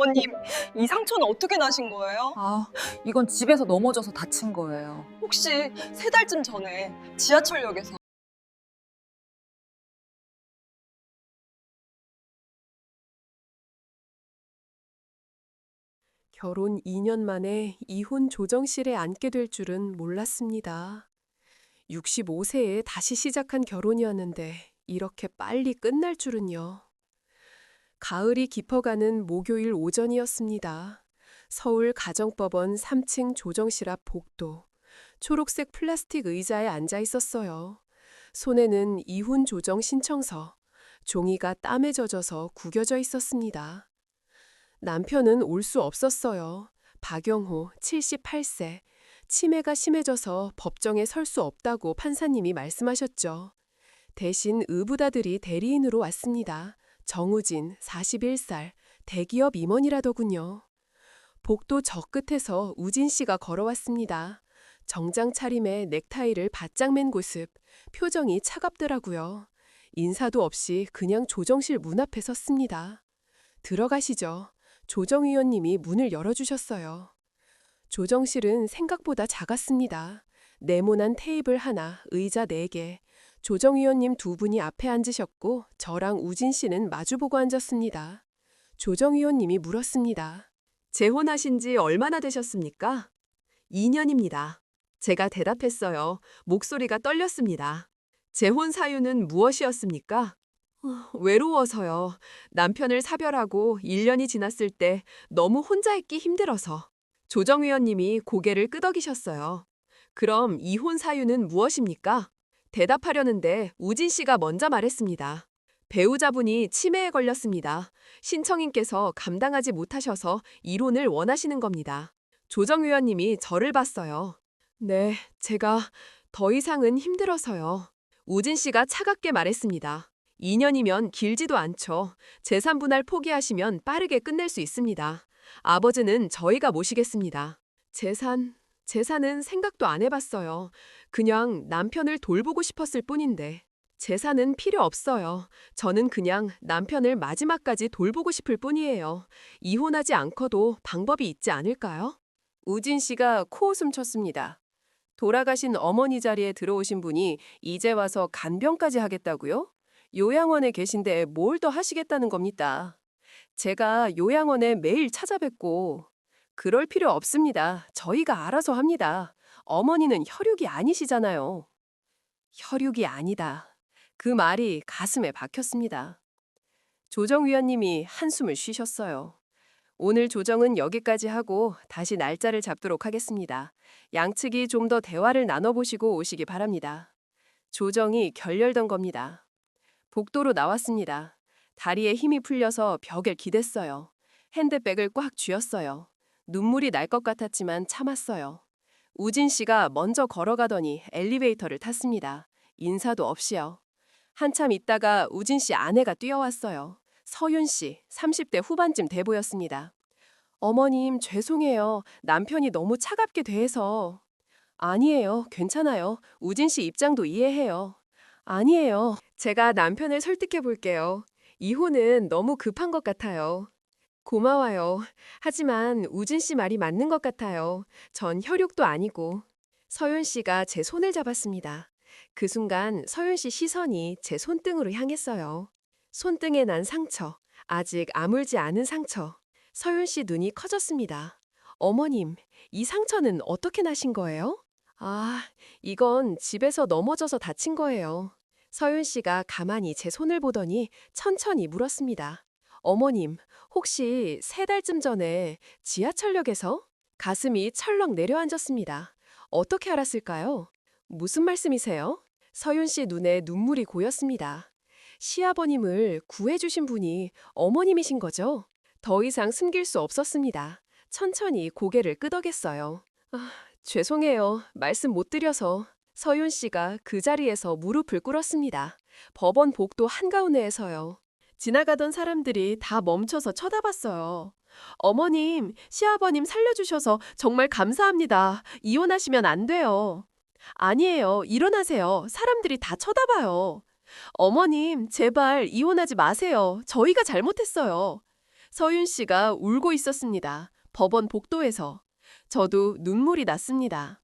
어머님, 이 상처는 어떻게 나신 거예요? 이건 집에서 넘어져서 다친 거예요. 혹시 3달쯤 전에 지하철역에서 결혼 2년 만에 이혼 조정실에 앉게 될 줄은 몰랐습니다. 65세에 다시 시작한 결혼이었는데 이렇게 빨리 끝날 줄은요. 가을이 깊어가는 목요일 오전이었습니다. 서울 가정법원 3층 조정실 앞 복도. 초록색 플라스틱 의자에 앉아 있었어요. 손에는 이혼 조정 신청서. 종이가 땀에 젖어서 구겨져 있었습니다. 남편은 올 수 없었어요. 박영호, 78세. 치매가 심해져서 법정에 설 수 없다고 판사님이 말씀하셨죠. 대신 의붓아들이 대리인으로 왔습니다. 정우진, 41살, 대기업 임원이라더군요. 복도 저 끝에서 우진 씨가 걸어왔습니다. 정장 차림에 넥타이를 바짝 맨 고습, 표정이 차갑더라고요. 인사도 없이 그냥 조정실 문 앞에 섰습니다. 들어가시죠. 조정위원님이 문을 열어주셨어요. 조정실은 생각보다 작았습니다. 네모난 테이블 하나, 의자 4개. 조정위원님 2분이 앞에 앉으셨고 저랑 우진 씨는 마주보고 앉았습니다. 조정위원님이 물었습니다. 재혼하신 지 얼마나 되셨습니까? 2년입니다. 제가 대답했어요. 목소리가 떨렸습니다. 재혼 사유는 무엇이었습니까? 외로워서요. 남편을 사별하고 1년이 지났을 때 너무 혼자 있기 힘들어서. 조정위원님이 고개를 끄덕이셨어요. 그럼 이혼 사유는 무엇입니까? 대답하려는데 우진 씨가 먼저 말했습니다. 배우자분이 치매에 걸렸습니다. 신청인께서 감당하지 못하셔서 이혼을 원하시는 겁니다. 조정위원님이 저를 봤어요. 네, 제가 더 이상은 힘들어서요. 우진 씨가 차갑게 말했습니다. 2년이면 길지도 않죠. 재산 분할 포기하시면 빠르게 끝낼 수 있습니다. 아버지는 저희가 모시겠습니다. 재산은 생각도 안 해봤어요. 그냥 남편을 돌보고 싶었을 뿐인데. 재산은 필요 없어요. 저는 그냥 남편을 마지막까지 돌보고 싶을 뿐이에요. 이혼하지 않고도 방법이 있지 않을까요? 우진 씨가 코웃음 쳤습니다. 돌아가신 어머니 자리에 들어오신 분이 이제 와서 간병까지 하겠다고요? 요양원에 계신데 뭘 더 하시겠다는 겁니까? 제가 요양원에 매일 찾아뵙고 그럴 필요 없습니다. 저희가 알아서 합니다. 어머니는 혈육이 아니시잖아요. 혈육이 아니다. 그 말이 가슴에 박혔습니다. 조정위원님이 한숨을 쉬셨어요. 오늘 조정은 여기까지 하고 다시 날짜를 잡도록 하겠습니다. 양측이 좀 더 대화를 나눠보시고 오시기 바랍니다. 조정이 결렬된 겁니다. 복도로 나왔습니다. 다리에 힘이 풀려서 벽을 기댔어요. 핸드백을 꽉 쥐었어요. 눈물이 날 것 같았지만 참았어요. 우진 씨가 먼저 걸어가더니 엘리베이터를 탔습니다. 인사도 없이요. 한참 있다가 우진 씨 아내가 뛰어왔어요. 서윤 씨, 30대 후반쯤 돼 보였습니다. 어머님, 죄송해요. 남편이 너무 차갑게 대해서. 아니에요. 괜찮아요. 우진 씨 입장도 이해해요. 아니에요. 제가 남편을 설득해 볼게요. 이혼은 너무 급한 것 같아요. 고마워요. 하지만 우진 씨 말이 맞는 것 같아요. 전 혈육도 아니고. 서윤 씨가 제 손을 잡았습니다. 그 순간 서윤 씨 시선이 제 손등으로 향했어요. 손등에 난 상처, 아직 아물지 않은 상처. 서윤 씨 눈이 커졌습니다. 어머님, 이 상처는 어떻게 나신 거예요? 이건 집에서 넘어져서 다친 거예요. 서윤 씨가 가만히 제 손을 보더니 천천히 물었습니다. 어머님, 혹시 3달쯤 전에 지하철역에서? 가슴이 철렁 내려앉았습니다. 어떻게 알았을까요? 무슨 말씀이세요? 서윤 씨 눈에 눈물이 고였습니다. 시아버님을 구해주신 분이 어머님이신 거죠? 더 이상 숨길 수 없었습니다. 천천히 고개를 끄덕였어요. 죄송해요. 말씀 못 드려서. 서윤 씨가 그 자리에서 무릎을 꿇었습니다. 법원 복도 한가운데에서요. 지나가던 사람들이 다 멈춰서 쳐다봤어요. 어머님, 시아버님 살려주셔서 정말 감사합니다. 이혼하시면 안 돼요. 아니에요. 일어나세요. 사람들이 다 쳐다봐요. 어머님, 제발 이혼하지 마세요. 저희가 잘못했어요. 서윤 씨가 울고 있었습니다. 법원 복도에서. 저도 눈물이 났습니다.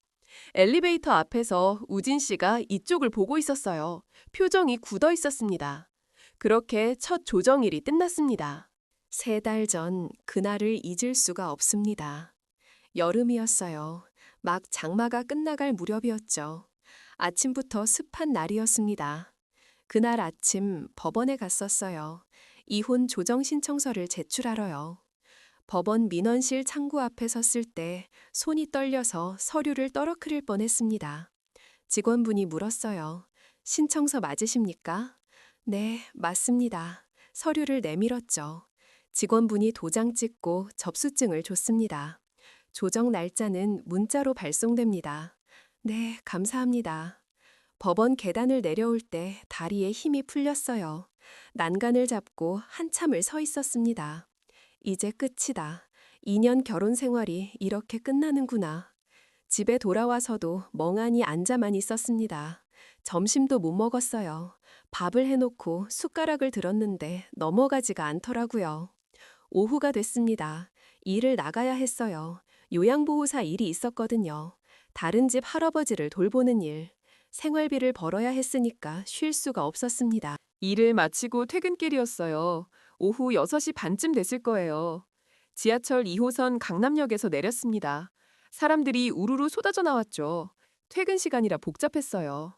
엘리베이터 앞에서 우진 씨가 이쪽을 보고 있었어요. 표정이 굳어 있었습니다. 그렇게 첫 조정일이 끝났습니다. 3달 전 그날을 잊을 수가 없습니다. 여름이었어요. 막 장마가 끝나갈 무렵이었죠. 아침부터 습한 날이었습니다. 그날 아침 법원에 갔었어요. 이혼 조정 신청서를 제출하러요. 법원 민원실 창구 앞에 섰을 때 손이 떨려서 서류를 떨어뜨릴 뻔했습니다. 직원분이 물었어요. 신청서 맞으십니까? 네, 맞습니다. 서류를 내밀었죠. 직원분이 도장 찍고 접수증을 줬습니다. 조정 날짜는 문자로 발송됩니다. 네, 감사합니다. 법원 계단을 내려올 때 다리에 힘이 풀렸어요. 난간을 잡고 한참을 서 있었습니다. 이제 끝이다. 2년 결혼 생활이 이렇게 끝나는구나. 집에 돌아와서도 멍하니 앉아만 있었습니다. 점심도 못 먹었어요. 밥을 해놓고 숟가락을 들었는데 넘어가지가 않더라고요. 오후가 됐습니다. 일을 나가야 했어요. 요양보호사 일이 있었거든요. 다른 집 할아버지를 돌보는 일. 생활비를 벌어야 했으니까 쉴 수가 없었습니다. 일을 마치고 퇴근길이었어요. 오후 6시 반쯤 됐을 거예요. 지하철 2호선 강남역에서 내렸습니다. 사람들이 우르르 쏟아져 나왔죠. 퇴근 시간이라 복잡했어요.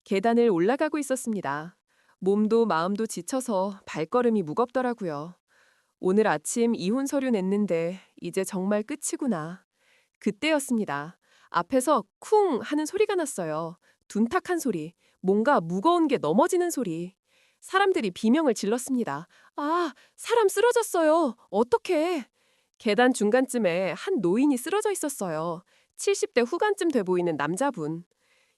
계단을 올라가고 있었습니다. 몸도 마음도 지쳐서 발걸음이 무겁더라고요. 오늘 아침 이혼 서류 냈는데 이제 정말 끝이구나. 그때였습니다. 앞에서 쿵 하는 소리가 났어요. 둔탁한 소리, 뭔가 무거운 게 넘어지는 소리. 사람들이 비명을 질렀습니다. 아, 사람 쓰러졌어요. 어떡해. 계단 중간쯤에 한 노인이 쓰러져 있었어요. 70대 후반쯤 돼 보이는 남자분.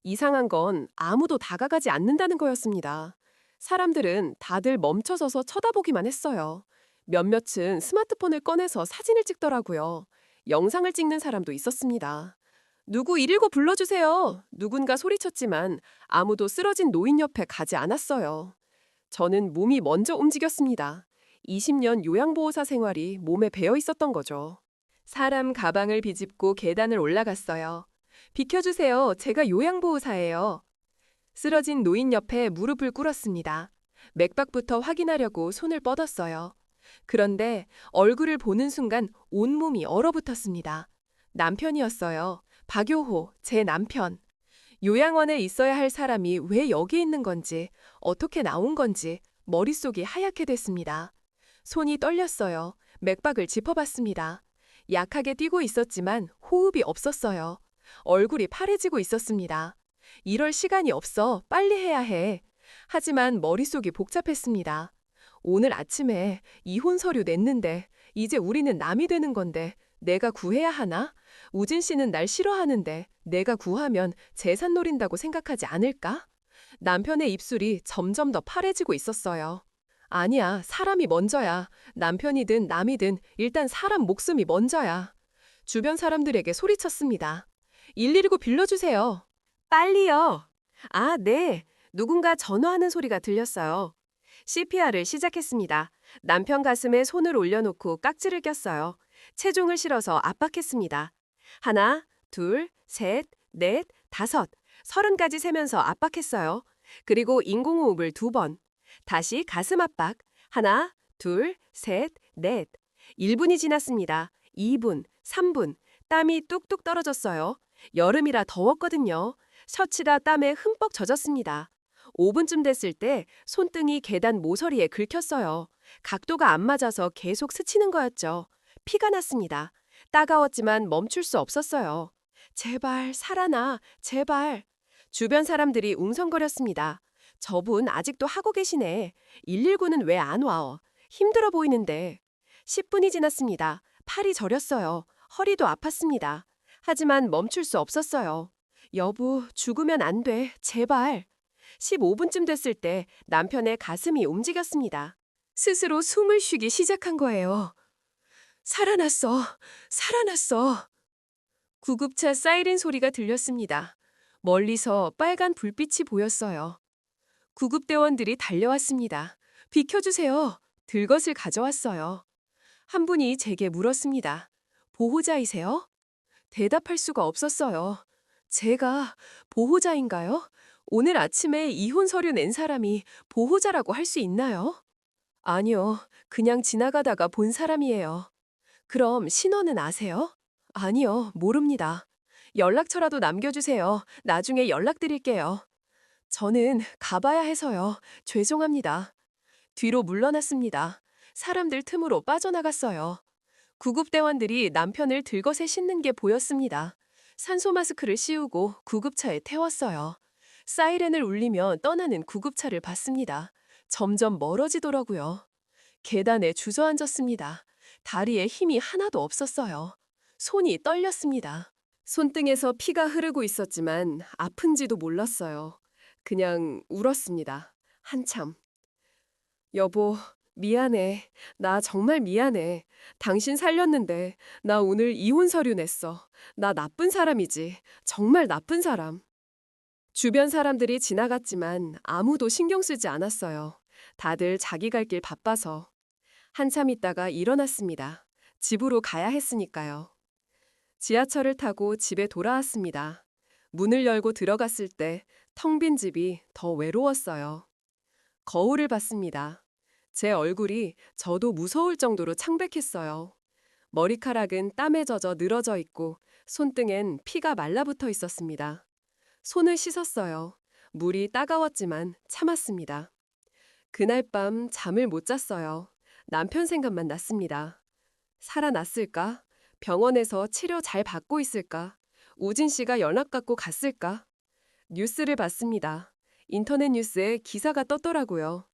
이상한 건 아무도 다가가지 않는다는 거였습니다. 사람들은 다들 멈춰서서 쳐다보기만 했어요. 몇몇은 스마트폰을 꺼내서 사진을 찍더라고요. 영상을 찍는 사람도 있었습니다. 누구 119 불러주세요. 누군가 소리쳤지만 아무도 쓰러진 노인 옆에 가지 않았어요. 저는 몸이 먼저 움직였습니다. 20년 요양보호사 생활이 몸에 배어 있었던 거죠. 사람 가방을 비집고 계단을 올라갔어요. 비켜주세요. 제가 요양보호사예요. 쓰러진 노인 옆에 무릎을 꿇었습니다. 맥박부터 확인하려고 손을 뻗었어요. 그런데 얼굴을 보는 순간 온몸이 얼어붙었습니다. 남편이었어요. 박요호, 제 남편. 요양원에 있어야 할 사람이 왜 여기 있는 건지, 어떻게 나온 건지 머릿속이 하얗게 됐습니다. 손이 떨렸어요. 맥박을 짚어봤습니다. 약하게 뛰고 있었지만 호흡이 없었어요. 얼굴이 파래지고 있었습니다. 이럴 시간이 없어. 빨리 해야 해. 하지만 머릿속이 복잡했습니다. 오늘 아침에 이혼 서류 냈는데 이제 우리는 남이 되는 건데 내가 구해야 하나? 우진 씨는 날 싫어하는데 내가 구하면 재산 노린다고 생각하지 않을까? 남편의 입술이 점점 더 파래지고 있었어요. 아니야, 사람이 먼저야. 남편이든 남이든 일단 사람 목숨이 먼저야. 주변 사람들에게 소리쳤습니다. 119 빌려주세요. 빨리요. 아, 네. 누군가 전화하는 소리가 들렸어요. CPR을 시작했습니다. 남편 가슴에 손을 올려놓고 깍지를 꼈어요. 체중을 실어서 압박했습니다. 하나, 둘, 셋, 넷, 다섯. 30까지 세면서 압박했어요. 그리고 인공호흡을 2번. 다시 가슴 압박. 하나, 둘, 셋, 넷. 1분이 지났습니다. 2분, 3분. 땀이 뚝뚝 떨어졌어요. 여름이라 더웠거든요. 셔츠가 땀에 흠뻑 젖었습니다. 5분쯤 됐을 때 손등이 계단 모서리에 긁혔어요. 각도가 안 맞아서 계속 스치는 거였죠. 피가 났습니다. 따가웠지만 멈출 수 없었어요. 제발 살아나, 제발. 주변 사람들이 웅성거렸습니다. 저분 아직도 하고 계시네. 119는 왜 안 와? 힘들어 보이는데. 10분이 지났습니다. 팔이 저렸어요. 허리도 아팠습니다. 하지만 멈출 수 없었어요. 여보, 죽으면 안 돼. 제발. 15분쯤 됐을 때 남편의 가슴이 움직였습니다. 스스로 숨을 쉬기 시작한 거예요. 살아났어. 살아났어. 구급차 사이렌 소리가 들렸습니다. 멀리서 빨간 불빛이 보였어요. 구급대원들이 달려왔습니다. 비켜주세요. 들것을 가져왔어요. 한 분이 제게 물었습니다. 보호자이세요? 대답할 수가 없었어요. 제가 보호자인가요? 오늘 아침에 이혼 서류 낸 사람이 보호자라고 할 수 있나요? 아니요. 그냥 지나가다가 본 사람이에요. 그럼 신원은 아세요? 아니요. 모릅니다. 연락처라도 남겨주세요. 나중에 연락드릴게요. 저는 가봐야 해서요. 죄송합니다. 뒤로 물러났습니다. 사람들 틈으로 빠져나갔어요. 구급대원들이 남편을 들것에 싣는 게 보였습니다. 산소 마스크를 씌우고 구급차에 태웠어요. 사이렌을 울리며 떠나는 구급차를 봤습니다. 점점 멀어지더라고요. 계단에 주저앉았습니다. 다리에 힘이 하나도 없었어요. 손이 떨렸습니다. 손등에서 피가 흐르고 있었지만 아픈지도 몰랐어요. 그냥 울었습니다. 한참. 여보, 미안해. 나 정말 미안해. 당신 살렸는데 나 오늘 이혼 서류 냈어. 나 나쁜 사람이지. 정말 나쁜 사람. 주변 사람들이 지나갔지만 아무도 신경 쓰지 않았어요. 다들 자기 갈 길 바빠서. 한참 있다가 일어났습니다. 집으로 가야 했으니까요. 지하철을 타고 집에 돌아왔습니다. 문을 열고 들어갔을 때 텅 빈 집이 더 외로웠어요. 거울을 봤습니다. 제 얼굴이 저도 무서울 정도로 창백했어요. 머리카락은 땀에 젖어 늘어져 있고 손등엔 피가 말라붙어 있었습니다. 손을 씻었어요. 물이 따가웠지만 참았습니다. 그날 밤 잠을 못 잤어요. 남편 생각만 났습니다. 살아났을까? 병원에서 치료 잘 받고 있을까? 우진 씨가 연락 갖고 갔을까? 뉴스를 봤습니다. 인터넷 뉴스에 기사가 떴더라고요.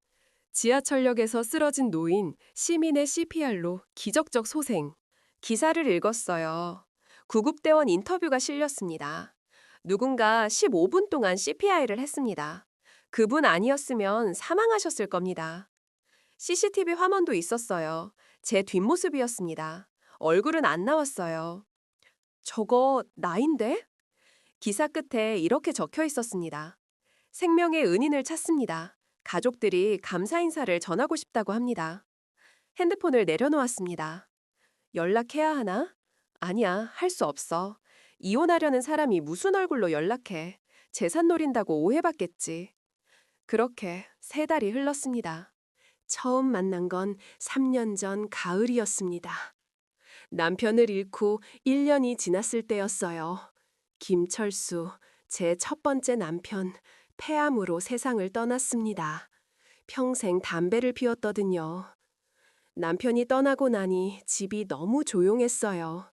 지하철역에서 쓰러진 노인, 시민의 CPR로 기적적 소생. 기사를 읽었어요. 구급대원 인터뷰가 실렸습니다. 누군가 15분 동안 CPR을 했습니다. 그분 아니었으면 사망하셨을 겁니다. CCTV 화면도 있었어요. 제 뒷모습이었습니다. 얼굴은 안 나왔어요. 저거 나인데? 기사 끝에 이렇게 적혀 있었습니다. 생명의 은인을 찾습니다. 가족들이 감사 인사를 전하고 싶다고 합니다. 핸드폰을 내려놓았습니다. 연락해야 하나? 아니야, 할 수 없어. 이혼하려는 사람이 무슨 얼굴로 연락해. 재산 노린다고 오해받겠지. 그렇게 3달이 흘렀습니다. 처음 만난 건 3년 전 가을이었습니다. 남편을 잃고 1년이 지났을 때였어요. 김철수, 제 첫 번째 남편, 폐암으로 세상을 떠났습니다. 평생 담배를 피웠거든요. 남편이 떠나고 나니 집이 너무 조용했어요.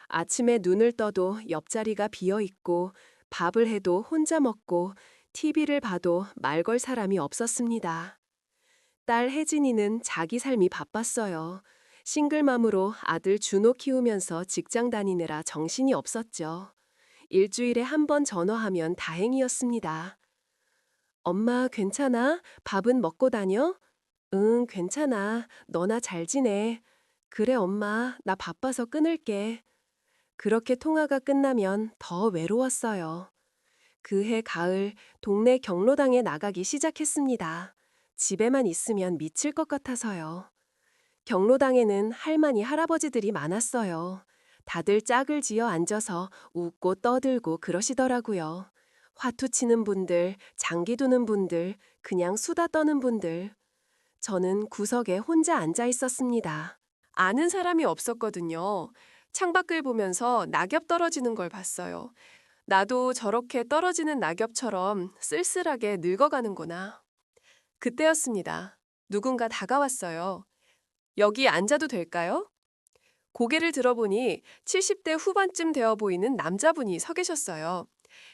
아침에 눈을 떠도 옆자리가 비어 있고 밥을 해도 혼자 먹고 TV를 봐도 말 걸 사람이 없었습니다. 딸 혜진이는 자기 삶이 바빴어요. 싱글맘으로 아들 준호 키우면서 직장 다니느라 정신이 없었죠. 일주일에 한 번 전화하면 다행이었습니다. 엄마 괜찮아? 밥은 먹고 다녀? 응, 괜찮아. 너나 잘 지내. 그래, 엄마. 나 바빠서 끊을게. 그렇게 통화가 끝나면 더 외로웠어요. 그해 가을 동네 경로당에 나가기 시작했습니다. 집에만 있으면 미칠 것 같아서요. 경로당에는 할머니, 할아버지들이 많았어요. 다들 짝을 지어 앉아서 웃고 떠들고 그러시더라고요. 화투 치는 분들, 장기 두는 분들, 그냥 수다 떠는 분들. 저는 구석에 혼자 앉아 있었습니다. 아는 사람이 없었거든요. 창밖을 보면서 낙엽 떨어지는 걸 봤어요. 나도 저렇게 떨어지는 낙엽처럼 쓸쓸하게 늙어가는구나. 그때였습니다. 누군가 다가왔어요. 여기 앉아도 될까요? 고개를 들어보니 70대 후반쯤 되어 보이는 남자분이 서 계셨어요.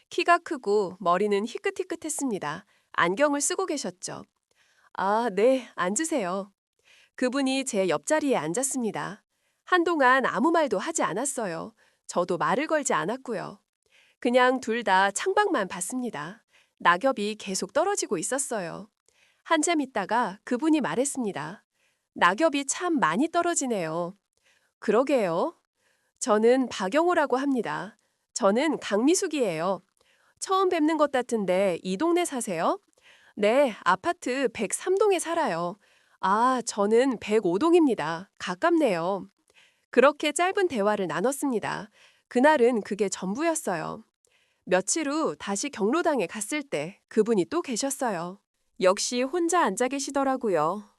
키가 크고 머리는 희끗희끗했습니다. 안경을 쓰고 계셨죠. 아, 네, 앉으세요. 그분이 제 옆자리에 앉았습니다. 한동안 아무 말도 하지 않았어요. 저도 말을 걸지 않았고요. 그냥 둘 다 창밖만 봤습니다. 낙엽이 계속 떨어지고 있었어요. 한참 있다가 그분이 말했습니다. 낙엽이 참 많이 떨어지네요. 그러게요. 저는 박영호라고 합니다. 저는 강미숙이에요. 처음 뵙는 것 같은데 이 동네 사세요? 네, 아파트 103동에 살아요. 아, 저는 105동입니다. 가깝네요. 그렇게 짧은 대화를 나눴습니다. 그날은 그게 전부였어요. 며칠 후 다시 경로당에 갔을 때 그분이 또 계셨어요. 역시 혼자 앉아 계시더라고요.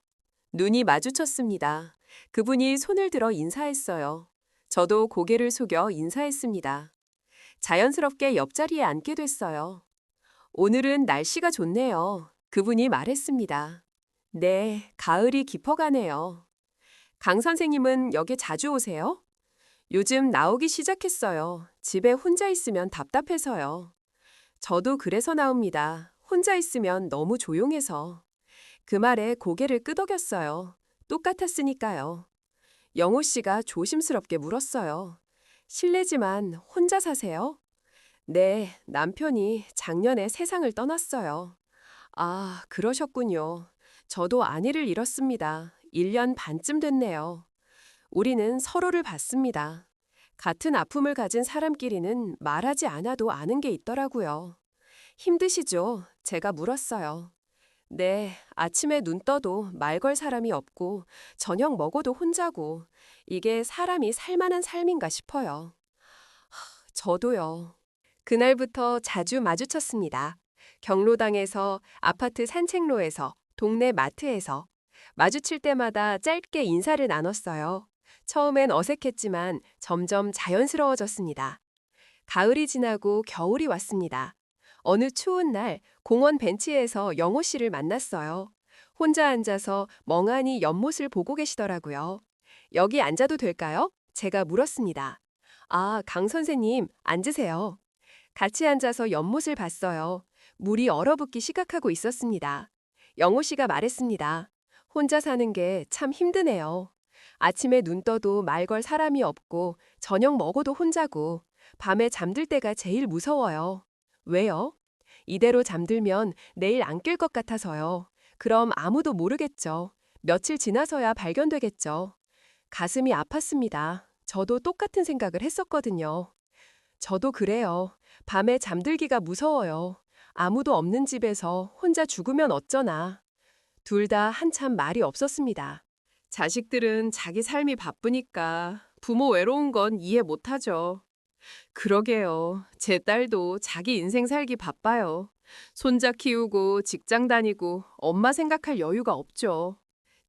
눈이 마주쳤습니다. 그분이 손을 들어 인사했어요. 저도 고개를 숙여 인사했습니다. 자연스럽게 옆자리에 앉게 됐어요. 오늘은 날씨가 좋네요. 그분이 말했습니다. 네, 가을이 깊어가네요. 강 선생님은 여기 자주 오세요? 요즘 나오기 시작했어요. 집에 혼자 있으면 답답해서요. 저도 그래서 나옵니다. 혼자 있으면 너무 조용해서. 그 말에 고개를 끄덕였어요. 똑같았으니까요. 영호 씨가 조심스럽게 물었어요. 실례지만 혼자 사세요? 네, 남편이 작년에 세상을 떠났어요. 아, 그러셨군요. 저도 아내를 잃었습니다. 1년 반쯤 됐네요. 우리는 서로를 봤습니다. 같은 아픔을 가진 사람끼리는 말하지 않아도 아는 게 있더라고요. 힘드시죠? 제가 물었어요. 네, 아침에 눈 떠도 말 걸 사람이 없고 저녁 먹어도 혼자고 이게 사람이 살만한 삶인가 싶어요. 저도요. 그날부터 자주 마주쳤습니다. 경로당에서, 아파트 산책로에서, 동네 마트에서 마주칠 때마다 짧게 인사를 나눴어요. 처음엔 어색했지만 점점 자연스러워졌습니다. 가을이 지나고 겨울이 왔습니다. 어느 추운 날 공원 벤치에서 영호 씨를 만났어요. 혼자 앉아서 멍하니 연못을 보고 계시더라고요. 여기 앉아도 될까요? 제가 물었습니다. 아, 강 선생님, 앉으세요. 같이 앉아서 연못을 봤어요. 물이 얼어붙기 시작하고 있었습니다. 영호 씨가 말했습니다. 혼자 사는 게 참 힘드네요. 아침에 눈 떠도 말 걸 사람이 없고 저녁 먹어도 혼자고 밤에 잠들 때가 제일 무서워요. 왜요? 이대로 잠들면 내일 안 깰 것 같아서요. 그럼 아무도 모르겠죠. 며칠 지나서야 발견되겠죠. 가슴이 아팠습니다. 저도 똑같은 생각을 했었거든요. 저도 그래요. 밤에 잠들기가 무서워요. 아무도 없는 집에서 혼자 죽으면 어쩌나. 둘 다 한참 말이 없었습니다. 자식들은 자기 삶이 바쁘니까 부모 외로운 건 이해 못하죠. 그러게요. 제 딸도 자기 인생 살기 바빠요. 손자 키우고 직장 다니고 엄마 생각할 여유가 없죠.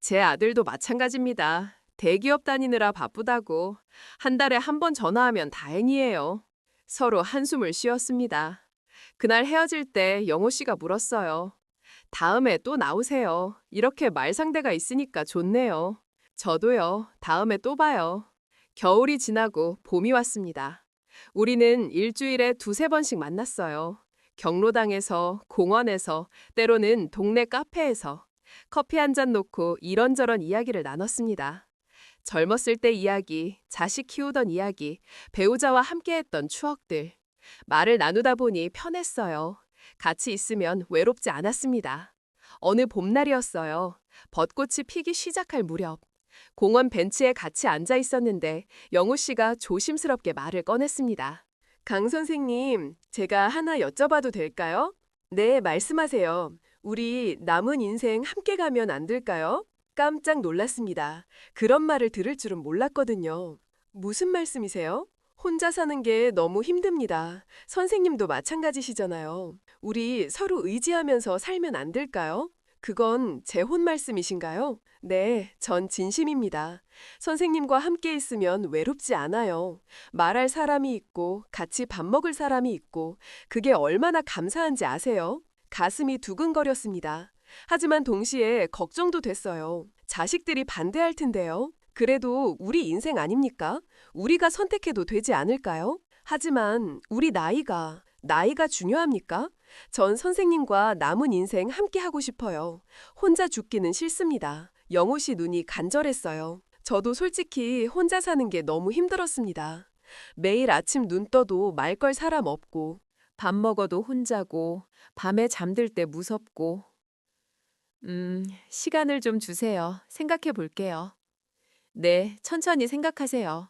제 아들도 마찬가지입니다. 대기업 다니느라 바쁘다고 한 달에 한 번 전화하면 다행이에요. 서로 한숨을 쉬었습니다. 그날 헤어질 때 영호 씨가 물었어요. 다음에 또 나오세요. 이렇게 말 상대가 있으니까 좋네요. 저도요. 다음에 또 봐요. 겨울이 지나고 봄이 왔습니다. 우리는 일주일에 두세 번씩 만났어요. 경로당에서, 공원에서, 때로는 동네 카페에서 커피 한 잔 놓고 이런저런 이야기를 나눴습니다. 젊었을 때 이야기, 자식 키우던 이야기, 배우자와 함께했던 추억들. 말을 나누다 보니 편했어요. 같이 있으면 외롭지 않았습니다. 어느 봄날이었어요. 벚꽃이 피기 시작할 무렵. 공원 벤치에 같이 앉아 있었는데 영우 씨가 조심스럽게 말을 꺼냈습니다. 강 선생님, 제가 하나 여쭤봐도 될까요? 네, 말씀하세요. 우리 남은 인생 함께 가면 안 될까요? 깜짝 놀랐습니다. 그런 말을 들을 줄은 몰랐거든요. 무슨 말씀이세요? 혼자 사는 게 너무 힘듭니다. 선생님도 마찬가지시잖아요. 우리 서로 의지하면서 살면 안 될까요? 그건 재혼 말씀이신가요? 네, 전 진심입니다. 선생님과 함께 있으면 외롭지 않아요. 말할 사람이 있고 같이 밥 먹을 사람이 있고 그게 얼마나 감사한지 아세요? 가슴이 두근거렸습니다. 하지만 동시에 걱정도 됐어요. 자식들이 반대할 텐데요. 그래도 우리 인생 아닙니까? 우리가 선택해도 되지 않을까요? 하지만 우리 나이가 중요합니까? 전 선생님과 남은 인생 함께 하고 싶어요. 혼자 죽기는 싫습니다. 영호 씨 눈이 간절했어요. 저도 솔직히 혼자 사는 게 너무 힘들었습니다. 매일 아침 눈 떠도 말 걸 사람 없고 밥 먹어도 혼자고 밤에 잠들 때 무섭고. 시간을 좀 주세요. 생각해 볼게요. 네, 천천히 생각하세요.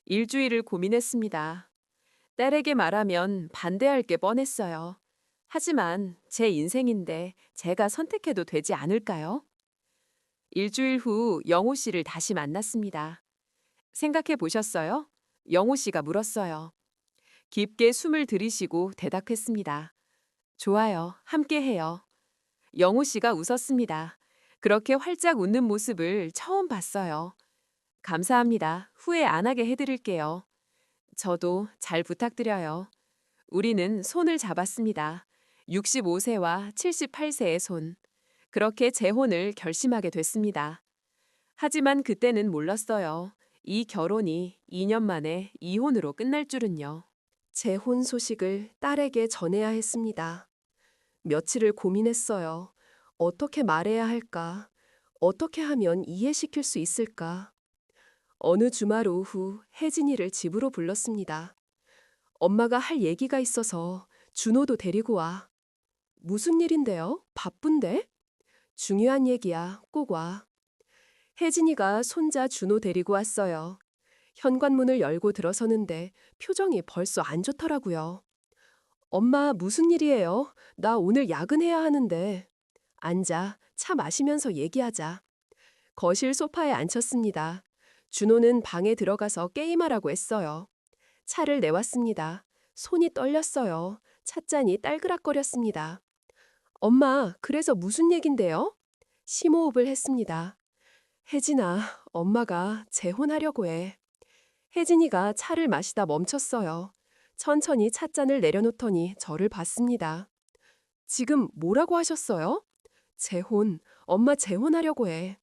일주일을 고민했습니다. 딸에게 말하면 반대할 게 뻔했어요. 하지만 제 인생인데 제가 선택해도 되지 않을까요? 일주일 후 영호 씨를 다시 만났습니다. 생각해 보셨어요? 영호 씨가 물었어요. 깊게 숨을 들이쉬고 대답했습니다. 좋아요. 함께 해요. 영호 씨가 웃었습니다. 그렇게 활짝 웃는 모습을 처음 봤어요. 감사합니다. 후회 안 하게 해드릴게요. 저도 잘 부탁드려요. 우리는 손을 잡았습니다. 65세와 78세의 손. 그렇게 재혼을 결심하게 됐습니다. 하지만 그때는 몰랐어요. 이 결혼이 2년 만에 이혼으로 끝날 줄은요. 재혼 소식을 딸에게 전해야 했습니다. 며칠을 고민했어요. 어떻게 말해야 할까? 어떻게 하면 이해시킬 수 있을까? 어느 주말 오후 혜진이를 집으로 불렀습니다. 엄마가 할 얘기가 있어서 준호도 데리고 와. 무슨 일인데요? 바쁜데? 중요한 얘기야. 꼭 와. 혜진이가 손자 준호 데리고 왔어요. 현관문을 열고 들어서는데 표정이 벌써 안 좋더라고요. 엄마, 무슨 일이에요? 나 오늘 야근해야 하는데. 앉아, 차 마시면서 얘기하자. 거실 소파에 앉혔습니다. 준호는 방에 들어가서 게임하라고 했어요. 차를 내왔습니다. 손이 떨렸어요. 찻잔이 딸그락거렸습니다. 엄마, 그래서 무슨 얘긴데요? 심호흡을 했습니다. 혜진아, 엄마가 재혼하려고 해. 혜진이가 차를 마시다 멈췄어요. 천천히 찻잔을 내려놓더니 저를 봤습니다. 지금 뭐라고 하셨어요? 재혼, 엄마 재혼하려고 해.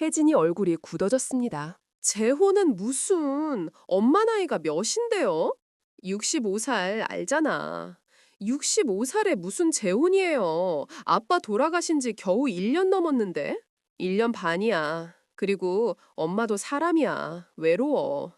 혜진이 얼굴이 굳어졌습니다. 재혼은 무슨, 엄마 나이가 몇인데요? 65살 알잖아. 65살에 무슨 재혼이에요. 아빠 돌아가신 지 겨우 1년 넘었는데? 1년 반이야. 그리고 엄마도 사람이야. 외로워.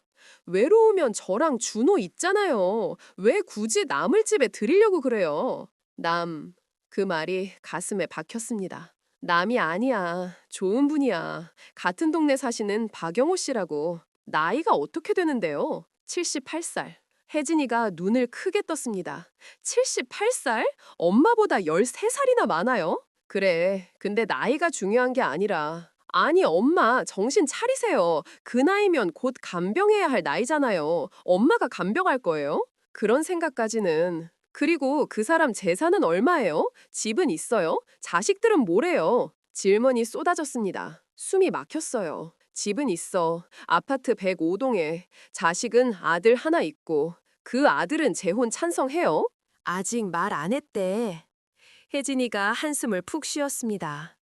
외로우면 저랑 준호 있잖아요. 왜 굳이 남을 집에 들이려고 그래요? 남. 그 말이 가슴에 박혔습니다. 남이 아니야. 좋은 분이야. 같은 동네 사시는 박영호 씨라고. 나이가 어떻게 되는데요? 78살. 혜진이가 눈을 크게 떴습니다. 78살? 엄마보다 13살이나 많아요? 그래. 근데 나이가 중요한 게 아니라. 아니, 엄마, 정신 차리세요. 그 나이면 곧 간병해야 할 나이잖아요. 엄마가 간병할 거예요? 그런 생각까지는. 그리고 그 사람 재산은 얼마예요? 집은 있어요? 자식들은 뭐래요? 질문이 쏟아졌습니다. 숨이 막혔어요. 집은 있어. 아파트 105동에. 자식은 아들 하나 있고. 그 아들은 재혼 찬성해요? 아직 말 안 했대. 혜진이가 한숨을 푹 쉬었습니다.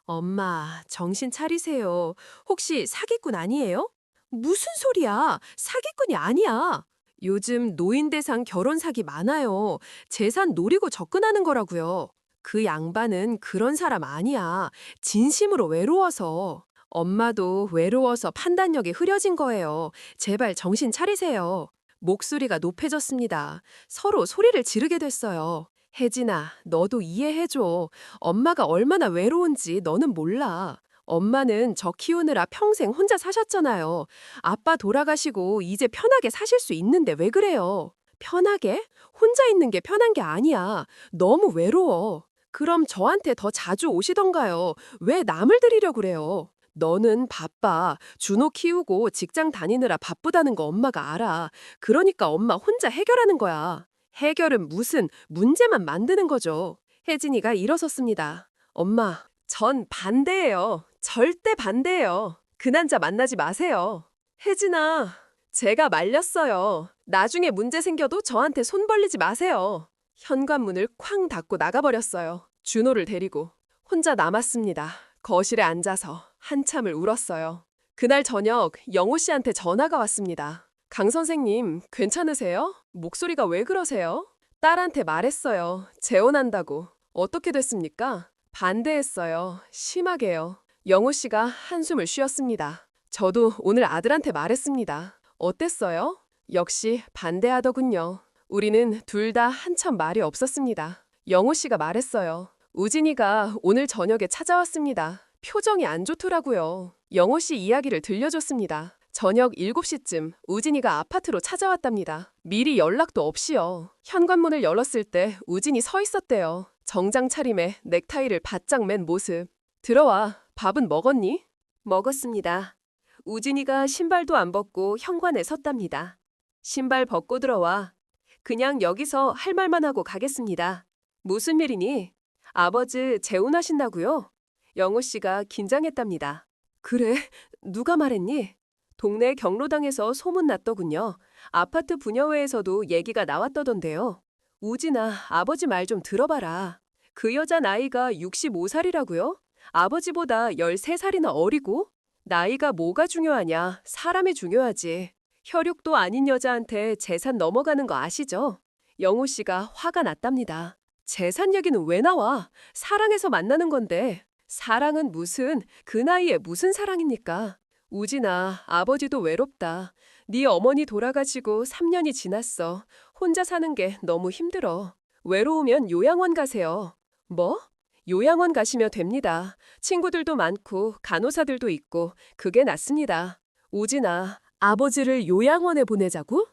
엄마, 정신 차리세요. 혹시 사기꾼 아니에요? 무슨 소리야? 사기꾼이 아니야. 요즘 노인 대상 결혼 사기 많아요. 재산 노리고 접근하는 거라고요. 그 양반은 그런 사람 아니야. 진심으로 외로워서. 엄마도 외로워서 판단력이 흐려진 거예요. 제발 정신 차리세요. 목소리가 높아졌습니다. 서로 소리를 지르게 됐어요. 혜진아, 너도 이해해줘. 엄마가 얼마나 외로운지 너는 몰라. 엄마는 저 키우느라 평생 혼자 사셨잖아요. 아빠 돌아가시고 이제 편하게 사실 수 있는데 왜 그래요? 편하게? 혼자 있는 게 편한 게 아니야. 너무 외로워. 그럼 저한테 더 자주 오시던가요. 왜 남을 들이려 그래요? 너는 바빠. 준호 키우고 직장 다니느라 바쁘다는 거 엄마가 알아. 그러니까 엄마 혼자 해결하는 거야. 해결은 무슨 문제만 만드는 거죠. 혜진이가 일어섰습니다. 엄마, 전 반대예요. 절대 반대예요. 그 남자 만나지 마세요. 혜진아, 제가 말렸어요. 나중에 문제 생겨도 저한테 손 벌리지 마세요. 현관문을 쾅 닫고 나가버렸어요. 준호를 데리고. 혼자 남았습니다. 거실에 앉아서 한참을 울었어요. 그날 저녁 영호 씨한테 전화가 왔습니다. 강 선생님, 괜찮으세요? 목소리가 왜 그러세요? 딸한테 말했어요. 재혼한다고. 어떻게 됐습니까? 반대했어요. 심하게요. 영호 씨가 한숨을 쉬었습니다. 저도 오늘 아들한테 말했습니다. 어땠어요? 역시 반대하더군요. 우리는 둘 다 한참 말이 없었습니다. 영호 씨가 말했어요. 우진이가 오늘 저녁에 찾아왔습니다. 표정이 안 좋더라고요. 영호 씨 이야기를 들려줬습니다. 저녁 7시쯤 우진이가 아파트로 찾아왔답니다. 미리 연락도 없이요. 현관문을 열었을 때 우진이 서 있었대요. 정장 차림에 넥타이를 바짝 맨 모습. 들어와. 밥은 먹었니? 먹었습니다. 우진이가 신발도 안 벗고 현관에 섰답니다. 신발 벗고 들어와. 그냥 여기서 할 말만 하고 가겠습니다. 무슨 일이니? 아버지 재혼하신다고요? 영호 씨가 긴장했답니다. 그래? 누가 말했니? 동네 경로당에서 소문났더군요. 아파트 분여회에서도 얘기가 나왔더던데요. 우진아, 아버지 말 좀 들어봐라. 그 여자 나이가 65살이라고요? 아버지보다 13살이나 어리고? 나이가 뭐가 중요하냐? 사람이 중요하지. 혈육도 아닌 여자한테 재산 넘어가는 거 아시죠? 영호 씨가 화가 났답니다. 재산 얘기는 왜 나와? 사랑해서 만나는 건데. 사랑은 무슨, 그 나이에 무슨 사랑입니까? 우진아, 아버지도 외롭다. 네 어머니 돌아가시고 3년이 지났어. 혼자 사는 게 너무 힘들어. 외로우면 요양원 가세요. 뭐? 요양원 가시면 됩니다. 친구들도 많고 간호사들도 있고 그게 낫습니다. 우진아, 아버지를 요양원에 보내자고?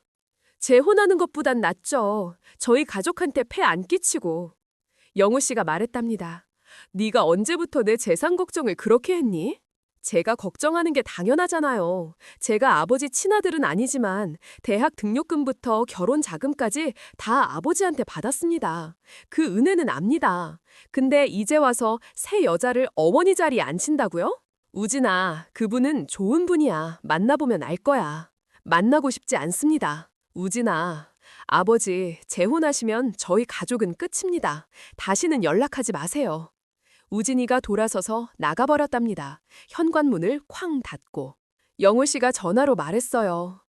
재혼하는 것보단 낫죠. 저희 가족한테 폐 안 끼치고. 영우 씨가 말했답니다. 네가 언제부터 내 재산 걱정을 그렇게 했니? 제가 걱정하는 게 당연하잖아요. 제가 아버지 친아들은 아니지만 대학 등록금부터 결혼 자금까지 다 아버지한테 받았습니다. 그 은혜는 압니다. 근데 이제 와서 새 여자를 어머니 자리에 앉힌다고요? 우진아, 그분은 좋은 분이야. 만나보면 알 거야. 만나고 싶지 않습니다. 우진아, 아버지 재혼하시면 저희 가족은 끝입니다. 다시는 연락하지 마세요. 우진이가 돌아서서 나가버렸답니다. 현관문을 쾅 닫고. 영우 씨가 전화로 말했어요.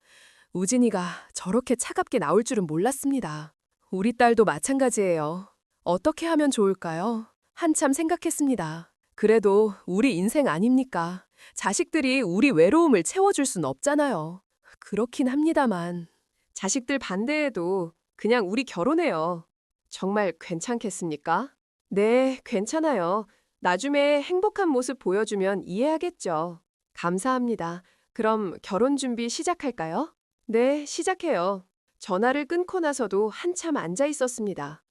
우진이가 저렇게 차갑게 나올 줄은 몰랐습니다. 우리 딸도 마찬가지예요. 어떻게 하면 좋을까요? 한참 생각했습니다. 그래도 우리 인생 아닙니까? 자식들이 우리 외로움을 채워줄 순 없잖아요. 그렇긴 합니다만. 자식들 반대해도 그냥 우리 결혼해요. 정말 괜찮겠습니까? 네, 괜찮아요. 나중에 행복한 모습 보여주면 이해하겠죠. 감사합니다. 그럼 결혼 준비 시작할까요? 네, 시작해요. 전화를 끊고 나서도 한참 앉아 있었습니다.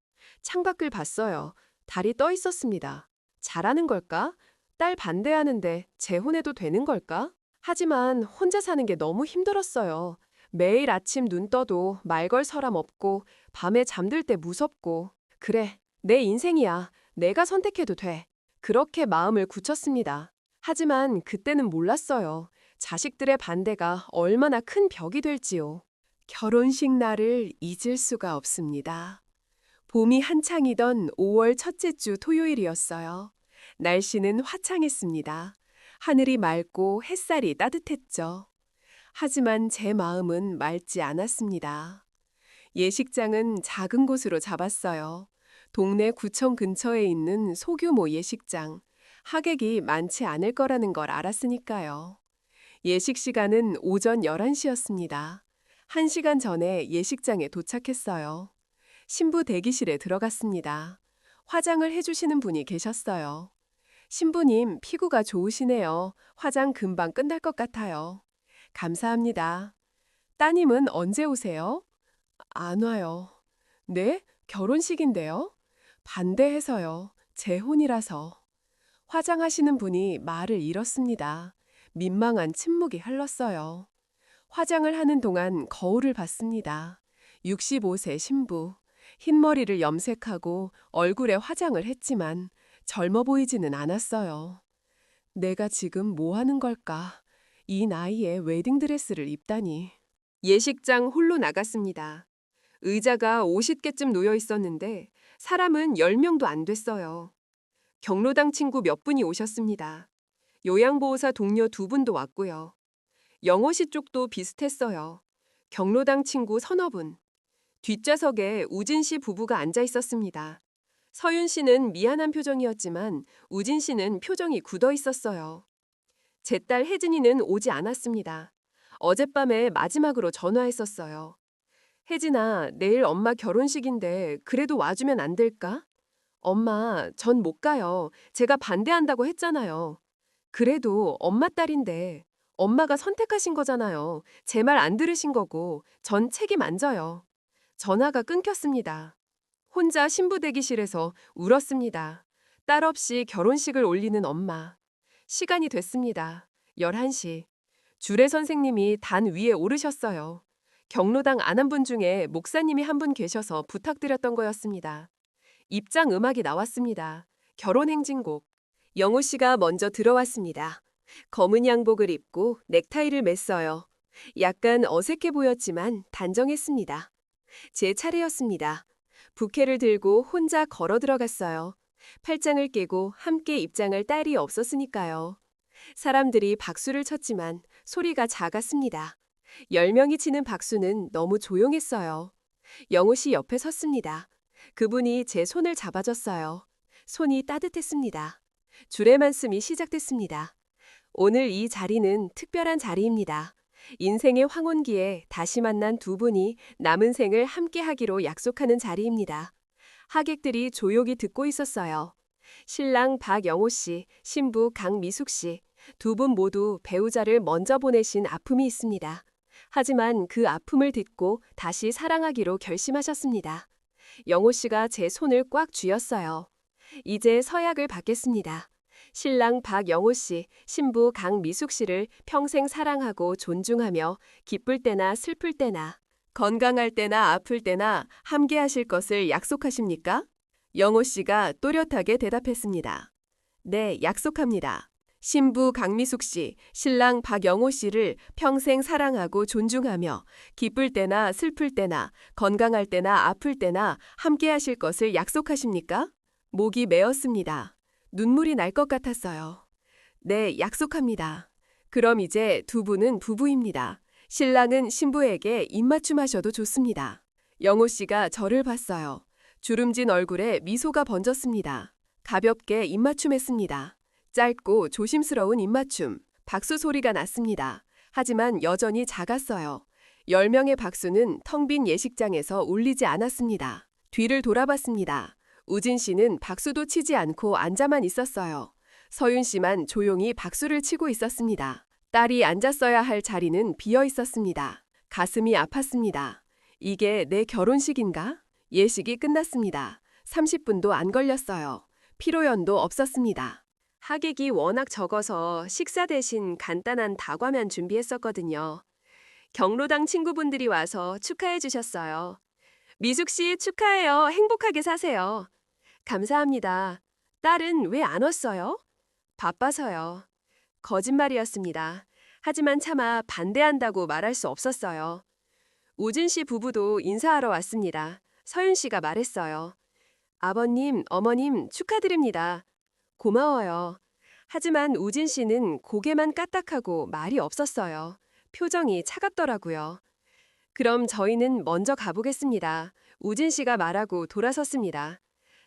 창밖을 봤어요. 달이 떠 있었습니다. 잘하는 걸까? 딸 반대하는데 재혼해도 되는 걸까? 하지만 혼자 사는 게 너무 힘들었어요. 매일 아침 눈 떠도 말 걸 사람 없고 밤에 잠들 때 무섭고. 그래, 내 인생이야. 내가 선택해도 돼. 그렇게 마음을 굳혔습니다. 하지만 그때는 몰랐어요. 자식들의 반대가 얼마나 큰 벽이 될지요. 결혼식 날을 잊을 수가 없습니다. 봄이 한창이던 5월 첫째 주 토요일이었어요. 날씨는 화창했습니다. 하늘이 맑고 햇살이 따뜻했죠. 하지만 제 마음은 맑지 않았습니다. 예식장은 작은 곳으로 잡았어요. 동네 구청 근처에 있는 소규모 예식장. 하객이 많지 않을 거라는 걸 알았으니까요. 예식 시간은 오전 11시였습니다. 1시간 전에 예식장에 도착했어요. 신부 대기실에 들어갔습니다. 화장을 해주시는 분이 계셨어요. 신부님, 피부가 좋으시네요. 화장 금방 끝날 것 같아요. 감사합니다. 따님은 언제 오세요? 안 와요. 네? 결혼식인데요? 반대해서요. 재혼이라서. 화장하시는 분이 말을 잃었습니다. 민망한 침묵이 흘렀어요. 화장을 하는 동안 거울을 봤습니다. 65세 신부. 흰머리를 염색하고 얼굴에 화장을 했지만 젊어 보이지는 않았어요. 내가 지금 뭐 하는 걸까? 이 나이에 웨딩드레스를 입다니. 예식장 홀로 나갔습니다. 의자가 50개쯤 놓여 있었는데 사람은 10명도 안 됐어요. 경로당 친구 몇 분이 오셨습니다. 요양보호사 동료 2분도 왔고요. 영호 씨 쪽도 비슷했어요. 경로당 친구 서너 분. 뒷좌석에 우진 씨 부부가 앉아 있었습니다. 서윤 씨는 미안한 표정이었지만 우진 씨는 표정이 굳어 있었어요. 제 딸 혜진이는 오지 않았습니다. 어젯밤에 마지막으로 전화했었어요. 혜진아, 내일 엄마 결혼식인데 그래도 와주면 안 될까? 엄마, 전 못 가요. 제가 반대한다고 했잖아요. 그래도 엄마 딸인데 엄마가 선택하신 거잖아요. 제 말 안 들으신 거고 전 책임 안 져요. 전화가 끊겼습니다. 혼자 신부 대기실에서 울었습니다. 딸 없이 결혼식을 올리는 엄마. 시간이 됐습니다. 11시. 주례 선생님이 단 위에 오르셨어요. 경로당 안한분 중에 목사님이 한 분 계셔서 부탁드렸던 거였습니다. 입장 음악이 나왔습니다. 결혼행진곡. 영호 씨가 먼저 들어왔습니다. 검은 양복을 입고 넥타이를 맸어요. 약간 어색해 보였지만 단정했습니다. 제 차례였습니다. 부케를 들고 혼자 걸어 들어갔어요. 팔짱을 깨고 함께 입장할 딸이 없었으니까요. 사람들이 박수를 쳤지만 소리가 작았습니다. 10명이 치는 박수는 너무 조용했어요. 영호 씨 옆에 섰습니다. 그분이 제 손을 잡아줬어요. 손이 따뜻했습니다. 주례 말씀이 시작됐습니다. 오늘 이 자리는 특별한 자리입니다. 인생의 황혼기에 다시 만난 두 분이 남은 생을 함께 하기로 약속하는 자리입니다. 하객들이 조용히 듣고 있었어요. 신랑 박영호 씨, 신부 강미숙 씨, 두 분 모두 배우자를 먼저 보내신 아픔이 있습니다. 하지만 그 아픔을 딛고 다시 사랑하기로 결심하셨습니다. 영호 씨가 제 손을 꽉 쥐었어요. 이제 서약을 받겠습니다. 신랑 박영호 씨, 신부 강미숙 씨를 평생 사랑하고 존중하며 기쁠 때나 슬플 때나 건강할 때나 아플 때나 함께 하실 것을 약속하십니까? 영호 씨가 또렷하게 대답했습니다. 네, 약속합니다. 신부 강미숙 씨, 신랑 박영호 씨를 평생 사랑하고 존중하며 기쁠 때나 슬플 때나 건강할 때나 아플 때나 함께 하실 것을 약속하십니까? 목이 메었습니다. 눈물이 날 것 같았어요. 네, 약속합니다. 그럼 이제 두 분은 부부입니다. 신랑은 신부에게 입맞춤 하셔도 좋습니다. 영호 씨가 저를 봤어요. 주름진 얼굴에 미소가 번졌습니다. 가볍게 입맞춤했습니다. 짧고 조심스러운 입맞춤. 박수 소리가 났습니다. 하지만 여전히 작았어요. 10명의 박수는 텅 빈 예식장에서 울리지 않았습니다. 뒤를 돌아봤습니다. 우진 씨는 박수도 치지 않고 앉아만 있었어요. 서윤 씨만 조용히 박수를 치고 있었습니다. 딸이 앉았어야 할 자리는 비어 있었습니다. 가슴이 아팠습니다. 이게 내 결혼식인가? 예식이 끝났습니다. 30분도 안 걸렸어요. 피로연도 없었습니다. 하객이 워낙 적어서 식사 대신 간단한 다과면 준비했었거든요. 경로당 친구분들이 와서 축하해 주셨어요. 미숙 씨 축하해요. 행복하게 사세요. 감사합니다. 딸은 왜 안 왔어요? 바빠서요. 거짓말이었습니다. 하지만 차마 반대한다고 말할 수 없었어요. 우진 씨 부부도 인사하러 왔습니다. 서윤 씨가 말했어요. 아버님, 어머님 축하드립니다. 고마워요. 하지만 우진 씨는 고개만 까딱하고 말이 없었어요. 표정이 차갑더라고요. 그럼 저희는 먼저 가보겠습니다. 우진 씨가 말하고 돌아섰습니다.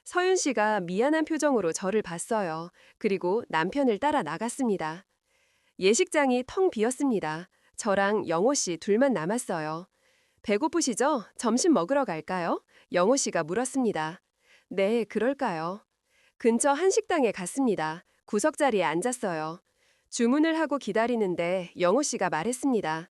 서윤 씨가 미안한 표정으로 저를 봤어요. 그리고 남편을 따라 나갔습니다. 예식장이 텅 비었습니다. 저랑 영호 씨 둘만 남았어요. 배고프시죠? 점심 먹으러 갈까요? 영호 씨가 물었습니다. 네, 그럴까요? 근처 한식당에 갔습니다. 구석자리에 앉았어요. 주문을 하고 기다리는데 영호 씨가 말했습니다.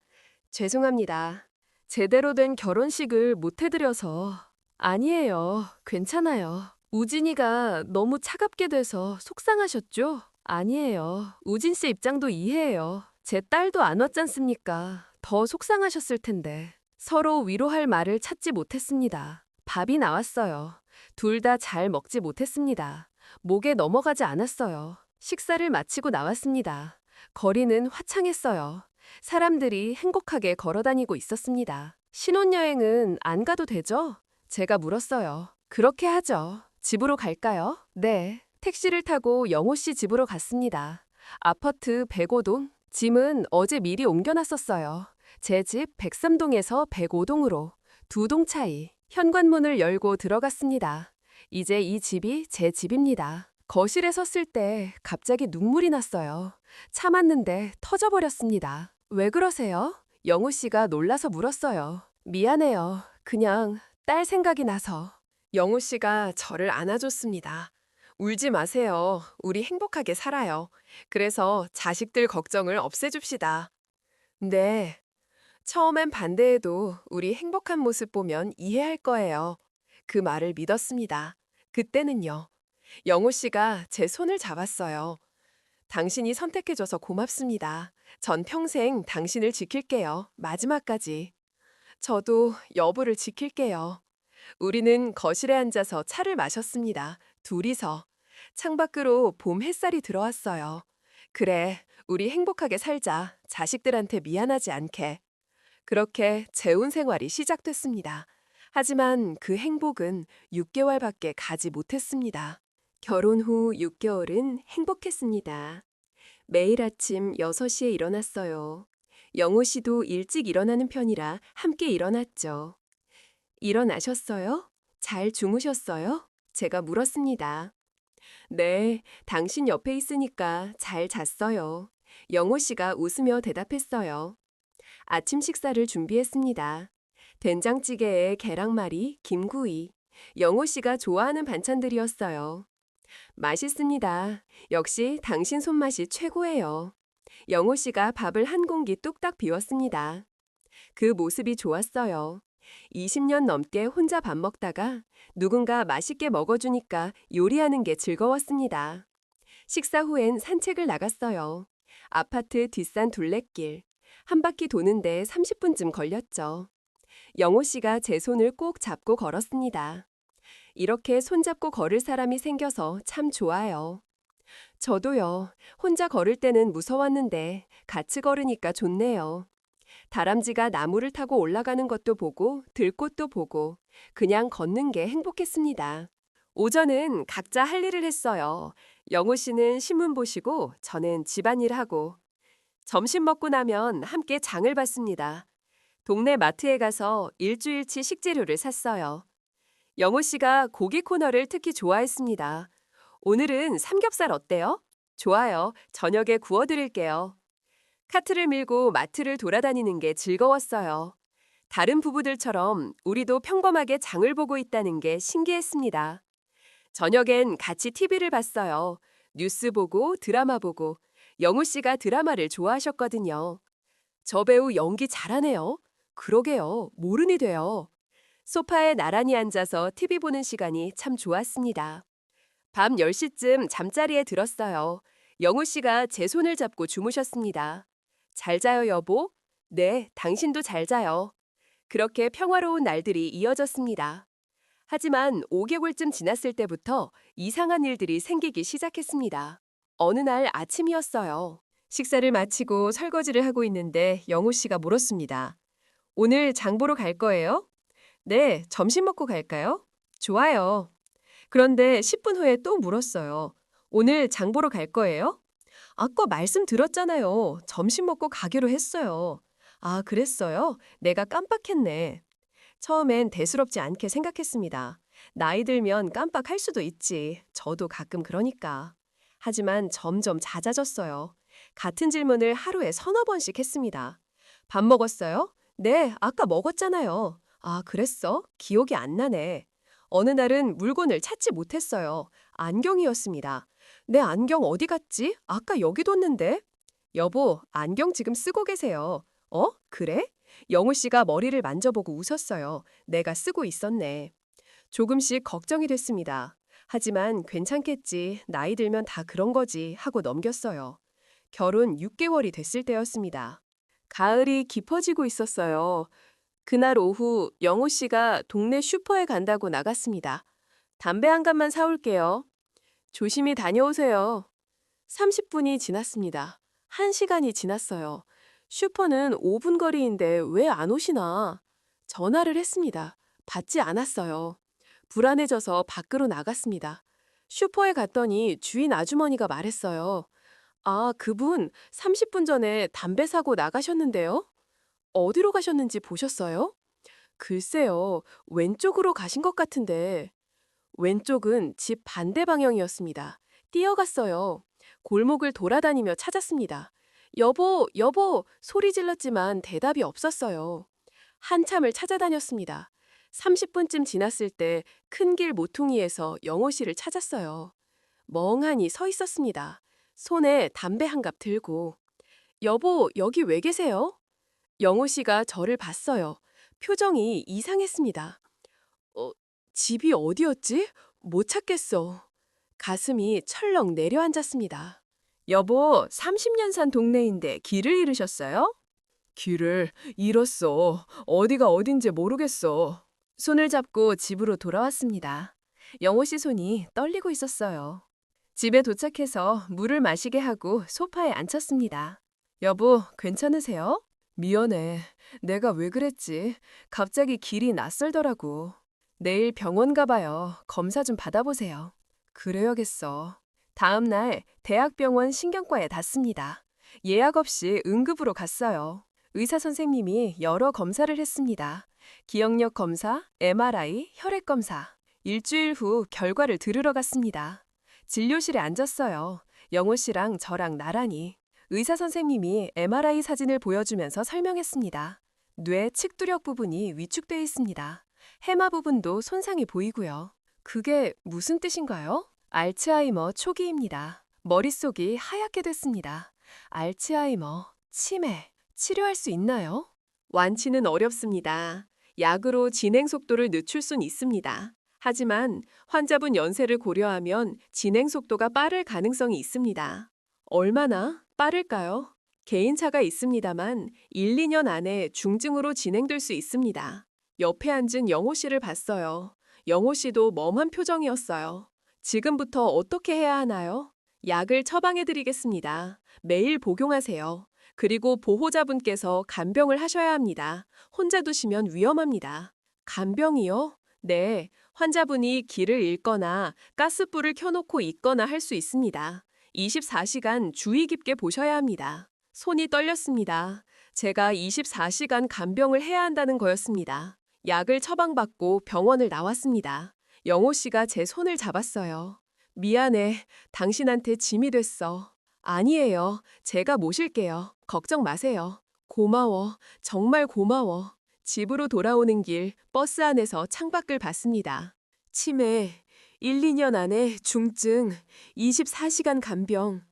죄송합니다. 제대로 된 결혼식을 못 해드려서. 아니에요. 괜찮아요. 우진이가 너무 차갑게 돼서 속상하셨죠? 아니에요. 우진 씨 입장도 이해해요. 제 딸도 안 왔잖습니까? 더 속상하셨을 텐데. 서로 위로할 말을 찾지 못했습니다. 밥이 나왔어요. 둘 다 잘 먹지 못했습니다. 목에 넘어가지 않았어요. 식사를 마치고 나왔습니다. 거리는 화창했어요. 사람들이 행복하게 걸어다니고 있었습니다. 신혼여행은 안 가도 되죠? 제가 물었어요. 그렇게 하죠. 집으로 갈까요? 네. 택시를 타고 영호 씨 집으로 갔습니다. 아파트 105동. 짐은 어제 미리 옮겨놨었어요. 제 집 103동에서 105동으로 2동 차이. 현관문을 열고 들어갔습니다. 이제 이 집이 제 집입니다. 거실에 섰을 때 갑자기 눈물이 났어요. 참았는데 터져버렸습니다. 왜 그러세요? 영호 씨가 놀라서 물었어요. 미안해요. 그냥 딸 생각이 나서. 영호 씨가 저를 안아줬습니다. 울지 마세요. 우리 행복하게 살아요. 그래서 자식들 걱정을 없애줍시다. 네. 처음엔 반대해도 우리 행복한 모습 보면 이해할 거예요. 그 말을 믿었습니다. 그때는요. 영호 씨가 제 손을 잡았어요. 당신이 선택해줘서 고맙습니다. 전 평생 당신을 지킬게요. 마지막까지. 저도 여보를 지킬게요. 우리는 거실에 앉아서 차를 마셨습니다. 둘이서. 창밖으로 봄 햇살이 들어왔어요. 그래, 우리 행복하게 살자. 자식들한테 미안하지 않게. 그렇게 재혼 생활이 시작됐습니다. 하지만 그 행복은 6개월밖에 가지 못했습니다. 결혼 후 6개월은 행복했습니다. 매일 아침 6시에 일어났어요. 영호 씨도 일찍 일어나는 편이라 함께 일어났죠. 일어나셨어요? 잘 주무셨어요? 제가 물었습니다. 네, 당신 옆에 있으니까 잘 잤어요. 영호 씨가 웃으며 대답했어요. 아침 식사를 준비했습니다. 된장찌개에 계란말이, 김구이. 영호 씨가 좋아하는 반찬들이었어요. 맛있습니다. 역시 당신 손맛이 최고예요. 영호 씨가 밥을 한 공기 뚝딱 비웠습니다. 그 모습이 좋았어요. 20년 넘게 혼자 밥 먹다가 누군가 맛있게 먹어주니까 요리하는 게 즐거웠습니다. 식사 후엔 산책을 나갔어요. 아파트 뒷산 둘레길. 한 바퀴 도는데 30분쯤 걸렸죠. 영호 씨가 제 손을 꼭 잡고 걸었습니다. 이렇게 손잡고 걸을 사람이 생겨서 참 좋아요. 저도요. 혼자 걸을 때는 무서웠는데 같이 걸으니까 좋네요. 다람쥐가 나무를 타고 올라가는 것도 보고 들꽃도 보고 그냥 걷는 게 행복했습니다. 오전은 각자 할 일을 했어요. 영호 씨는 신문 보시고 저는 집안일 하고 점심 먹고 나면 함께 장을 봤습니다. 동네 마트에 가서 일주일치 식재료를 샀어요. 영호 씨가 고기 코너를 특히 좋아했습니다. 오늘은 삼겹살 어때요? 좋아요. 저녁에 구워드릴게요. 카트를 밀고 마트를 돌아다니는 게 즐거웠어요. 다른 부부들처럼 우리도 평범하게 장을 보고 있다는 게 신기했습니다. 저녁엔 같이 TV를 봤어요. 뉴스 보고 드라마 보고. 영우 씨가 드라마를 좋아하셨거든요. 저 배우 연기 잘하네요. 그러게요. 모른이 돼요. 소파에 나란히 앉아서 TV 보는 시간이 참 좋았습니다. 밤 10시쯤 잠자리에 들었어요. 영우 씨가 제 손을 잡고 주무셨습니다. 잘 자요, 여보? 네, 당신도 잘 자요. 그렇게 평화로운 날들이 이어졌습니다. 하지만 5개월쯤 지났을 때부터 이상한 일들이 생기기 시작했습니다. 어느 날 아침이었어요. 식사를 마치고 설거지를 하고 있는데 영우 씨가 물었습니다. 오늘 장 보러 갈 거예요? 네, 점심 먹고 갈까요? 좋아요. 그런데 10분 후에 또 물었어요. 오늘 장 보러 갈 거예요? 아까 말씀드렸잖아요. 점심 먹고 가기로 했어요. 아, 그랬어요? 내가 깜빡했네. 처음엔 대수롭지 않게 생각했습니다. 나이 들면 깜빡할 수도 있지. 저도 가끔 그러니까. 하지만 점점 잦아졌어요. 같은 질문을 하루에 서너 번씩 했습니다. 밥 먹었어요? 네, 아까 먹었잖아요. 아, 그랬어? 기억이 안 나네. 어느 날은 물건을 찾지 못했어요. 안경이었습니다. 내 안경 어디 갔지? 아까 여기 뒀는데. 여보, 안경 지금 쓰고 계세요. 어? 그래? 영우 씨가 머리를 만져보고 웃었어요. 내가 쓰고 있었네. 조금씩 걱정이 됐습니다. 하지만 괜찮겠지. 나이 들면 다 그런 거지 하고 넘겼어요. 결혼 6개월이 됐을 때였습니다. 가을이 깊어지고 있었어요. 그날 오후 영우 씨가 동네 슈퍼에 간다고 나갔습니다. 담배 한 갑만 사올게요. 조심히 다녀오세요. 30분이 지났습니다. 1시간이 지났어요. 슈퍼는 5분 거리인데 왜 안 오시나? 전화를 했습니다. 받지 않았어요. 불안해져서 밖으로 나갔습니다. 슈퍼에 갔더니 주인 아주머니가 말했어요. 아, 그분 30분 전에 담배 사고 나가셨는데요? 어디로 가셨는지 보셨어요? 글쎄요, 왼쪽으로 가신 것 같은데. 왼쪽은 집 반대 방향이었습니다. 뛰어갔어요. 골목을 돌아다니며 찾았습니다. 여보, 여보! 소리 질렀지만 대답이 없었어요. 한참을 찾아다녔습니다. 30분쯤 지났을 때 큰 길 모퉁이에서 영호 씨를 찾았어요. 멍하니 서 있었습니다. 손에 담배 한 갑 들고. 여보, 여기 왜 계세요? 영호 씨가 저를 봤어요. 표정이 이상했습니다. 집이 어디였지? 못 찾겠어. 가슴이 철렁 내려앉았습니다. 여보, 30년 산 동네인데 길을 잃으셨어요? 길을 잃었어. 어디가 어딘지 모르겠어. 손을 잡고 집으로 돌아왔습니다. 영호 씨 손이 떨리고 있었어요. 집에 도착해서 물을 마시게 하고 소파에 앉혔습니다. 여보, 괜찮으세요? 미안해. 내가 왜 그랬지? 갑자기 길이 낯설더라고. 내일 병원 가봐요. 검사 좀 받아보세요. 그래야겠어. 다음 날 대학병원 신경과에 갔습니다. 예약 없이 응급으로 갔어요. 의사 선생님이 여러 검사를 했습니다. 기억력 검사, MRI, 혈액 검사. 일주일 후 결과를 들으러 갔습니다. 진료실에 앉았어요. 영호 씨랑 저랑 나란히. 의사 선생님이 MRI 사진을 보여주면서 설명했습니다. 뇌 측두력 부분이 위축돼 있습니다. 해마 부분도 손상이 보이고요. 그게 무슨 뜻인가요? 알츠하이머 초기입니다. 머릿속이 하얗게 됐습니다. 알츠하이머, 치매, 치료할 수 있나요? 완치는 어렵습니다. 약으로 진행 속도를 늦출 순 있습니다. 하지만 환자분 연세를 고려하면 진행 속도가 빠를 가능성이 있습니다. 얼마나 빠를까요? 개인차가 있습니다만 1, 2년 안에 중증으로 진행될 수 있습니다. 옆에 앉은 영호 씨를 봤어요. 영호 씨도 멍한 표정이었어요. 지금부터 어떻게 해야 하나요? 약을 처방해 드리겠습니다. 매일 복용하세요. 그리고 보호자분께서 간병을 하셔야 합니다. 혼자 두시면 위험합니다. 간병이요? 네, 환자분이 길을 잃거나 가스불을 켜놓고 있거나 할 수 있습니다. 24시간 주의 깊게 보셔야 합니다. 손이 떨렸습니다. 제가 24시간 간병을 해야 한다는 거였습니다. 약을 처방받고 병원을 나왔습니다. 영호 씨가 제 손을 잡았어요. 미안해. 당신한테 짐이 됐어. 아니에요. 제가 모실게요. 걱정 마세요. 고마워. 정말 고마워. 집으로 돌아오는 길 버스 안에서 창밖을 봤습니다. 치매, 1, 2년 안에 중증, 24시간 간병.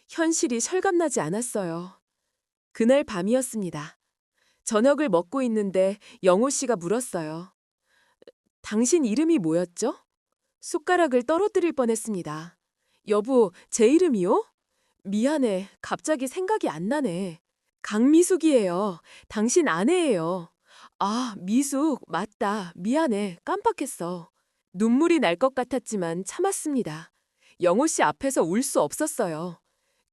현실이 실감나지 않았어요. 그날 밤이었습니다. 저녁을 먹고 있는데 영호 씨가 물었어요. 당신 이름이 뭐였죠? 숟가락을 떨어뜨릴 뻔했습니다. 여보, 제 이름이요? 미안해. 갑자기 생각이 안 나네. 강미숙이에요. 당신 아내예요. 아, 미숙. 맞다. 미안해. 깜빡했어. 눈물이 날 것 같았지만 참았습니다. 영호 씨 앞에서 울 수 없었어요.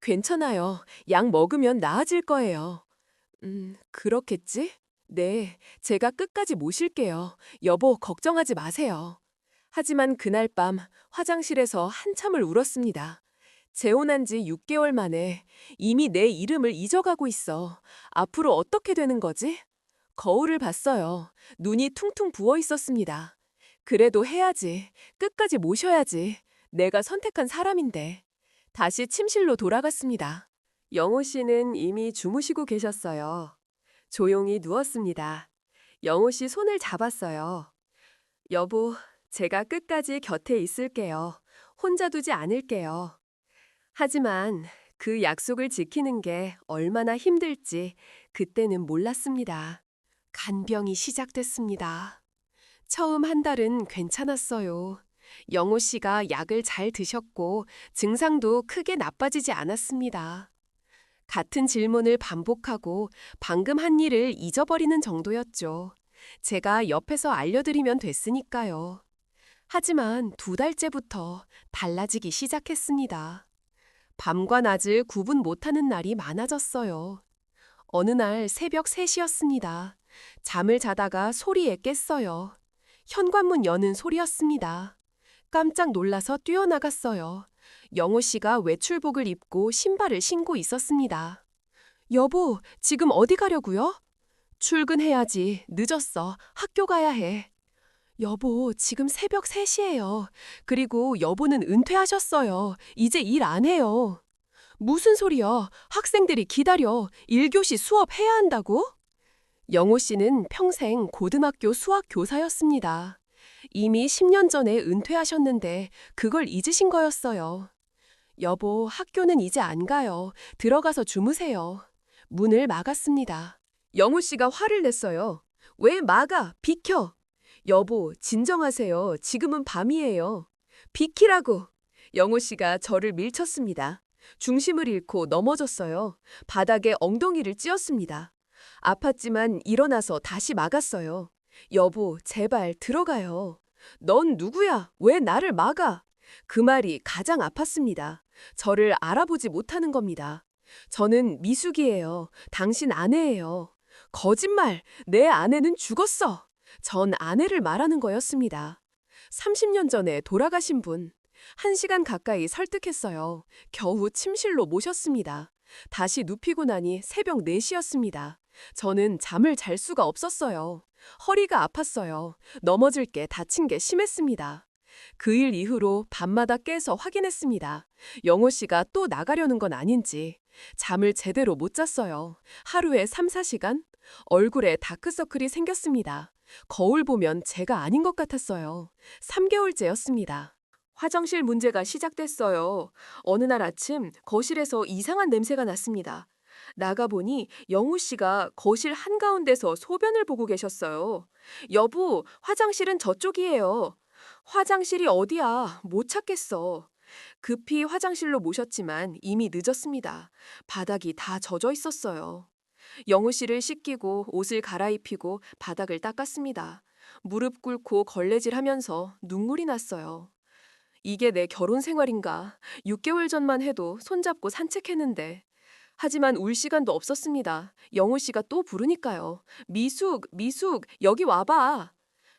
괜찮아요. 약 먹으면 나아질 거예요. 그렇겠지? 네, 제가 끝까지 모실게요. 여보, 걱정하지 마세요. 하지만 그날 밤 화장실에서 한참을 울었습니다. 재혼한 지 6개월 만에 이미 내 이름을 잊어가고 있어. 앞으로 어떻게 되는 거지? 거울을 봤어요. 눈이 퉁퉁 부어 있었습니다. 그래도 해야지. 끝까지 모셔야지. 내가 선택한 사람인데. 다시 침실로 돌아갔습니다. 영호 씨는 이미 주무시고 계셨어요. 조용히 누웠습니다. 영호 씨 손을 잡았어요. 여보, 제가 끝까지 곁에 있을게요. 혼자 두지 않을게요. 하지만 그 약속을 지키는 게 얼마나 힘들지 그때는 몰랐습니다. 간병이 시작됐습니다. 처음 한 달은 괜찮았어요. 영호 씨가 약을 잘 드셨고 증상도 크게 나빠지지 않았습니다. 같은 질문을 반복하고 방금 한 일을 잊어버리는 정도였죠. 제가 옆에서 알려드리면 됐으니까요. 하지만 2달째부터 달라지기 시작했습니다. 밤과 낮을 구분 못하는 날이 많아졌어요. 어느 날 새벽 3시였습니다. 잠을 자다가 소리에 깼어요. 현관문 여는 소리였습니다. 깜짝 놀라서 뛰어나갔어요. 영호 씨가 외출복을 입고 신발을 신고 있었습니다. 여보, 지금 어디 가려고요? 출근해야지. 늦었어. 학교 가야 해. 여보, 지금 새벽 3시예요. 그리고 여보는 은퇴하셨어요. 이제 일 안 해요. 무슨 소리야? 학생들이 기다려. 1교시 수업 해야 한다고? 영호 씨는 평생 고등학교 수학 교사였습니다. 이미 10년 전에 은퇴하셨는데 그걸 잊으신 거였어요. 여보, 학교는 이제 안 가요. 들어가서 주무세요. 문을 막았습니다. 영호 씨가 화를 냈어요. 왜 막아? 비켜! 여보, 진정하세요. 지금은 밤이에요. 비키라고! 영호 씨가 저를 밀쳤습니다. 중심을 잃고 넘어졌어요. 바닥에 엉덩이를 찧었습니다. 아팠지만 일어나서 다시 막았어요. 여보, 제발 들어가요. 넌 누구야? 왜 나를 막아? 그 말이 가장 아팠습니다. 저를 알아보지 못하는 겁니다. 저는 미숙이에요. 당신 아내예요. 거짓말! 내 아내는 죽었어! 전 아내를 말하는 거였습니다. 30년 전에 돌아가신 분. 1시간 가까이 설득했어요. 겨우 침실로 모셨습니다. 다시 눕히고 나니 새벽 4시였습니다. 저는 잠을 잘 수가 없었어요. 허리가 아팠어요. 넘어질 게 다친 게 심했습니다. 그 일 이후로 밤마다 깨서 확인했습니다. 영호 씨가 또 나가려는 건 아닌지. 잠을 제대로 못 잤어요. 하루에 3, 4시간? 얼굴에 다크서클이 생겼습니다. 거울 보면 제가 아닌 것 같았어요. 3개월째였습니다. 화장실 문제가 시작됐어요. 어느 날 아침 거실에서 이상한 냄새가 났습니다. 나가보니 영우 씨가 거실 한가운데서 소변을 보고 계셨어요. 여보, 화장실은 저쪽이에요. 화장실이 어디야? 못 찾겠어. 급히 화장실로 모셨지만 이미 늦었습니다. 바닥이 다 젖어 있었어요. 영우 씨를 씻기고 옷을 갈아입히고 바닥을 닦았습니다. 무릎 꿇고 걸레질하면서 눈물이 났어요. 이게 내 결혼 생활인가? 6개월 전만 해도 손잡고 산책했는데. 하지만 울 시간도 없었습니다. 영우 씨가 또 부르니까요. 미숙, 미숙, 여기 와봐.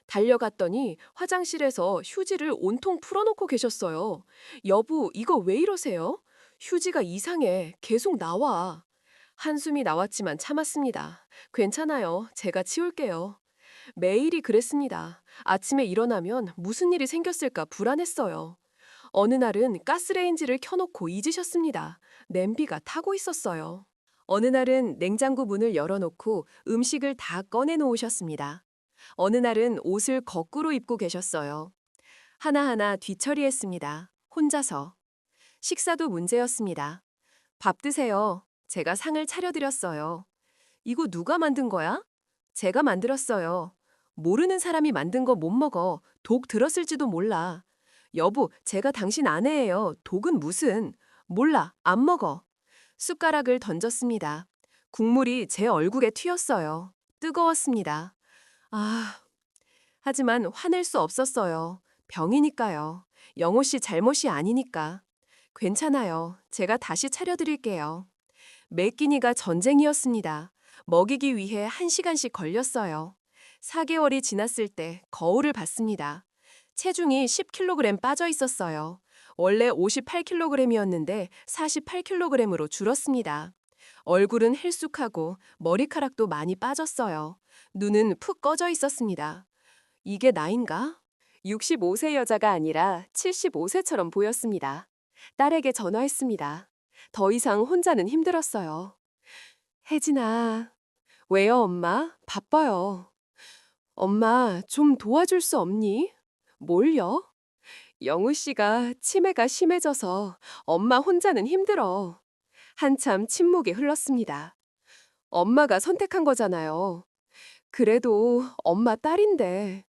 달려갔더니 화장실에서 휴지를 온통 풀어놓고 계셨어요. 여보, 이거 왜 이러세요? 휴지가 이상해. 계속 나와. 한숨이 나왔지만 참았습니다. 괜찮아요. 제가 치울게요. 매일이 그랬습니다. 아침에 일어나면 무슨 일이 생겼을까 불안했어요. 어느 날은 가스레인지를 켜놓고 잊으셨습니다. 냄비가 타고 있었어요. 어느 날은 냉장고 문을 열어놓고 음식을 다 꺼내놓으셨습니다. 어느 날은 옷을 거꾸로 입고 계셨어요. 하나하나 뒤처리했습니다. 혼자서. 식사도 문제였습니다. 밥 드세요. 제가 상을 차려드렸어요. 이거 누가 만든 거야? 제가 만들었어요. 모르는 사람이 만든 거 못 먹어. 독 들었을지도 몰라. 여보, 제가 당신 아내예요. 독은 무슨? 몰라, 안 먹어. 숟가락을 던졌습니다. 국물이 제 얼굴에 튀었어요. 뜨거웠습니다. 하지만 화낼 수 없었어요. 병이니까요. 영호 씨 잘못이 아니니까. 괜찮아요. 제가 다시 차려드릴게요. 매 끼니가 전쟁이었습니다. 먹이기 위해 1시간씩 걸렸어요. 4개월이 지났을 때 거울을 봤습니다. 체중이 10kg 빠져 있었어요. 원래 58kg이었는데 48kg으로 줄었습니다. 얼굴은 헬쑥하고 머리카락도 많이 빠졌어요. 눈은 푹 꺼져 있었습니다. 이게 나인가? 65세 여자가 아니라 75세처럼 보였습니다. 딸에게 전화했습니다. 더 이상 혼자는 힘들었어요. 혜진아. 왜요, 엄마? 바빠요. 엄마, 좀 도와줄 수 없니? 뭘요? 영우 씨가 치매가 심해져서 엄마 혼자는 힘들어. 한참 침묵이 흘렀습니다. 엄마가 선택한 거잖아요. 그래도 엄마 딸인데.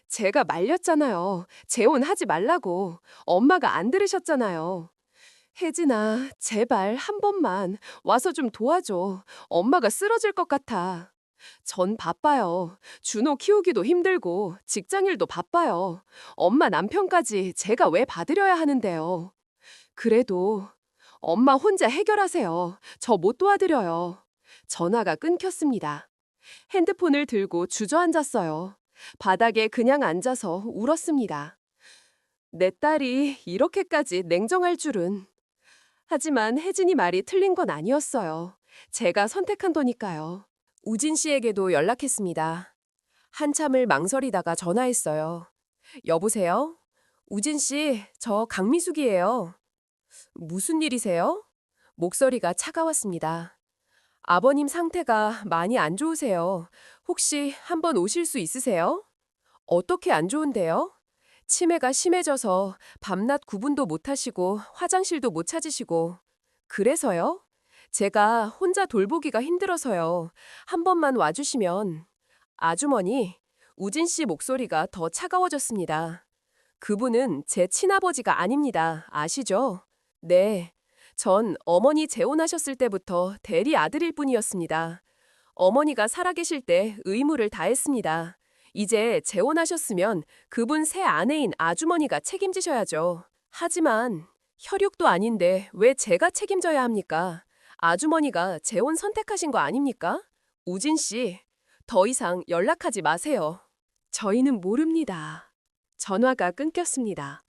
제가 말렸잖아요. 재혼하지 말라고. 엄마가 안 들으셨잖아요. 혜진아, 제발 한 번만 와서 좀 도와줘. 엄마가 쓰러질 것 같아. 전 바빠요. 준호 키우기도 힘들고 직장일도 바빠요. 엄마 남편까지 제가 왜 받으려야 하는데요. 그래도 엄마 혼자 해결하세요. 저 못 도와드려요. 전화가 끊겼습니다. 핸드폰을 들고 주저앉았어요. 바닥에 그냥 앉아서 울었습니다. 내 딸이 이렇게까지 냉정할 줄은. 하지만 혜진이 말이 틀린 건 아니었어요. 제가 선택한 거니까요. 우진 씨에게도 연락했습니다. 한참을 망설이다가 전화했어요. 여보세요? 우진 씨, 저 강미숙이에요. 무슨 일이세요? 목소리가 차가웠습니다. 아버님 상태가 많이 안 좋으세요. 혹시 한번 오실 수 있으세요? 어떻게 안 좋은데요? 치매가 심해져서 밤낮 구분도 못 하시고 화장실도 못 찾으시고. 그래서요? 제가 혼자 돌보기가 힘들어서요. 한 번만 와주시면. 아주머니, 우진 씨 목소리가 더 차가워졌습니다. 그분은 제 친아버지가 아닙니다. 아시죠? 네. 전 어머니 재혼하셨을 때부터 대리 아들일 뿐이었습니다. 어머니가 살아계실 때 의무를 다했습니다. 이제 재혼하셨으면 그분 새 아내인 아주머니가 책임지셔야죠. 하지만 혈육도 아닌데 왜 제가 책임져야 합니까? 아주머니가 재혼 선택하신 거 아닙니까? 우진 씨, 더 이상 연락하지 마세요. 저희는 모릅니다. 전화가 끊겼습니다.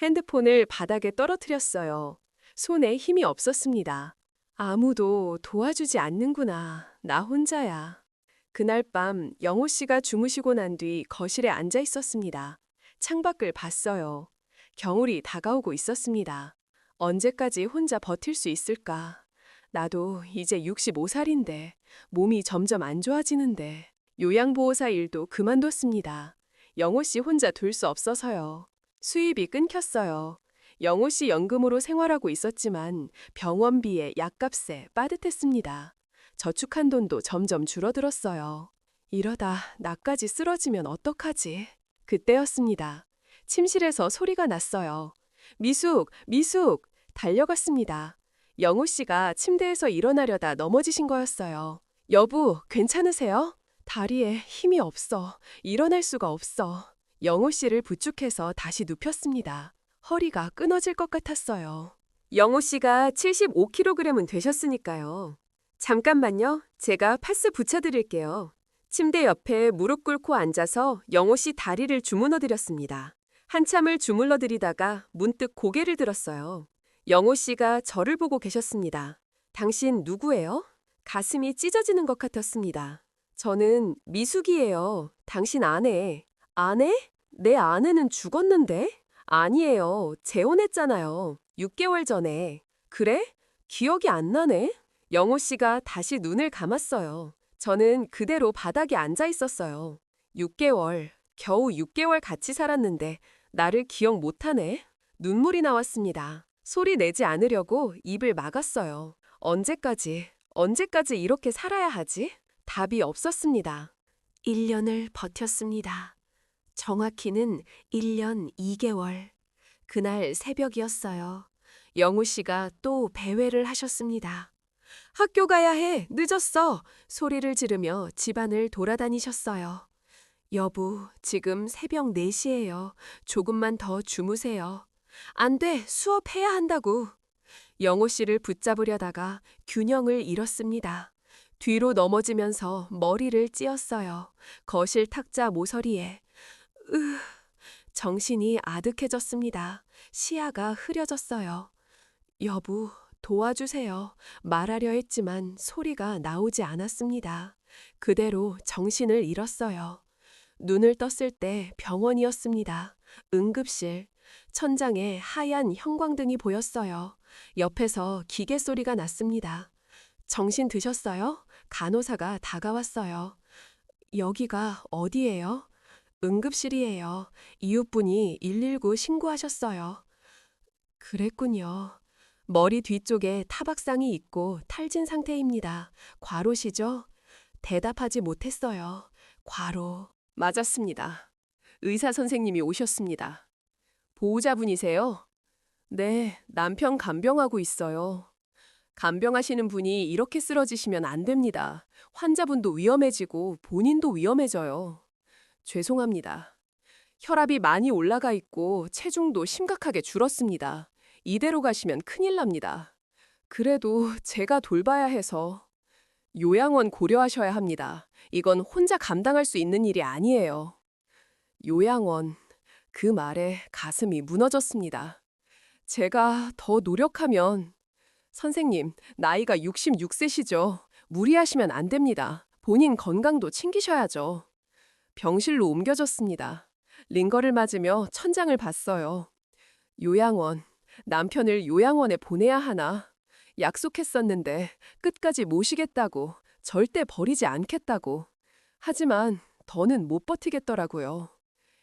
핸드폰을 바닥에 떨어뜨렸어요. 손에 힘이 없었습니다. 아무도 도와주지 않는구나. 나 혼자야. 그날 밤 영호 씨가 주무시고 난 뒤 거실에 앉아 있었습니다. 창밖을 봤어요. 겨울이 다가오고 있었습니다. 언제까지 혼자 버틸 수 있을까? 나도 이제 65살인데 몸이 점점 안 좋아지는데 요양보호사 일도 그만뒀습니다. 영호 씨 혼자 둘 수 없어서요. 수입이 끊겼어요. 영호 씨 연금으로 생활하고 있었지만 병원비에 약값에 빠듯했습니다. 저축한 돈도 점점 줄어들었어요. 이러다 나까지 쓰러지면 어떡하지? 그때였습니다. 침실에서 소리가 났어요. 미숙, 미숙! 달려갔습니다. 영호 씨가 침대에서 일어나려다 넘어지신 거였어요. 여보, 괜찮으세요? 다리에 힘이 없어. 일어날 수가 없어. 영호 씨를 부축해서 다시 눕혔습니다. 허리가 끊어질 것 같았어요. 영호 씨가 75kg은 되셨으니까요. 잠깐만요. 제가 파스 붙여드릴게요. 침대 옆에 무릎 꿇고 앉아서 영호 씨 다리를 주물러 드렸습니다. 한참을 주물러 드리다가 문득 고개를 들었어요. 영호 씨가 저를 보고 계셨습니다. 당신 누구예요? 가슴이 찢어지는 것 같았습니다. 저는 미숙이에요. 당신 아내. 아내? 내 아내는 죽었는데? 아니에요. 재혼했잖아요. 6개월 전에. 그래? 기억이 안 나네? 영호 씨가 다시 눈을 감았어요. 저는 그대로 바닥에 앉아 있었어요. 6개월, 겨우 6개월 같이 살았는데 나를 기억 못하네? 눈물이 나왔습니다. 소리 내지 않으려고 입을 막았어요. 언제까지 이렇게 살아야 하지? 답이 없었습니다. 1년을 버텼습니다. 정확히는 1년 2개월. 그날 새벽이었어요. 영우 씨가 또 배회를 하셨습니다. 학교 가야 해. 늦었어. 소리를 지르며 집안을 돌아다니셨어요. 여보, 지금 새벽 4시예요. 조금만 더 주무세요. 안 돼. 수업해야 한다고. 영호 씨를 붙잡으려다가 균형을 잃었습니다. 뒤로 넘어지면서 머리를 찧었어요. 거실 탁자 모서리에. 정신이 아득해졌습니다. 시야가 흐려졌어요. 여보, 도와주세요. 말하려 했지만 소리가 나오지 않았습니다. 그대로 정신을 잃었어요. 눈을 떴을 때 병원이었습니다. 응급실. 천장에 하얀 형광등이 보였어요. 옆에서 기계 소리가 났습니다. 정신 드셨어요? 간호사가 다가왔어요. 여기가 어디예요? 응급실이에요. 이웃분이 119 신고하셨어요. 그랬군요. 머리 뒤쪽에 타박상이 있고 탈진 상태입니다. 과로시죠? 대답하지 못했어요. 과로. 맞았습니다. 의사 선생님이 오셨습니다. 보호자분이세요? 네, 남편 간병하고 있어요. 간병하시는 분이 이렇게 쓰러지시면 안 됩니다. 환자분도 위험해지고 본인도 위험해져요. 죄송합니다. 혈압이 많이 올라가 있고 체중도 심각하게 줄었습니다. 이대로 가시면 큰일 납니다. 그래도 제가 돌봐야 해서. 요양원 고려하셔야 합니다. 이건 혼자 감당할 수 있는 일이 아니에요. 요양원. 그 말에 가슴이 무너졌습니다. 제가 더 노력하면. 선생님, 나이가 66세시죠. 무리하시면 안 됩니다. 본인 건강도 챙기셔야죠. 병실로 옮겨졌습니다. 링거를 맞으며 천장을 봤어요. 요양원. 남편을 요양원에 보내야 하나? 약속했었는데 끝까지 모시겠다고, 절대 버리지 않겠다고. 하지만 더는 못 버티겠더라고요.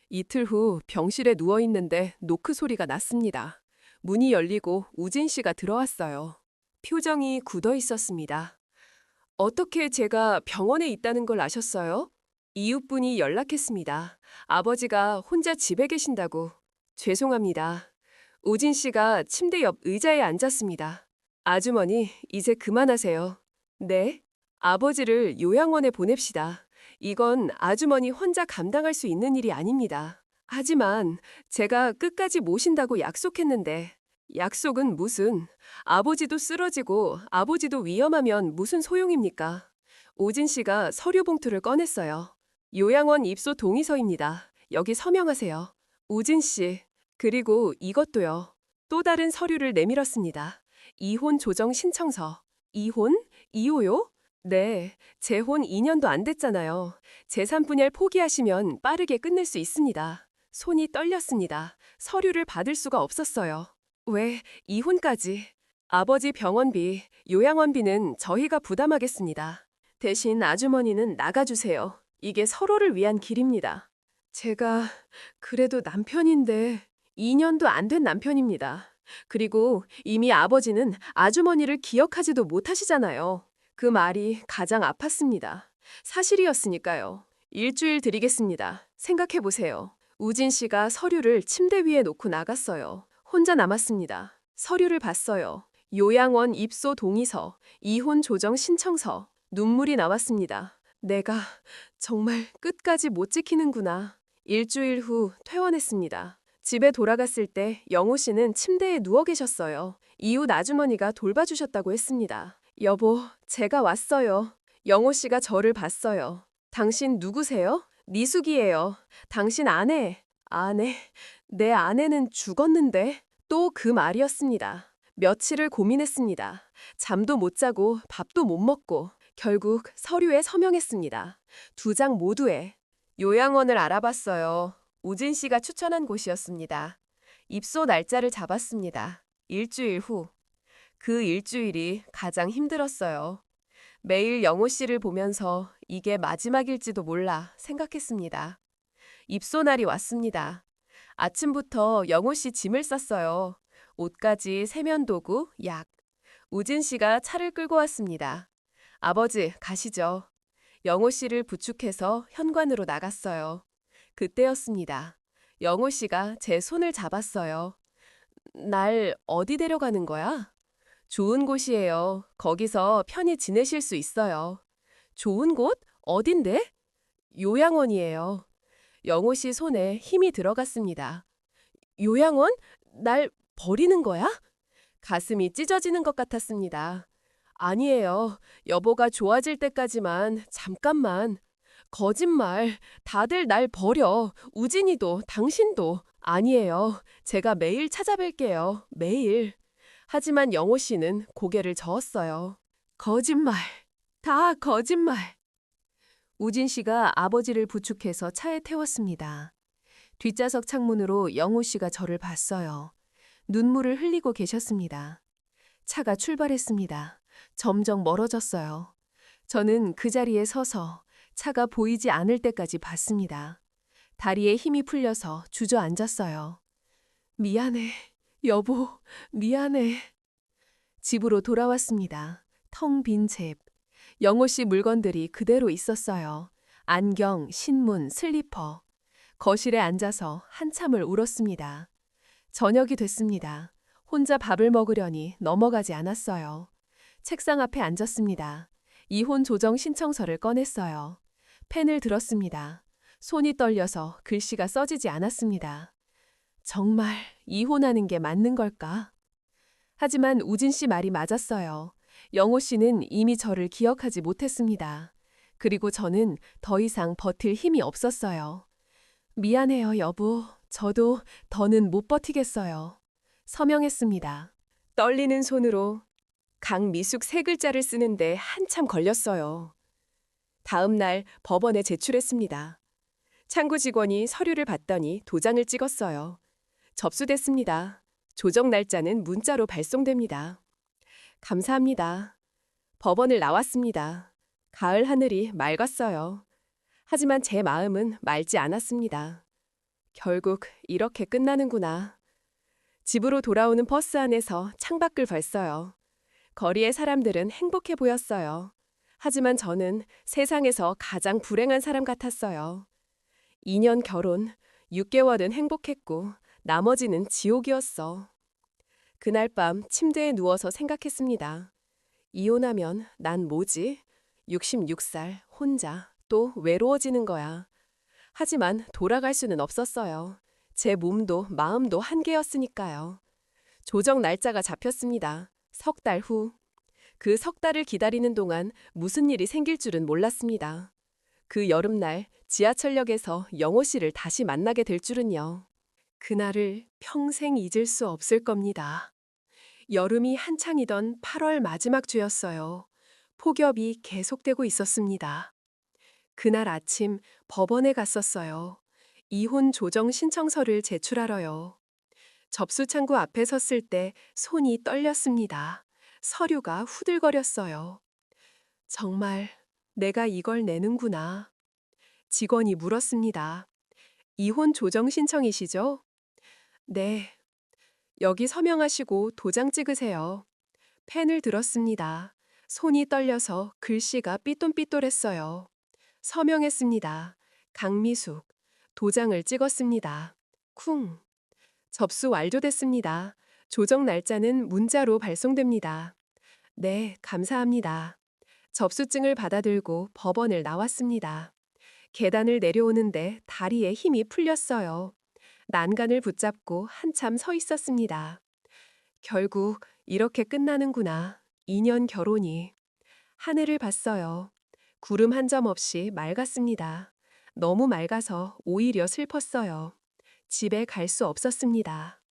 이틀 후 병실에 누워있는데 노크 소리가 났습니다. 문이 열리고 우진 씨가 들어왔어요. 표정이 굳어 있었습니다. 어떻게 제가 병원에 있다는 걸 아셨어요? 이웃분이 연락했습니다. 아버지가 혼자 집에 계신다고. 죄송합니다. 우진 씨가 침대 옆 의자에 앉았습니다. 아주머니, 이제 그만하세요. 네? 아버지를 요양원에 보냅시다. 이건 아주머니 혼자 감당할 수 있는 일이 아닙니다. 하지만 제가 끝까지 모신다고 약속했는데 약속은 무슨? 아버지도 쓰러지고 아버지도 위험하면 무슨 소용입니까? 오진 씨가 서류 봉투를 꺼냈어요. 요양원 입소 동의서입니다. 여기 서명하세요. 오진 씨, 그리고 이것도요. 또 다른 서류를 내밀었습니다. 이혼 조정 신청서. 이혼? 이호요? 네, 재혼 2년도 안 됐잖아요. 재산 분할 포기하시면 빠르게 끝낼 수 있습니다. 손이 떨렸습니다. 서류를 받을 수가 없었어요. 왜 이혼까지? 아버지 병원비, 요양원비는 저희가 부담하겠습니다. 대신 아주머니는 나가주세요. 이게 서로를 위한 길입니다. 제가 그래도 남편인데 2년도 안 된 남편입니다. 그리고 이미 아버지는 아주머니를 기억하지도 못하시잖아요. 그 말이 가장 아팠습니다. 사실이었으니까요. 일주일 드리겠습니다. 생각해보세요. 우진 씨가 서류를 침대 위에 놓고 나갔어요. 혼자 남았습니다. 서류를 봤어요. 요양원 입소 동의서, 이혼 조정 신청서. 눈물이 나왔습니다. 내가 정말 끝까지 못 지키는구나. 일주일 후 퇴원했습니다. 집에 돌아갔을 때 영호 씨는 침대에 누워 계셨어요. 이웃 아주머니가 돌봐주셨다고 했습니다. 여보, 제가 왔어요. 영호 씨가 저를 봤어요. 당신 누구세요? 니숙이에요. 당신 아내. 아내. 내 아내는 죽었는데. 또 그 말이었습니다. 며칠을 고민했습니다. 잠도 못 자고 밥도 못 먹고 결국 서류에 서명했습니다. 2장 모두에. 요양원을 알아봤어요. 우진 씨가 추천한 곳이었습니다. 입소 날짜를 잡았습니다. 일주일 후. 그 일주일이 가장 힘들었어요. 매일 영호 씨를 보면서 이게 마지막일지도 몰라 생각했습니다. 입소 날이 왔습니다. 아침부터 영호 씨 짐을 쌌어요. 옷가지, 세면도구, 약. 우진 씨가 차를 끌고 왔습니다. 아버지, 가시죠. 영호 씨를 부축해서 현관으로 나갔어요. 그때였습니다. 영호 씨가 제 손을 잡았어요. 날 어디 데려가는 거야? 좋은 곳이에요. 거기서 편히 지내실 수 있어요. 좋은 곳? 어딘데? 요양원이에요. 영호 씨 손에 힘이 들어갔습니다. 요양원? 날 버리는 거야? 가슴이 찢어지는 것 같았습니다. 아니에요. 여보가 좋아질 때까지만 잠깐만. 거짓말. 다들 날 버려. 우진이도 당신도. 아니에요. 제가 매일 찾아뵐게요. 매일. 하지만 영호 씨는 고개를 저었어요. 거짓말. 다 거짓말. 우진 씨가 아버지를 부축해서 차에 태웠습니다. 뒷좌석 창문으로 영호 씨가 저를 봤어요. 눈물을 흘리고 계셨습니다. 차가 출발했습니다. 점점 멀어졌어요. 저는 그 자리에 서서 차가 보이지 않을 때까지 봤습니다. 다리에 힘이 풀려서 주저앉았어요. 미안해. 여보, 미안해. 집으로 돌아왔습니다. 텅 빈 집. 영호 씨 물건들이 그대로 있었어요. 안경, 신문, 슬리퍼. 거실에 앉아서 한참을 울었습니다. 저녁이 됐습니다. 혼자 밥을 먹으려니 넘어가지 않았어요. 책상 앞에 앉았습니다. 이혼 조정 신청서를 꺼냈어요. 펜을 들었습니다. 손이 떨려서 글씨가 써지지 않았습니다. 정말 이혼하는 게 맞는 걸까? 하지만 우진 씨 말이 맞았어요. 영호 씨는 이미 저를 기억하지 못했습니다. 그리고 저는 더 이상 버틸 힘이 없었어요. 미안해요, 여보. 저도 더는 못 버티겠어요. 서명했습니다. 떨리는 손으로 강미숙 3글자를 쓰는데 한참 걸렸어요. 다음 날 법원에 제출했습니다. 창구 직원이 서류를 받더니 도장을 찍었어요. 접수됐습니다. 조정 날짜는 문자로 발송됩니다. 감사합니다. 법원을 나왔습니다. 가을 하늘이 맑았어요. 하지만 제 마음은 맑지 않았습니다. 결국 이렇게 끝나는구나. 집으로 돌아오는 버스 안에서 창밖을 봤어요. 거리의 사람들은 행복해 보였어요. 하지만 저는 세상에서 가장 불행한 사람 같았어요. 2년 결혼, 6개월은 행복했고 나머지는 지옥이었어. 그날 밤 침대에 누워서 생각했습니다. 이혼하면 난 뭐지? 66살, 혼자, 또 외로워지는 거야. 하지만 돌아갈 수는 없었어요. 제 몸도 마음도 한계였으니까요. 조정 날짜가 잡혔습니다. 석 달 후. 그 석 달을 기다리는 동안 무슨 일이 생길 줄은 몰랐습니다. 그 여름날 지하철역에서 영호 씨를 다시 만나게 될 줄은요. 그날을 평생 잊을 수 없을 겁니다. 여름이 한창이던 8월 마지막 주였어요. 폭염이 계속되고 있었습니다. 그날 아침 법원에 갔었어요. 이혼 조정 신청서를 제출하러요. 접수 창구 앞에 섰을 때 손이 떨렸습니다. 서류가 후들거렸어요. 정말 내가 이걸 내는구나. 직원이 물었습니다. 이혼 조정 신청이시죠? 네. 여기 서명하시고 도장 찍으세요. 펜을 들었습니다. 손이 떨려서 글씨가 삐뚤삐뚤했어요. 서명했습니다. 강미숙. 도장을 찍었습니다. 쿵. 접수 완료됐습니다. 조정 날짜는 문자로 발송됩니다. 네, 감사합니다. 접수증을 받아들고 법원을 나왔습니다. 계단을 내려오는데 다리에 힘이 풀렸어요. 난간을 붙잡고 한참 서 있었습니다. 결국 이렇게 끝나는구나. 2년 결혼이. 하늘을 봤어요. 구름 한 점 없이 맑았습니다. 너무 맑아서 오히려 슬펐어요. 집에 갈 수 없었습니다.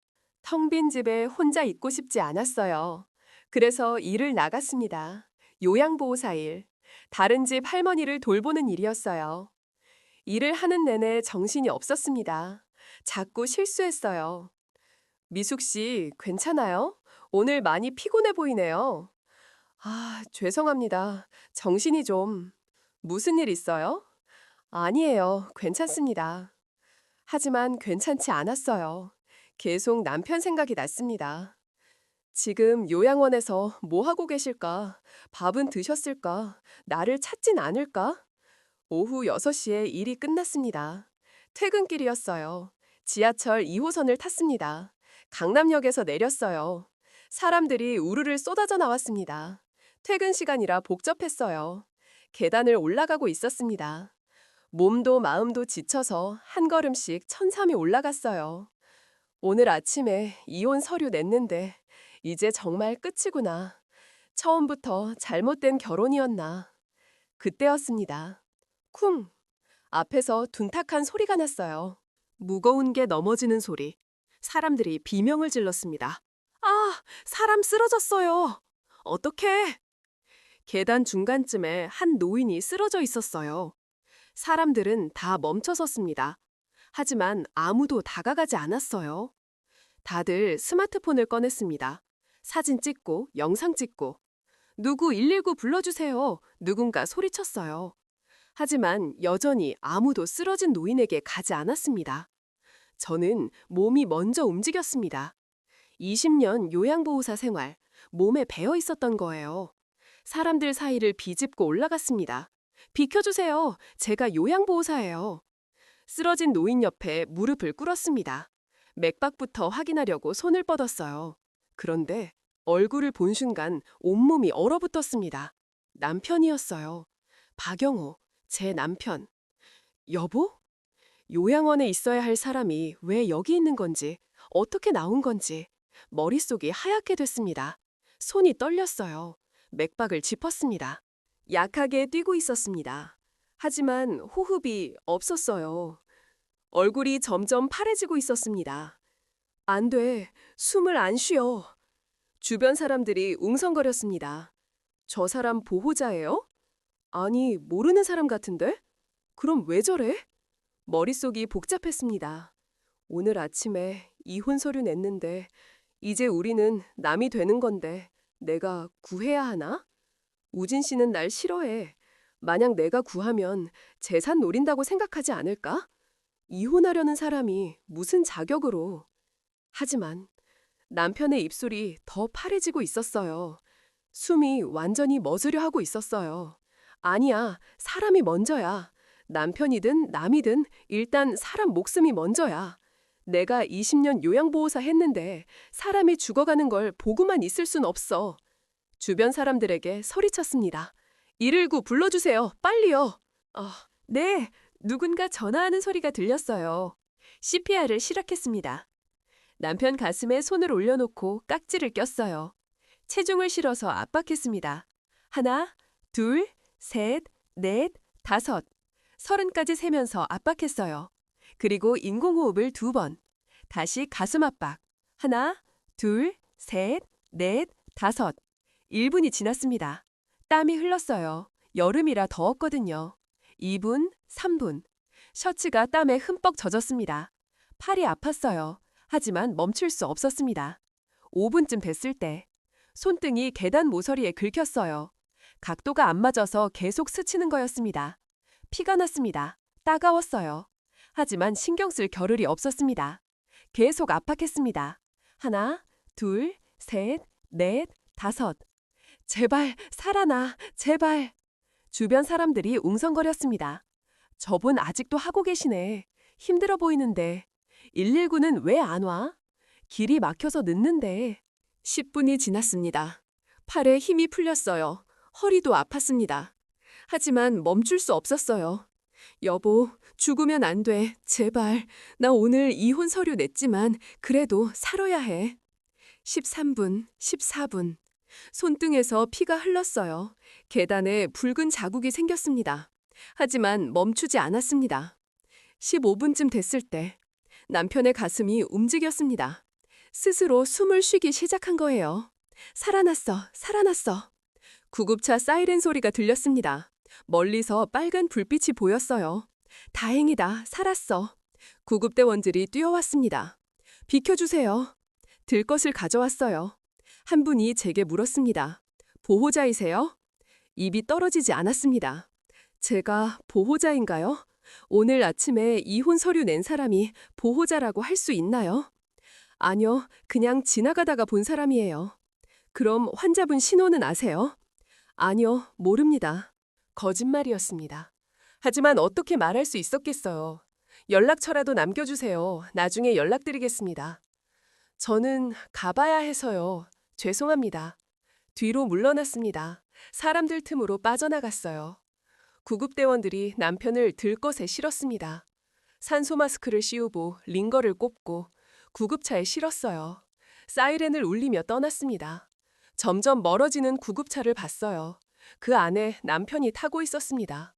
텅 빈 집에 혼자 있고 싶지 않았어요. 그래서 일을 나갔습니다. 요양보호사 일. 다른 집 할머니를 돌보는 일이었어요. 일을 하는 내내 정신이 없었습니다. 자꾸 실수했어요. 미숙 씨, 괜찮아요? 오늘 많이 피곤해 보이네요. 아, 죄송합니다. 정신이 좀. 무슨 일 있어요? 아니에요. 괜찮습니다. 하지만 괜찮지 않았어요. 계속 남편 생각이 났습니다. 지금 요양원에서 뭐 하고 계실까? 밥은 드셨을까? 나를 찾진 않을까? 오후 6시에 일이 끝났습니다. 퇴근길이었어요. 지하철 2호선을 탔습니다. 강남역에서 내렸어요. 사람들이 우르르 쏟아져 나왔습니다. 퇴근 시간이라 복잡했어요. 계단을 올라가고 있었습니다. 몸도 마음도 지쳐서 한 걸음씩 천삼이 올라갔어요. 오늘 아침에 이혼 서류 냈는데 이제 정말 끝이구나. 처음부터 잘못된 결혼이었나. 그때였습니다. 쿵! 앞에서 둔탁한 소리가 났어요. 무거운 게 넘어지는 소리. 사람들이 비명을 질렀습니다. 아, 사람 쓰러졌어요. 어떡해? 계단 중간쯤에 한 노인이 쓰러져 있었어요. 사람들은 다 멈춰 섰습니다. 하지만 아무도 다가가지 않았어요. 다들 스마트폰을 꺼냈습니다. 사진 찍고 영상 찍고. 누구 119 불러주세요. 누군가 소리쳤어요. 하지만 여전히 아무도 쓰러진 노인에게 가지 않았습니다. 저는 몸이 먼저 움직였습니다. 20년 요양보호사 생활, 몸에 배어 있었던 거예요. 사람들 사이를 비집고 올라갔습니다. 비켜주세요. 제가 요양보호사예요. 쓰러진 노인 옆에 무릎을 꿇었습니다. 맥박부터 확인하려고 손을 뻗었어요. 그런데 얼굴을 본 순간 온몸이 얼어붙었습니다. 남편이었어요. 박영호, 제 남편. 여보? 요양원에 있어야 할 사람이 왜 여기 있는 건지, 어떻게 나온 건지 머릿속이 하얗게 됐습니다. 손이 떨렸어요. 맥박을 짚었습니다. 약하게 뛰고 있었습니다. 하지만 호흡이 없었어요. 얼굴이 점점 파래지고 있었습니다. 안 돼. 숨을 안 쉬어. 주변 사람들이 웅성거렸습니다. 저 사람 보호자예요? 아니, 모르는 사람 같은데? 그럼 왜 저래? 머릿속이 복잡했습니다. 오늘 아침에 이혼 서류 냈는데 이제 우리는 남이 되는 건데 내가 구해야 하나? 우진 씨는 날 싫어해. 만약 내가 구하면 재산 노린다고 생각하지 않을까? 이혼하려는 사람이 무슨 자격으로. 하지만 남편의 입술이 더 파래지고 있었어요. 숨이 완전히 멎으려 하고 있었어요. 아니야, 사람이 먼저야. 남편이든 남이든 일단 사람 목숨이 먼저야. 내가 20년 요양보호사 했는데 사람이 죽어가는 걸 보고만 있을 순 없어. 주변 사람들에게 소리쳤습니다. 119 불러주세요. 빨리요. 네. 누군가 전화하는 소리가 들렸어요. CPR을 시작했습니다. 남편 가슴에 손을 올려놓고 깍지를 꼈어요. 체중을 실어서 압박했습니다. 하나, 둘, 셋, 넷, 다섯. 30까지 세면서 압박했어요. 그리고 인공호흡을 2번. 다시 가슴 압박. 하나, 둘, 셋, 넷, 다섯. 1분이 지났습니다. 땀이 흘렀어요. 여름이라 더웠거든요. 2분, 3분. 셔츠가 땀에 흠뻑 젖었습니다. 팔이 아팠어요. 하지만 멈출 수 없었습니다. 5분쯤 됐을 때 손등이 계단 모서리에 긁혔어요. 각도가 안 맞아서 계속 스치는 거였습니다. 피가 났습니다. 따가웠어요. 하지만 신경 쓸 겨를이 없었습니다. 계속 압박했습니다. 하나, 둘, 셋, 넷, 다섯. 제발 살아나, 제발. 주변 사람들이 웅성거렸습니다. 저분 아직도 하고 계시네. 힘들어 보이는데. 119는 왜 안 와? 길이 막혀서 늦는데. 10분이 지났습니다. 팔에 힘이 풀렸어요. 허리도 아팠습니다. 하지만 멈출 수 없었어요. 여보, 죽으면 안 돼. 제발. 나 오늘 이혼 서류 냈지만 그래도 살아야 해. 13분, 14분. 손등에서 피가 흘렀어요. 계단에 붉은 자국이 생겼습니다. 하지만 멈추지 않았습니다. 15분쯤 됐을 때 남편의 가슴이 움직였습니다. 스스로 숨을 쉬기 시작한 거예요. 살아났어, 살아났어. 구급차 사이렌 소리가 들렸습니다. 멀리서 빨간 불빛이 보였어요. 다행이다, 살았어. 구급대원들이 뛰어왔습니다. 비켜주세요. 들 것을 가져왔어요. 한 분이 제게 물었습니다. 보호자이세요? 입이 떨어지지 않았습니다. 제가 보호자인가요? 오늘 아침에 이혼 서류 낸 사람이 보호자라고 할 수 있나요? 아니요, 그냥 지나가다가 본 사람이에요. 그럼 환자분 신원은 아세요? 아니요, 모릅니다. 거짓말이었습니다. 하지만 어떻게 말할 수 있었겠어요. 연락처라도 남겨주세요. 나중에 연락드리겠습니다. 저는 가봐야 해서요. 죄송합니다. 뒤로 물러났습니다. 사람들 틈으로 빠져나갔어요. 구급대원들이 남편을 들것에 실었습니다. 산소 마스크를 씌우고 링거를 꼽고 구급차에 실었어요. 사이렌을 울리며 떠났습니다. 점점 멀어지는 구급차를 봤어요. 그 안에 남편이 타고 있었습니다.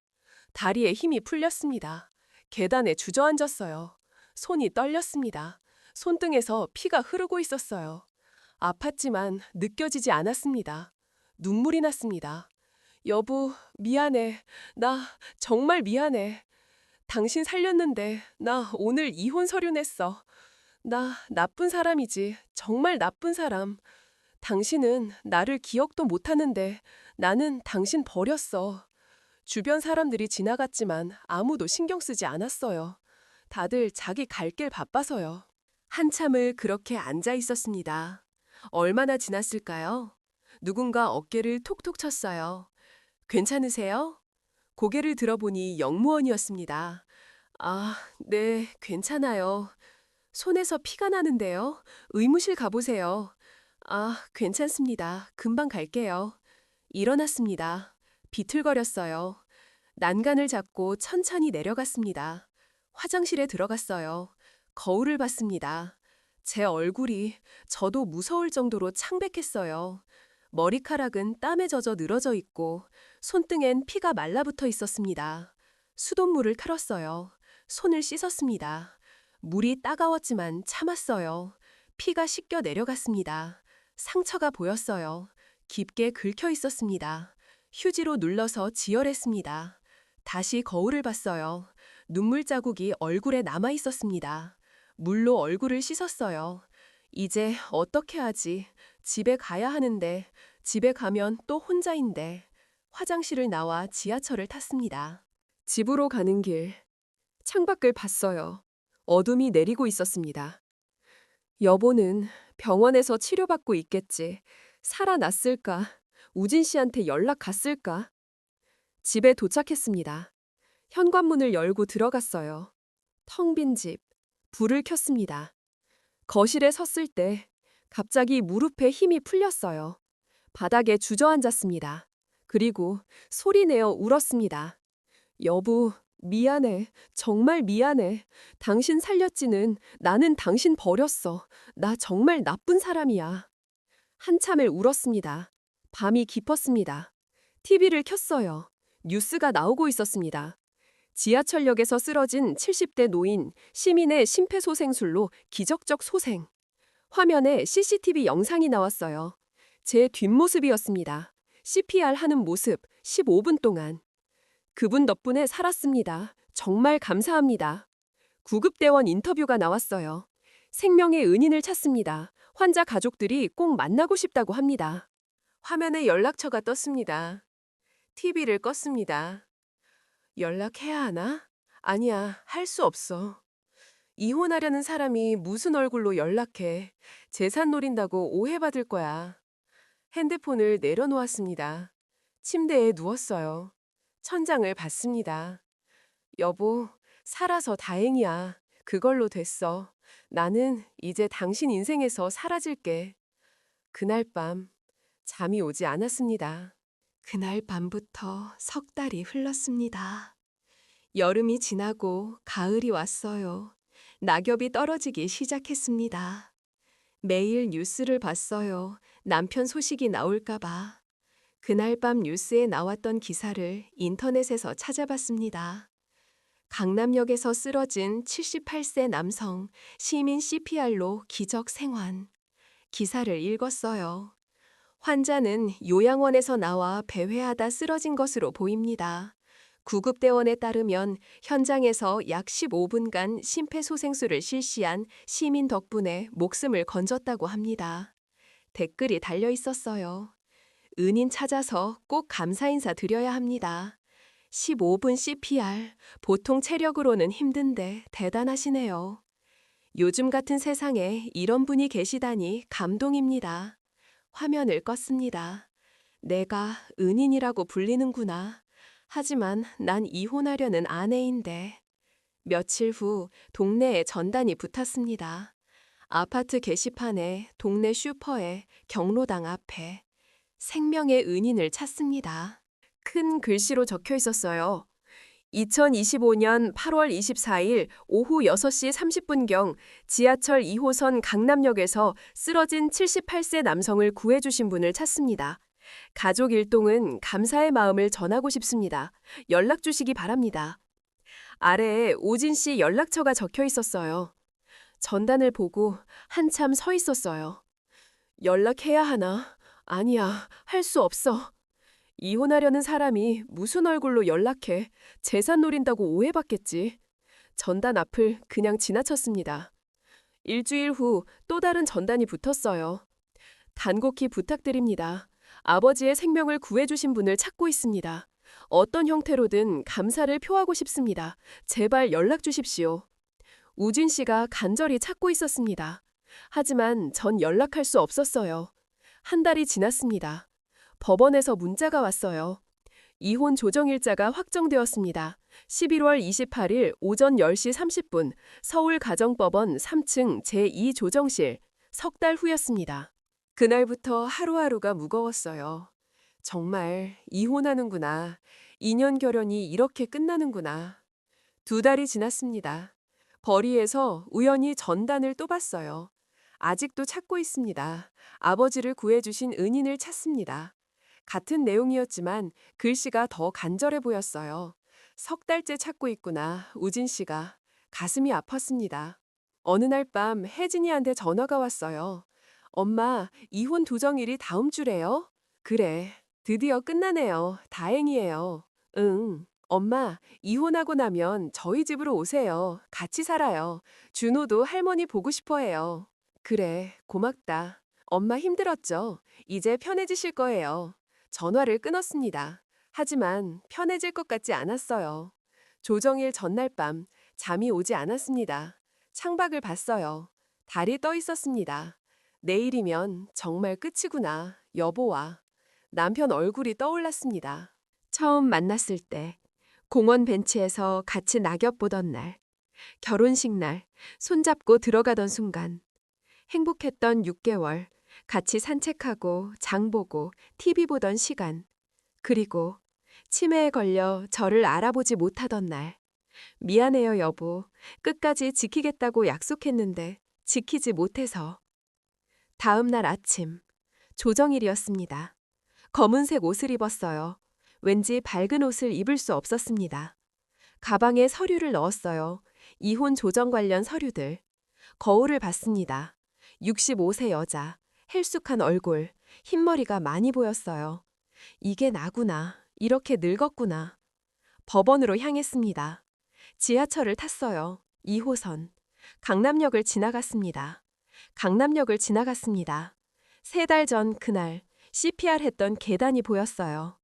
다리에 힘이 풀렸습니다. 계단에 주저앉았어요. 손이 떨렸습니다. 손등에서 피가 흐르고 있었어요. 아팠지만 느껴지지 않았습니다. 눈물이 났습니다. 여보, 미안해. 나 정말 미안해. 당신 살렸는데 나 오늘 이혼 서류 냈어. 나 나쁜 사람이지. 정말 나쁜 사람. 당신은 나를 기억도 못하는데 나는 당신 버렸어. 주변 사람들이 지나갔지만 아무도 신경 쓰지 않았어요. 다들 자기 갈 길 바빠서요. 한참을 그렇게 앉아 있었습니다. 얼마나 지났을까요? 누군가 어깨를 톡톡 쳤어요. 괜찮으세요? 고개를 들어보니 영무원이었습니다. 아, 네, 괜찮아요. 손에서 피가 나는데요. 의무실 가보세요. 아, 괜찮습니다. 금방 갈게요. 일어났습니다. 비틀거렸어요. 난간을 잡고 천천히 내려갔습니다. 화장실에 들어갔어요. 거울을 봤습니다. 제 얼굴이 저도 무서울 정도로 창백했어요. 머리카락은 땀에 젖어 늘어져 있고 손등엔 피가 말라붙어 있었습니다. 수돗물을 틀었어요. 손을 씻었습니다. 물이 따가웠지만 참았어요. 피가 씻겨 내려갔습니다. 상처가 보였어요. 깊게 긁혀 있었습니다. 휴지로 눌러서 지혈했습니다. 다시 거울을 봤어요. 눈물 자국이 얼굴에 남아 있었습니다. 물로 얼굴을 씻었어요. 이제 어떻게 하지? 집에 가야 하는데, 집에 가면 또 혼자인데. 화장실을 나와 지하철을 탔습니다. 집으로 가는 길, 창밖을 봤어요. 어둠이 내리고 있었습니다. 여보는 병원에서 치료받고 있겠지. 살아났을까? 우진 씨한테 연락 갔을까? 집에 도착했습니다. 현관문을 열고 들어갔어요. 텅 빈 집, 불을 켰습니다. 거실에 섰을 때 갑자기 무릎에 힘이 풀렸어요. 바닥에 주저앉았습니다. 그리고 소리내어 울었습니다. 여보, 미안해. 정말 미안해. 당신 살렸지는 나는 당신 버렸어. 나 정말 나쁜 사람이야. 한참을 울었습니다. 밤이 깊었습니다. TV를 켰어요. 뉴스가 나오고 있었습니다. 지하철역에서 쓰러진 70대 노인, 시민의 심폐소생술로 기적적 소생. 화면에 CCTV 영상이 나왔어요. 제 뒷모습이었습니다. CPR 하는 모습 15분 동안. 그분 덕분에 살았습니다. 정말 감사합니다. 구급대원 인터뷰가 나왔어요. 생명의 은인을 찾습니다. 환자 가족들이 꼭 만나고 싶다고 합니다. 화면에 연락처가 떴습니다. TV를 껐습니다. 연락해야 하나? 아니야, 할 수 없어. 이혼하려는 사람이 무슨 얼굴로 연락해. 재산 노린다고 오해받을 거야. 핸드폰을 내려놓았습니다. 침대에 누웠어요. 천장을 봤습니다. 여보, 살아서 다행이야. 그걸로 됐어. 나는 이제 당신 인생에서 사라질게. 그날 밤 잠이 오지 않았습니다. 그날 밤부터 석 달이 흘렀습니다. 여름이 지나고 가을이 왔어요. 낙엽이 떨어지기 시작했습니다. 매일 뉴스를 봤어요. 남편 소식이 나올까봐. 그날 밤 뉴스에 나왔던 기사를 인터넷에서 찾아봤습니다. 강남역에서 쓰러진 78세 남성 시민 CPR로 기적 생還. 기사를 읽었어요. 환자는 요양원에서 나와 배회하다 쓰러진 것으로 보입니다. 구급대원에 따르면 현장에서 약 15분간 심폐소생술을 실시한 시민 덕분에 목숨을 건졌다고 합니다. 댓글이 달려 있었어요. 은인 찾아서 꼭 감사 인사 드려야 합니다. 15분 CPR, 보통 체력으로는 힘든데 대단하시네요. 요즘 같은 세상에 이런 분이 계시다니 감동입니다. 화면을 껐습니다. 내가 은인이라고 불리는구나. 하지만 난 이혼하려는 아내인데. 며칠 후 동네에 전단이 붙었습니다. 아파트 게시판에, 동네 슈퍼에, 경로당 앞에. 생명의 은인을 찾습니다. 큰 글씨로 적혀 있었어요. 2025년 8월 24일 오후 6시 30분경 지하철 2호선 강남역에서 쓰러진 78세 남성을 구해주신 분을 찾습니다. 가족 일동은 감사의 마음을 전하고 싶습니다. 연락 주시기 바랍니다. 아래에 오진 씨 연락처가 적혀 있었어요. 전단을 보고 한참 서 있었어요. 연락해야 하나? 아니야, 할 수 없어. 이혼하려는 사람이 무슨 얼굴로 연락해. 재산 노린다고 오해받겠지. 전단 앞을 그냥 지나쳤습니다. 일주일 후 또 다른 전단이 붙었어요. 단곡히 부탁드립니다. 아버지의 생명을 구해주신 분을 찾고 있습니다. 어떤 형태로든 감사를 표하고 싶습니다. 제발 연락 주십시오. 우진 씨가 간절히 찾고 있었습니다. 하지만 전 연락할 수 없었어요. 한 달이 지났습니다. 법원에서 문자가 왔어요. 이혼 조정일자가 확정되었습니다. 11월 28일 오전 10시 30분 서울가정법원 3층 제2조정실. 석 달 후였습니다. 그날부터 하루하루가 무거웠어요. 정말 이혼하는구나. 인연 결연이 이렇게 끝나는구나. 2달이 지났습니다. 거리에서 우연히 전단을 또 봤어요. 아직도 찾고 있습니다. 아버지를 구해주신 은인을 찾습니다. 같은 내용이었지만 글씨가 더 간절해 보였어요. 석 달째 찾고 있구나, 우진 씨가. 가슴이 아팠습니다. 어느 날 밤 혜진이한테 전화가 왔어요. 엄마, 이혼 조정일이 다음 주래요? 그래, 드디어 끝나네요. 다행이에요. 응. 엄마, 이혼하고 나면 저희 집으로 오세요. 같이 살아요. 준호도 할머니 보고 싶어 해요. 그래, 고맙다. 엄마 힘들었죠? 이제 편해지실 거예요. 전화를 끊었습니다. 하지만 편해질 것 같지 않았어요. 조정일 전날 밤 잠이 오지 않았습니다. 창밖을 봤어요. 달이 떠 있었습니다. 내일이면 정말 끝이구나, 여보와. 남편 얼굴이 떠올랐습니다. 처음 만났을 때 공원 벤치에서 같이 낙엽 보던 날. 결혼식 날 손잡고 들어가던 순간 행복했던 6개월 같이 산책하고 장 보고 TV 보던 시간 그리고 치매에 걸려 저를 알아보지 못하던 날 미안해요 여보 끝까지 지키겠다고 약속했는데 지키지 못해서 다음 날 아침 조정일이었습니다. 검은색 옷을 입었어요. 왠지 밝은 옷을 입을 수 없었습니다. 가방에 서류를 넣었어요. 이혼 조정 관련 서류들. 거울을 봤습니다. 65세 여자, 헬쑥한 얼굴, 흰머리가 많이 보였어요. 이게 나구나. 이렇게 늙었구나. 법원으로 향했습니다. 지하철을 탔어요. 2호선. 강남역을 지나갔습니다. 강남역을 지나갔습니다. 3달 전 그날 CPR 했던 계단이 보였어요.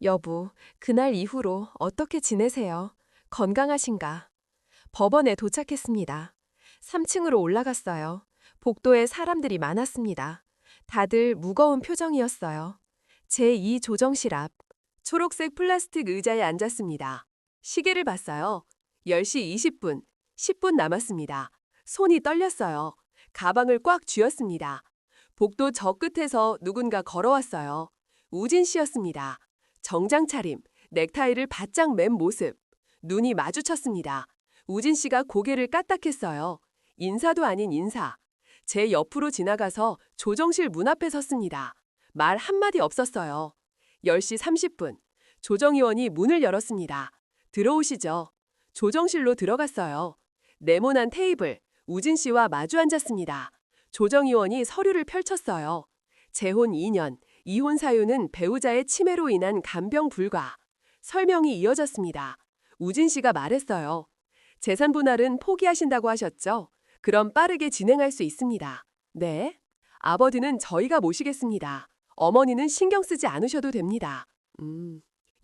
여보, 그날 이후로 어떻게 지내세요? 건강하신가? 법원에 도착했습니다. 3층으로 올라갔어요. 복도에 사람들이 많았습니다. 다들 무거운 표정이었어요. 제2 조정실 앞. 초록색 플라스틱 의자에 앉았습니다. 시계를 봤어요. 10시 20분. 10분 남았습니다. 손이 떨렸어요. 가방을 꽉 쥐었습니다. 복도 저 끝에서 누군가 걸어왔어요. 우진 씨였습니다. 정장 차림, 넥타이를 바짝 맨 모습. 눈이 마주쳤습니다. 우진 씨가 고개를 까딱했어요. 인사도 아닌 인사. 제 옆으로 지나가서 조정실 문 앞에 섰습니다. 말 한마디 없었어요. 10시 30분. 조정의원이 문을 열었습니다. 들어오시죠. 조정실로 들어갔어요. 네모난 테이블, 우진 씨와 마주 앉았습니다. 조정의원이 서류를 펼쳤어요. 재혼 2년, 이혼 사유는 배우자의 치매로 인한 간병 불가. 설명이 이어졌습니다. 우진 씨가 말했어요. 재산 분할은 포기하신다고 하셨죠? 그럼 빠르게 진행할 수 있습니다. 네. 아버지는 저희가 모시겠습니다. 어머니는 신경 쓰지 않으셔도 됩니다.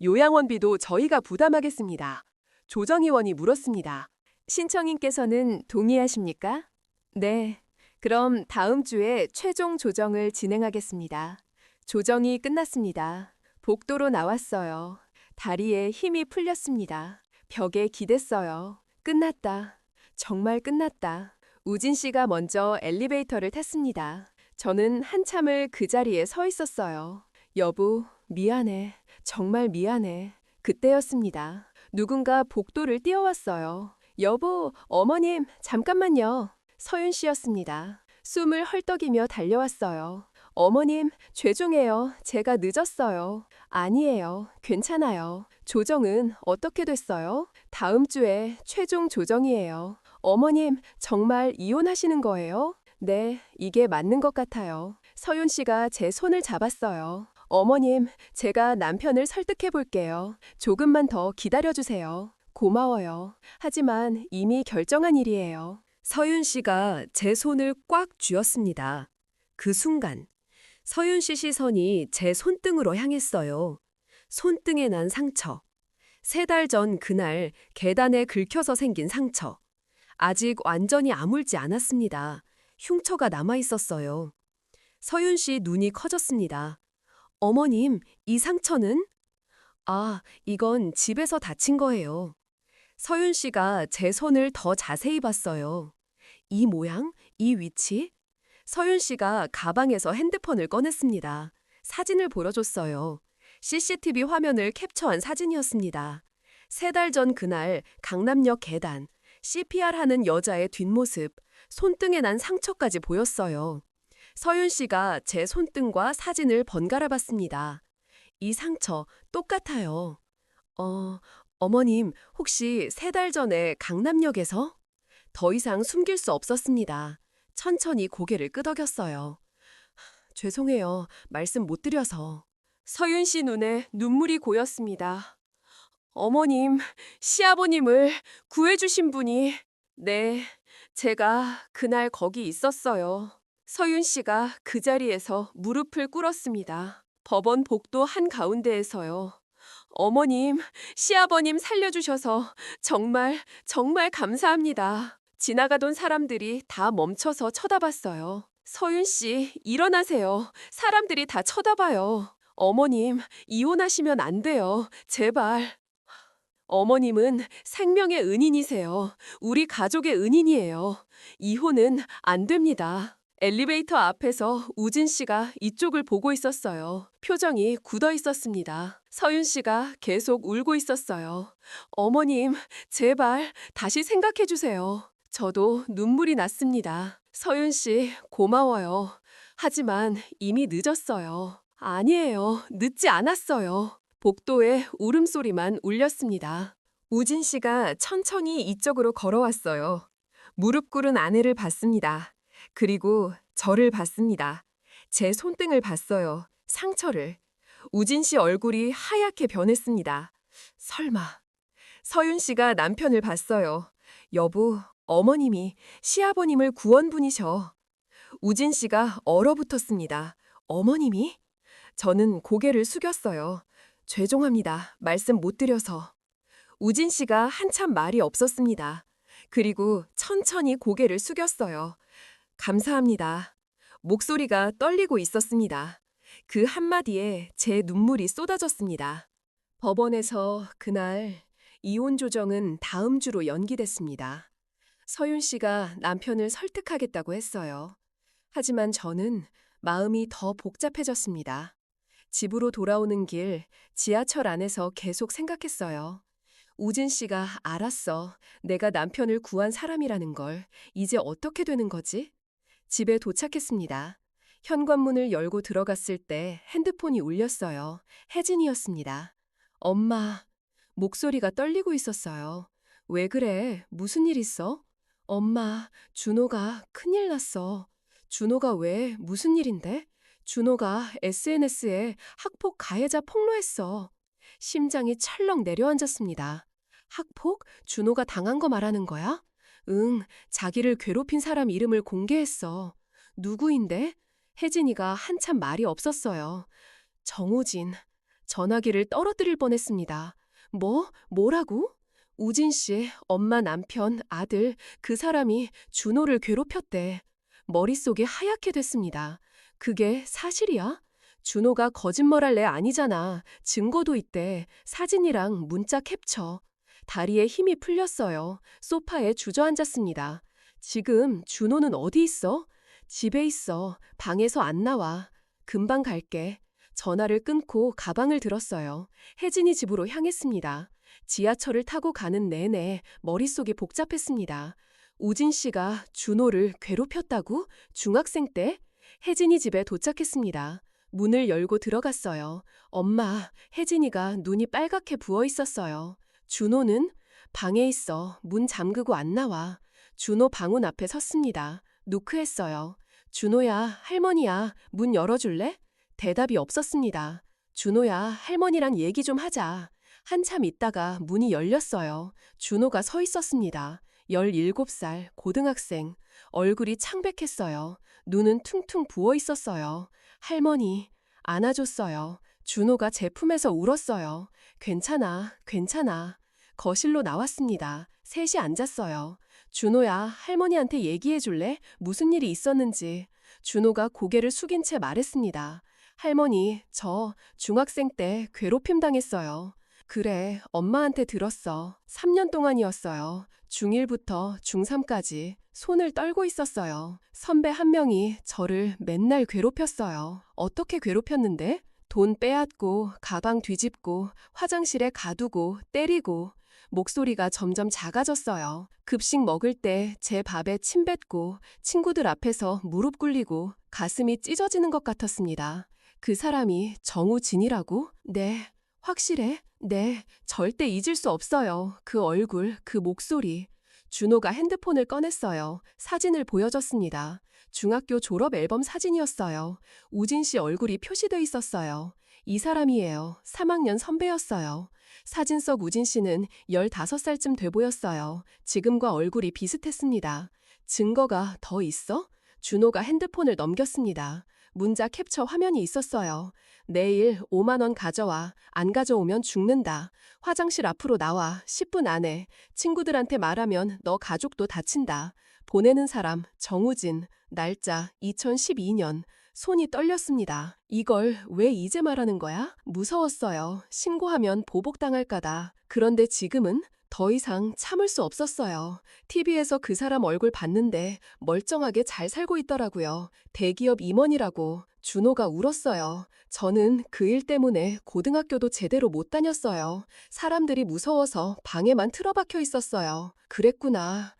요양원비도 저희가 부담하겠습니다. 조정의원이 물었습니다. 신청인께서는 동의하십니까? 네. 그럼 다음 주에 최종 조정을 진행하겠습니다. 조정이 끝났습니다. 복도로 나왔어요. 다리에 힘이 풀렸습니다. 벽에 기댔어요. 끝났다. 정말 끝났다. 우진 씨가 먼저 엘리베이터를 탔습니다. 저는 한참을 그 자리에 서 있었어요. 여보, 미안해. 정말 미안해. 그때였습니다. 누군가 복도를 뛰어왔어요. 여보, 어머님, 잠깐만요. 서윤 씨였습니다. 숨을 헐떡이며 달려왔어요. 어머님, 죄송해요. 제가 늦었어요. 아니에요. 괜찮아요. 조정은 어떻게 됐어요? 다음 주에 최종 조정이에요. 어머님, 정말 이혼하시는 거예요? 네, 이게 맞는 것 같아요. 서윤 씨가 제 손을 잡았어요. 어머님, 제가 남편을 설득해 볼게요. 조금만 더 기다려주세요. 고마워요. 하지만 이미 결정한 일이에요. 서윤 씨가 제 손을 꽉 쥐었습니다. 그 순간 서윤 씨 시선이 제 손등으로 향했어요. 손등에 난 상처. 3달 전 그날 계단에 긁혀서 생긴 상처. 아직 완전히 아물지 않았습니다. 흉터가 남아 있었어요. 서윤 씨 눈이 커졌습니다. 어머님, 이 상처는? 아, 이건 집에서 다친 거예요. 서윤 씨가 제 손을 더 자세히 봤어요. 이 모양? 이 위치? 서윤 씨가 가방에서 핸드폰을 꺼냈습니다. 사진을 보여줬어요. CCTV 화면을 캡처한 사진이었습니다. 3달 전 그날 강남역 계단, CPR 하는 여자의 뒷모습, 손등에 난 상처까지 보였어요. 서윤 씨가 제 손등과 사진을 번갈아 봤습니다. 이 상처 똑같아요. 어머님, 혹시 3달 전에 강남역에서? 더 이상 숨길 수 없었습니다. 천천히 고개를 끄덕였어요. 죄송해요. 말씀 못 드려서. 서윤 씨 눈에 눈물이 고였습니다. 어머님, 시아버님을 구해주신 분이... 네, 제가 그날 거기 있었어요. 서윤 씨가 그 자리에서 무릎을 꿇었습니다. 법원 복도 한가운데에서요. 어머님, 시아버님 살려주셔서 정말 감사합니다. 지나가던 사람들이 다 멈춰서 쳐다봤어요. 서윤 씨, 일어나세요. 사람들이 다 쳐다봐요. 어머님, 이혼하시면 안 돼요. 제발. 어머님은 생명의 은인이세요. 우리 가족의 은인이에요. 이혼은 안 됩니다. 엘리베이터 앞에서 우진 씨가 이쪽을 보고 있었어요. 표정이 굳어 있었습니다. 서윤 씨가 계속 울고 있었어요. 어머님, 제발 다시 생각해 주세요. 저도 눈물이 났습니다. 서윤 씨, 고마워요. 하지만 이미 늦었어요. 아니에요. 늦지 않았어요. 복도에 울음소리만 울렸습니다. 우진 씨가 천천히 이쪽으로 걸어왔어요. 무릎 꿇은 아내를 봤습니다. 그리고 저를 봤습니다. 제 손등을 봤어요. 상처를. 우진 씨 얼굴이 하얗게 변했습니다. 설마. 서윤 씨가 남편을 봤어요. 여보, 어머님이 시아버님을 구원분이셔. 우진 씨가 얼어붙었습니다. 어머님이? 저는 고개를 숙였어요. 죄송합니다. 말씀 못 드려서. 우진 씨가 한참 말이 없었습니다. 그리고 천천히 고개를 숙였어요. 감사합니다. 목소리가 떨리고 있었습니다. 그 한마디에 제 눈물이 쏟아졌습니다. 법원에서 그날 이혼 조정은 다음 주로 연기됐습니다. 서윤 씨가 남편을 설득하겠다고 했어요. 하지만 저는 마음이 더 복잡해졌습니다. 집으로 돌아오는 길 지하철 안에서 계속 생각했어요. 우진 씨가 알았어. 내가 남편을 구한 사람이라는 걸. 이제 어떻게 되는 거지? 집에 도착했습니다. 현관문을 열고 들어갔을 때 핸드폰이 울렸어요. 혜진이었습니다. 엄마. 목소리가 떨리고 있었어요. 왜 그래? 무슨 일 있어? 엄마, 준호가 큰일 났어. 준호가 왜? 무슨 일인데? 준호가 SNS에 학폭 가해자 폭로했어. 심장이 철렁 내려앉았습니다. 학폭? 준호가 당한 거 말하는 거야? 응, 자기를 괴롭힌 사람 이름을 공개했어. 누구인데? 혜진이가 한참 말이 없었어요. 정우진. 전화기를 떨어뜨릴 뻔했습니다. 뭐라고? 우진 씨, 엄마, 남편, 아들, 그 사람이 준호를 괴롭혔대. 머릿속이 하얗게 됐습니다. 그게 사실이야? 준호가 거짓말할 애 아니잖아. 증거도 있대. 사진이랑 문자 캡처. 다리에 힘이 풀렸어요. 소파에 주저앉았습니다. 지금 준호는 어디 있어? 집에 있어. 방에서 안 나와. 금방 갈게. 전화를 끊고 가방을 들었어요. 혜진이 집으로 향했습니다. 지하철을 타고 가는 내내 머릿속이 복잡했습니다. 우진 씨가 준호를 괴롭혔다고? 중학생 때? 혜진이 집에 도착했습니다. 문을 열고 들어갔어요. 엄마, 혜진이가 눈이 빨갛게 부어 있었어요. 준호는? 방에 있어. 문 잠그고 안 나와. 준호 방문 앞에 섰습니다. 노크했어요. 준호야, 할머니야, 문 열어줄래? 대답이 없었습니다. 준호야, 할머니랑 얘기 좀 하자. 한참 있다가 문이 열렸어요. 준호가 서 있었습니다. 17살, 고등학생. 얼굴이 창백했어요. 눈은 퉁퉁 부어 있었어요. 할머니, 안아줬어요. 준호가 제 품에서 울었어요. 괜찮아, 괜찮아. 거실로 나왔습니다. 셋이 앉았어요. 준호야, 할머니한테 얘기해 줄래? 무슨 일이 있었는지. 준호가 고개를 숙인 채 말했습니다. 할머니, 저 중학생 때 괴롭힘 당했어요. 그래, 엄마한테 들었어. 3년 동안이었어요. 중1부터 중3까지 손을 떨고 있었어요. 선배 한 명이 저를 맨날 괴롭혔어요. 어떻게 괴롭혔는데? 돈 빼앗고, 가방 뒤집고, 화장실에 가두고, 때리고. 목소리가 점점 작아졌어요. 급식 먹을 때 제 밥에 침 뱉고, 친구들 앞에서 무릎 꿇리고, 가슴이 찢어지는 것 같았습니다. 그 사람이 정우진이라고? 네. 확실해? 네. 절대 잊을 수 없어요. 그 얼굴, 그 목소리. 준호가 핸드폰을 꺼냈어요. 사진을 보여줬습니다. 중학교 졸업 앨범 사진이었어요. 우진 씨 얼굴이 표시돼 있었어요. 이 사람이에요. 3학년 선배였어요. 사진 속 우진 씨는 15살쯤 돼 보였어요. 지금과 얼굴이 비슷했습니다. 증거가 더 있어? 준호가 핸드폰을 넘겼습니다. 문자 캡처 화면이 있었어요. 내일 5만 원 가져와. 안 가져오면 죽는다. 화장실 앞으로 나와. 10분 안에. 친구들한테 말하면 너 가족도 다친다. 보내는 사람 정우진. 날짜 2012년. 손이 떨렸습니다. 이걸 왜 이제 말하는 거야? 무서웠어요. 신고하면 보복당할까다. 그런데 지금은 더 이상 참을 수 없었어요. TV에서 그 사람 얼굴 봤는데 멀쩡하게 잘 살고 있더라고요. 대기업 임원이라고. 준호가 울었어요. 저는 그 일 때문에 고등학교도 제대로 못 다녔어요. 사람들이 무서워서 방에만 틀어박혀 있었어요. 그랬구나.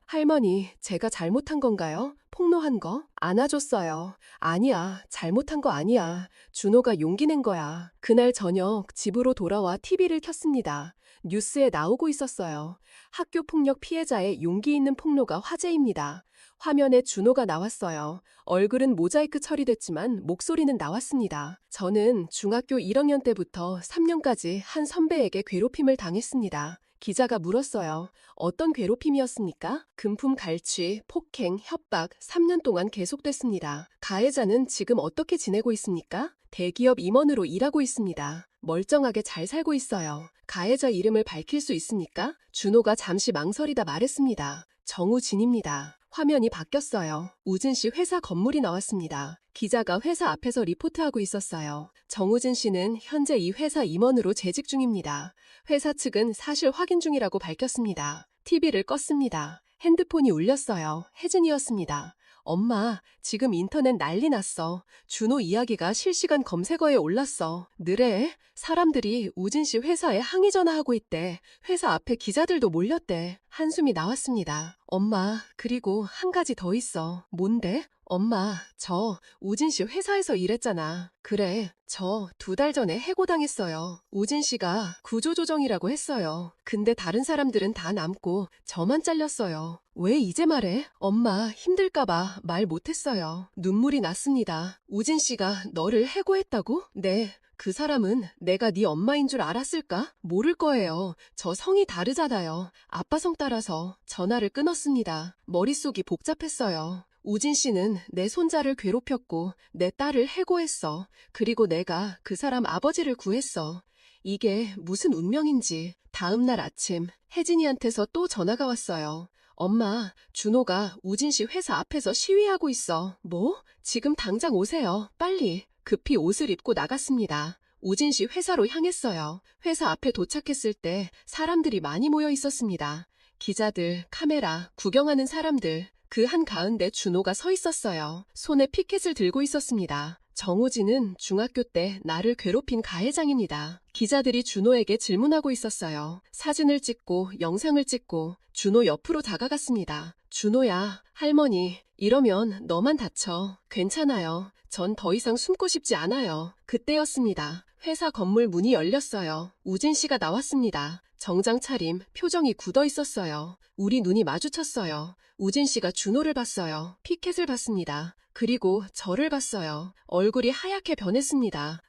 할머니, 제가 잘못한 건가요? 폭로한 거? 안아줬어요. 아니야, 잘못한 거 아니야. 준호가 용기 낸 거야. 그날 저녁 집으로 돌아와 TV를 켰습니다. 뉴스에 나오고 있었어요. 학교 폭력 피해자의 용기 있는 폭로가 화제입니다. 화면에 준호가 나왔어요. 얼굴은 모자이크 처리됐지만 목소리는 나왔습니다. 저는 중학교 1학년 때부터 3년까지 한 선배에게 괴롭힘을 당했습니다. 기자가 물었어요. 어떤 괴롭힘이었습니까? 금품 갈취, 폭행, 협박 3년 동안 계속됐습니다. 가해자는 지금 어떻게 지내고 있습니까? 대기업 임원으로 일하고 있습니다. 멀쩡하게 잘 살고 있어요. 가해자 이름을 밝힐 수 있습니까? 준호가 잠시 망설이다 말했습니다. 정우진입니다. 화면이 바뀌었어요. 우진 씨 회사 건물이 나왔습니다. 기자가 회사 앞에서 리포트하고 있었어요. 정우진 씨는 현재 이 회사 임원으로 재직 중입니다. 회사 측은 사실 확인 중이라고 밝혔습니다. TV를 껐습니다. 핸드폰이 울렸어요. 혜진이었습니다. 엄마, 지금 인터넷 난리 났어. 준호 이야기가 실시간 검색어에 올랐어. 느래? 사람들이 우진 씨 회사에 항의 전화하고 있대. 회사 앞에 기자들도 몰렸대. 한숨이 나왔습니다. 엄마, 그리고 한 가지 더 있어. 뭔데? 엄마, 저 우진 씨 회사에서 일했잖아. 그래, 저 2달 전에 해고당했어요. 우진 씨가 구조조정이라고 했어요. 근데 다른 사람들은 다 남고 저만 잘렸어요. 왜 이제 말해? 엄마, 힘들까봐 말 못했어요. 눈물이 났습니다. 우진 씨가 너를 해고했다고? 네. 그 사람은 내가 네 엄마인 줄 알았을까? 모를 거예요. 저 성이 다르잖아요. 아빠 성 따라서 전화를 끊었습니다. 머릿속이 복잡했어요. 우진 씨는 내 손자를 괴롭혔고 내 딸을 해고했어. 그리고 내가 그 사람 아버지를 구했어. 이게 무슨 운명인지. 다음 날 아침 혜진이한테서 또 전화가 왔어요. 엄마, 준호가 우진 씨 회사 앞에서 시위하고 있어. 뭐? 지금 당장 오세요. 빨리. 급히 옷을 입고 나갔습니다. 우진 씨 회사로 향했어요. 회사 앞에 도착했을 때 사람들이 많이 모여 있었습니다. 기자들, 카메라, 구경하는 사람들. 그 한가운데 준호가 서 있었어요. 손에 피켓을 들고 있었습니다. 정우진은 중학교 때 나를 괴롭힌 가해자입니다. 기자들이 준호에게 질문하고 있었어요. 사진을 찍고 영상을 찍고 준호 옆으로 다가갔습니다. 준호야, 할머니, 이러면 너만 다쳐. 괜찮아요. 전 더 이상 숨고 싶지 않아요. 그때였습니다. 회사 건물 문이 열렸어요. 우진 씨가 나왔습니다. 정장 차림, 표정이 굳어 있었어요. 우리 눈이 마주쳤어요. 우진 씨가 준호를 봤어요. 피켓을 봤습니다. 그리고 저를 봤어요. 얼굴이 하얗게 변했습니다.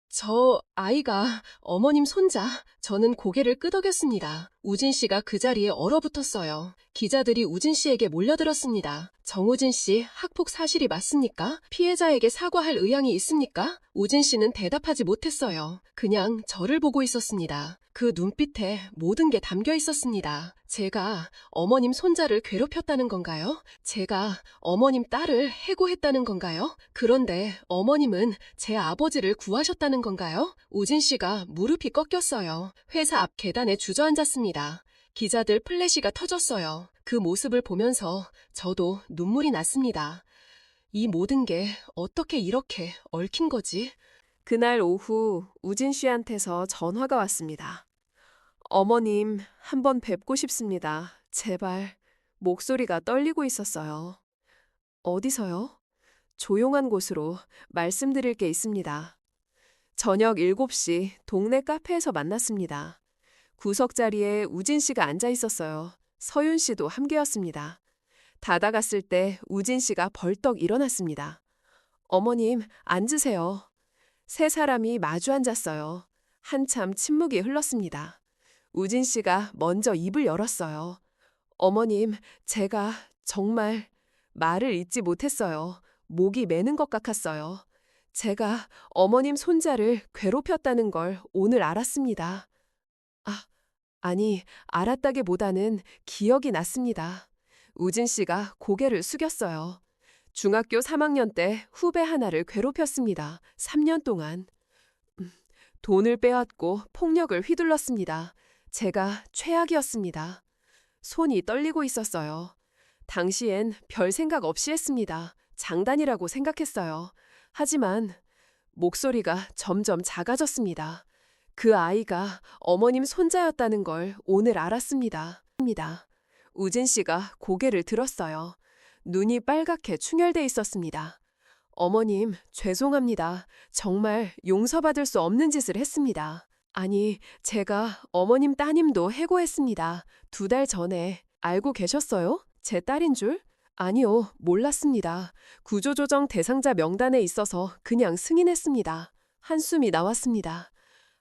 저 아이가 어머님 손자. 저는 고개를 끄덕였습니다. 우진 씨가 그 자리에 얼어붙었어요. 기자들이 우진 씨에게 몰려들었습니다. 정우진 씨, 학폭 사실이 맞습니까? 피해자에게 사과할 의향이 있습니까? 우진 씨는 대답하지 못했어요. 그냥 저를 보고 있었습니다. 그 눈빛에 모든 게 담겨 있었습니다. 제가 어머님 손자를 괴롭혔다는 건가요? 제가 어머님 딸을 해고했다는 건가요? 그런데 어머님은 제 아버지를 구하셨다는 건가요? 우진 씨가 무릎이 꺾였어요. 회사 앞 계단에 주저앉았습니다. 기자들 플래시가 터졌어요. 그 모습을 보면서 저도 눈물이 났습니다. 이 모든 게 어떻게 이렇게 얽힌 거지? 그날 오후 우진 씨한테서 전화가 왔습니다. 어머님, 한번 뵙고 싶습니다. 제발. 목소리가 떨리고 있었어요. 어디서요? 조용한 곳으로 말씀드릴 게 있습니다. 저녁 7시 동네 카페에서 만났습니다. 구석 자리에 우진 씨가 앉아 있었어요. 서윤 씨도 함께였습니다. 다가갔을 때 우진 씨가 벌떡 일어났습니다. 어머님, 앉으세요. 세 사람이 마주 앉았어요. 한참 침묵이 흘렀습니다. 우진 씨가 먼저 입을 열었어요. 어머님, 제가 정말 말을 잇지 못했어요. 목이 메는 것 같았어요. 제가 어머님 손자를 괴롭혔다는 걸 오늘 알았습니다. 아니, 알았다기보다는 기억이 났습니다. 우진 씨가 고개를 숙였어요. 중학교 3학년 때 후배 하나를 괴롭혔습니다. 3년 동안. 돈을 빼앗고 폭력을 휘둘렀습니다. 제가 최악이었습니다. 손이 떨리고 있었어요. 당시엔 별 생각 없이 했습니다. 장난이라고 생각했어요. 하지만 목소리가 점점 작아졌습니다. 그 아이가 어머님 손자였다는 걸 오늘 알았습니다. 우진 씨가 고개를 들었어요. 눈이 빨갛게 충혈돼 있었습니다. 어머님, 죄송합니다. 정말 용서받을 수 없는 짓을 했습니다. 아니, 제가 어머님 따님도 해고했습니다. 2달 전에. 알고 계셨어요? 제 딸인 줄? 아니요, 몰랐습니다. 구조조정 대상자 명단에 있어서 그냥 승인했습니다. 한숨이 나왔습니다.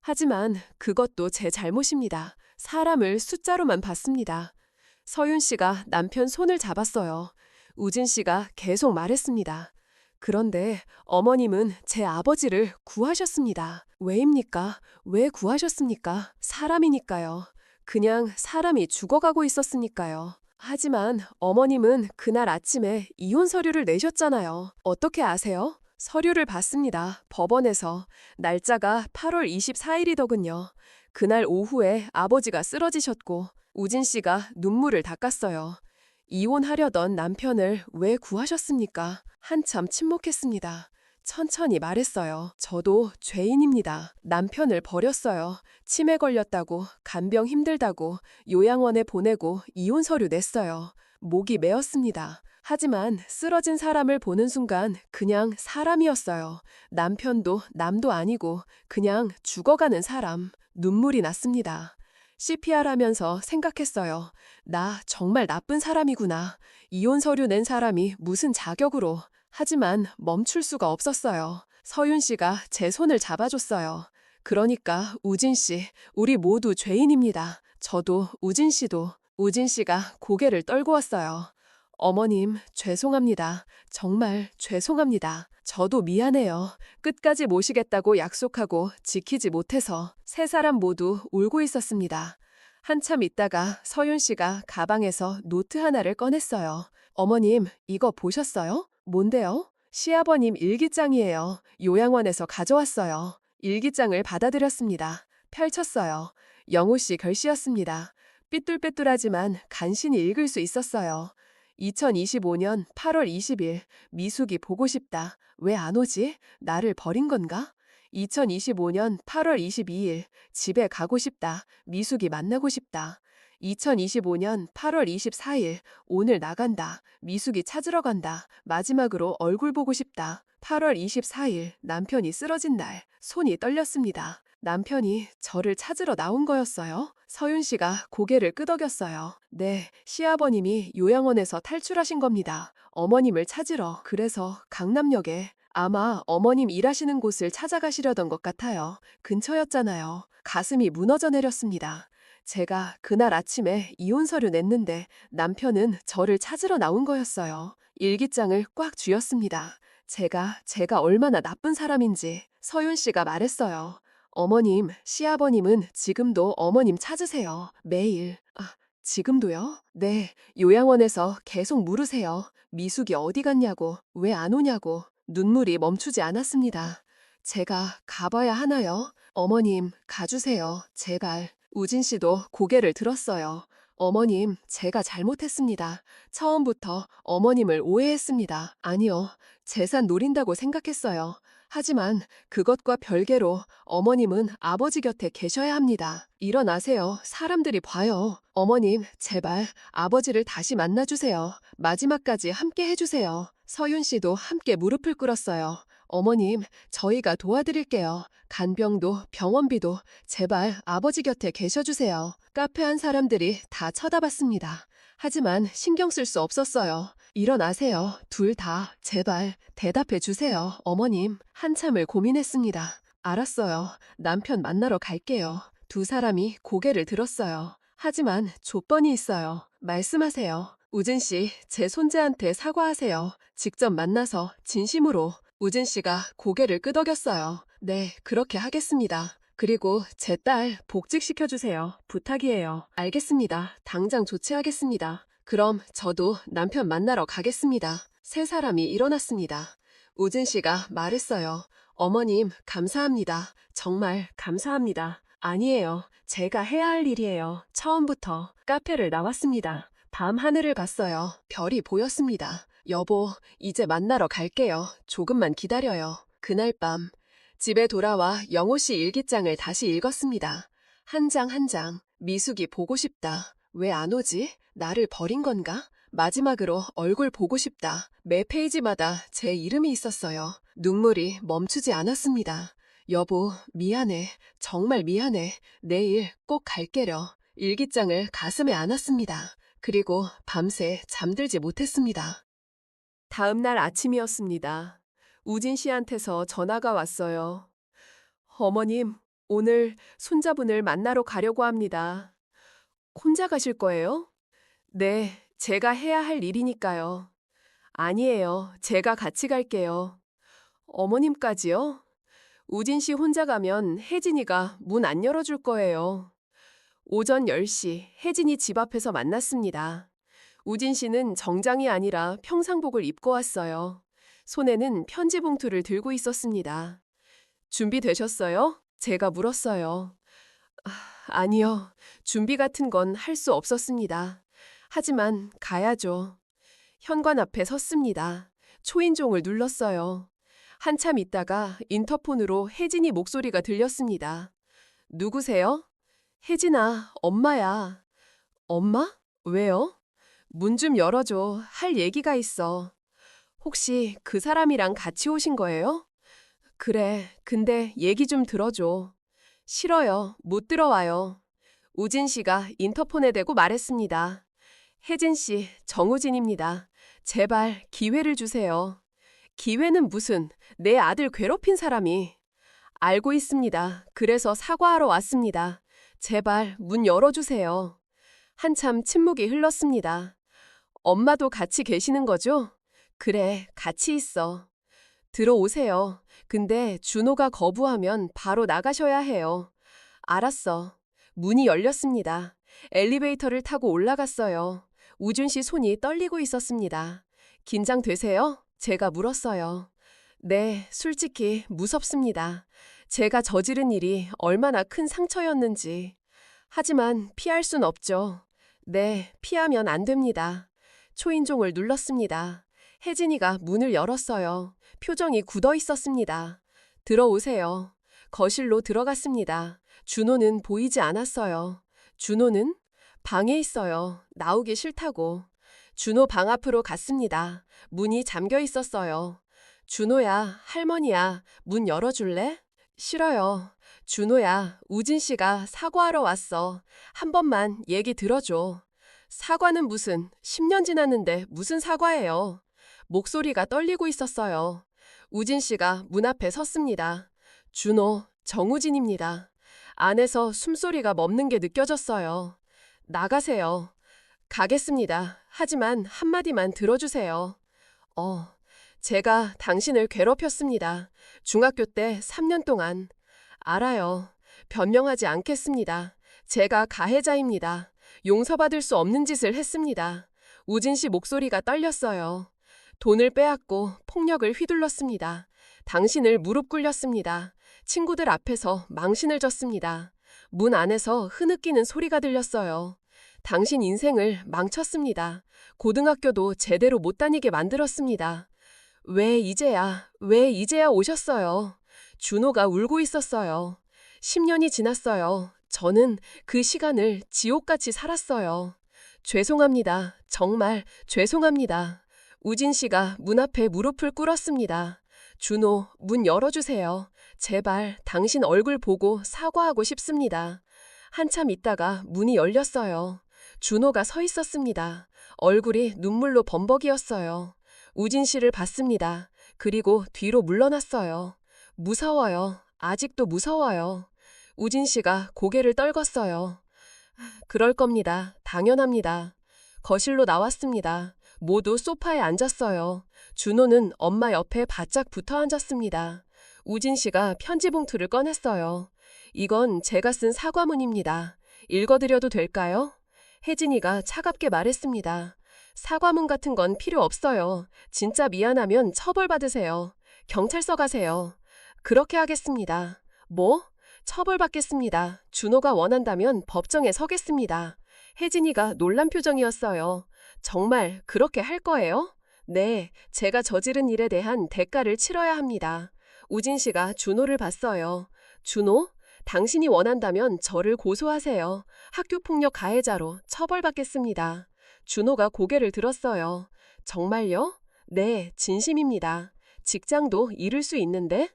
하지만 그것도 제 잘못입니다. 사람을 숫자로만 봤습니다. 서윤 씨가 남편 손을 잡았어요. 우진 씨가 계속 말했습니다. 그런데 어머님은 제 아버지를 구하셨습니다. 왜입니까? 왜 구하셨습니까? 사람이니까요. 그냥 사람이 죽어가고 있었으니까요. 하지만 어머님은 그날 아침에 이혼 서류를 내셨잖아요. 어떻게 아세요? 서류를 봤습니다. 법원에서. 날짜가 8월 24일이더군요. 그날 오후에 아버지가 쓰러지셨고 우진 씨가 눈물을 닦았어요. 이혼하려던 남편을 왜 구하셨습니까? 한참 침묵했습니다. 천천히 말했어요. 저도 죄인입니다. 남편을 버렸어요. 치매 걸렸다고, 간병 힘들다고, 요양원에 보내고 이혼 서류 냈어요. 목이 메었습니다. 하지만 쓰러진 사람을 보는 순간 그냥 사람이었어요. 남편도 남도 아니고 그냥 죽어가는 사람. 눈물이 났습니다. CPR 하면서 생각했어요. 나 정말 나쁜 사람이구나. 이혼 서류 낸 사람이 무슨 자격으로. 하지만 멈출 수가 없었어요. 서윤 씨가 제 손을 잡아줬어요. 그러니까 우진 씨, 우리 모두 죄인입니다. 저도 우진 씨도. 우진 씨가 고개를 떨고 왔어요. 어머님, 죄송합니다. 정말 죄송합니다. 저도 미안해요. 끝까지 모시겠다고 약속하고 지키지 못해서. 3사람 모두 울고 있었습니다. 한참 있다가 서윤 씨가 가방에서 노트 하나를 꺼냈어요. 어머님, 이거 보셨어요? 뭔데요? 시아버님 일기장이에요. 요양원에서 가져왔어요. 일기장을 받아들였습니다. 펼쳤어요. 영호 씨 글씨였습니다. 삐뚤빼뚤하지만 간신히 읽을 수 있었어요. 2025년 8월 20일 미숙이 보고 싶다. 왜 안 오지? 나를 버린 건가? 2025년 8월 22일 집에 가고 싶다. 미숙이 만나고 싶다. 2025년 8월 24일 오늘 나간다. 미숙이 찾으러 간다. 마지막으로 얼굴 보고 싶다. 8월 24일 남편이 쓰러진 날 손이 떨렸습니다. 남편이 저를 찾으러 나온 거였어요. 서윤 씨가 고개를 끄덕였어요. 네, 시아버님이 요양원에서 탈출하신 겁니다. 어머님을 찾으러. 그래서 강남역에. 아마 어머님 일하시는 곳을 찾아가시려던 것 같아요. 근처였잖아요. 가슴이 무너져 내렸습니다. 제가 그날 아침에 이혼 서류 냈는데 남편은 저를 찾으러 나온 거였어요. 일기장을 꽉 쥐었습니다. 제가 얼마나 나쁜 사람인지 서윤 씨가 말했어요. 어머님, 시아버님은 지금도 어머님 찾으세요. 매일. 지금도요? 네, 요양원에서 계속 물으세요. 미숙이 어디 갔냐고, 왜 안 오냐고. 눈물이 멈추지 않았습니다. 제가 가봐야 하나요? 어머님, 가주세요. 제발. 우진 씨도 고개를 들었어요. 어머님, 제가 잘못했습니다. 처음부터 어머님을 오해했습니다. 아니요, 재산 노린다고 생각했어요. 하지만 그것과 별개로 어머님은 아버지 곁에 계셔야 합니다. 일어나세요. 사람들이 봐요. 어머님, 제발 아버지를 다시 만나주세요. 마지막까지 함께 해주세요. 서윤 씨도 함께 무릎을 꿇었어요. 어머님, 저희가 도와드릴게요. 간병도 병원비도 제발 아버지 곁에 계셔주세요. 카페 사람들이 다 쳐다봤습니다. 하지만 신경 쓸 수 없었어요. 일어나세요. 둘 다 제발 대답해 주세요. 어머님, 한참을 고민했습니다. 알았어요. 남편 만나러 갈게요. 2사람이 고개를 들었어요. 하지만 조건이 있어요. 말씀하세요. 우진 씨, 제 손재한테 사과하세요. 직접 만나서 진심으로. 우진 씨가 고개를 끄덕였어요. 네, 그렇게 하겠습니다. 그리고 제 딸 복직시켜주세요. 부탁이에요. 알겠습니다. 당장 조치하겠습니다. 그럼 저도 남편 만나러 가겠습니다. 세 사람이 일어났습니다. 우진 씨가 말했어요. 어머님, 감사합니다. 정말 감사합니다. 아니에요. 제가 해야 할 일이에요. 처음부터 카페를 나왔습니다. 밤 하늘을 봤어요. 별이 보였습니다. 여보, 이제 만나러 갈게요. 조금만 기다려요. 그날 밤 집에 돌아와 영호 씨 일기장을 다시 읽었습니다. 한 장 한 장. 미숙이 보고 싶다. 왜 안 오지? 나를 버린 건가? 마지막으로 얼굴 보고 싶다. 매 페이지마다 제 이름이 있었어요. 눈물이 멈추지 않았습니다. 여보, 미안해. 정말 미안해. 내일 꼭 갈게려. 일기장을 가슴에 안았습니다. 그리고 밤새 잠들지 못했습니다. 다음 날 아침이었습니다. 우진 씨한테서 전화가 왔어요. 어머님, 오늘 손자분을 만나러 가려고 합니다. 혼자 가실 거예요? 네, 제가 해야 할 일이니까요. 아니에요. 제가 같이 갈게요. 어머님까지요? 우진 씨 혼자 가면 혜진이가 문 안 열어줄 거예요. 오전 10시 혜진이 집 앞에서 만났습니다. 우진 씨는 정장이 아니라 평상복을 입고 왔어요. 손에는 편지 봉투를 들고 있었습니다. 준비되셨어요? 제가 물었어요. 아니요. 준비 같은 건 할 수 없었습니다. 하지만 가야죠. 현관 앞에 섰습니다. 초인종을 눌렀어요. 한참 있다가 인터폰으로 혜진이 목소리가 들렸습니다. 누구세요? 혜진아, 엄마야. 엄마? 왜요? 문 좀 열어줘. 할 얘기가 있어. 혹시 그 사람이랑 같이 오신 거예요? 그래, 근데 얘기 좀 들어줘. 싫어요. 못 들어와요. 우진 씨가 인터폰에 대고 말했습니다. 혜진 씨, 정우진입니다. 제발 기회를 주세요. 기회는 무슨, 내 아들 괴롭힌 사람이. 알고 있습니다. 그래서 사과하러 왔습니다. 제발 문 열어주세요. 한참 침묵이 흘렀습니다. 엄마도 같이 계시는 거죠? 그래, 같이 있어. 들어오세요. 근데 준호가 거부하면 바로 나가셔야 해요. 알았어. 문이 열렸습니다. 엘리베이터를 타고 올라갔어요. 우준 씨 손이 떨리고 있었습니다. 긴장되세요? 제가 물었어요. 네, 솔직히 무섭습니다. 제가 저지른 일이 얼마나 큰 상처였는지. 하지만 피할 순 없죠. 네, 피하면 안 됩니다. 초인종을 눌렀습니다. 혜진이가 문을 열었어요. 표정이 굳어 있었습니다. 들어오세요. 거실로 들어갔습니다. 준호는 보이지 않았어요. 준호는 방에 있어요. 나오기 싫다고. 준호 방 앞으로 갔습니다. 문이 잠겨 있었어요. 준호야, 할머니야, 문 열어줄래? 싫어요. 준호야, 우진 씨가 사과하러 왔어. 한 번만 얘기 들어줘. 사과는 무슨, 10년 지났는데 무슨 사과예요. 목소리가 떨리고 있었어요. 우진 씨가 문 앞에 섰습니다. 준호, 정우진입니다. 안에서 숨소리가 멎는 게 느껴졌어요. 나가세요. 가겠습니다. 하지만 한마디만 들어주세요. 제가 당신을 괴롭혔습니다. 중학교 때 3년 동안. 알아요. 변명하지 않겠습니다. 제가 가해자입니다. 용서받을 수 없는 짓을 했습니다. 우진 씨 목소리가 떨렸어요. 돈을 빼앗고 폭력을 휘둘렀습니다. 당신을 무릎 꿇렸습니다. 친구들 앞에서 망신을 졌습니다. 문 안에서 흐느끼는 소리가 들렸어요. 당신 인생을 망쳤습니다. 고등학교도 제대로 못 다니게 만들었습니다. 왜 이제야 오셨어요? 준호가 울고 있었어요. 10년이 지났어요. 저는 그 시간을 지옥같이 살았어요. 죄송합니다. 정말 죄송합니다. 우진 씨가 문 앞에 무릎을 꿇었습니다. 준호, 문 열어주세요. 제발 당신 얼굴 보고 사과하고 싶습니다. 한참 있다가 문이 열렸어요. 준호가 서 있었습니다. 얼굴이 눈물로 범벅이었어요. 우진 씨를 봤습니다. 그리고 뒤로 물러났어요. 무서워요. 아직도 무서워요. 우진 씨가 고개를 떨궜어요. 그럴 겁니다. 당연합니다. 거실로 나왔습니다. 모두 소파에 앉았어요. 준호는 엄마 옆에 바짝 붙어 앉았습니다. 우진 씨가 편지 봉투를 꺼냈어요. 이건 제가 쓴 사과문입니다. 읽어드려도 될까요? 혜진이가 차갑게 말했습니다. 사과문 같은 건 필요 없어요. 진짜 미안하면 처벌받으세요. 경찰서 가세요. 그렇게 하겠습니다. 뭐? 처벌받겠습니다. 준호가 원한다면 법정에 서겠습니다. 혜진이가 놀란 표정이었어요. 정말 그렇게 할 거예요? 네, 제가 저지른 일에 대한 대가를 치러야 합니다. 우진 씨가 준호를 봤어요. 준호? 당신이 원한다면 저를 고소하세요. 학교폭력 가해자로 처벌받겠습니다. 준호가 고개를 들었어요. 정말요? 네, 진심입니다. 직장도 잃을 수 있는데?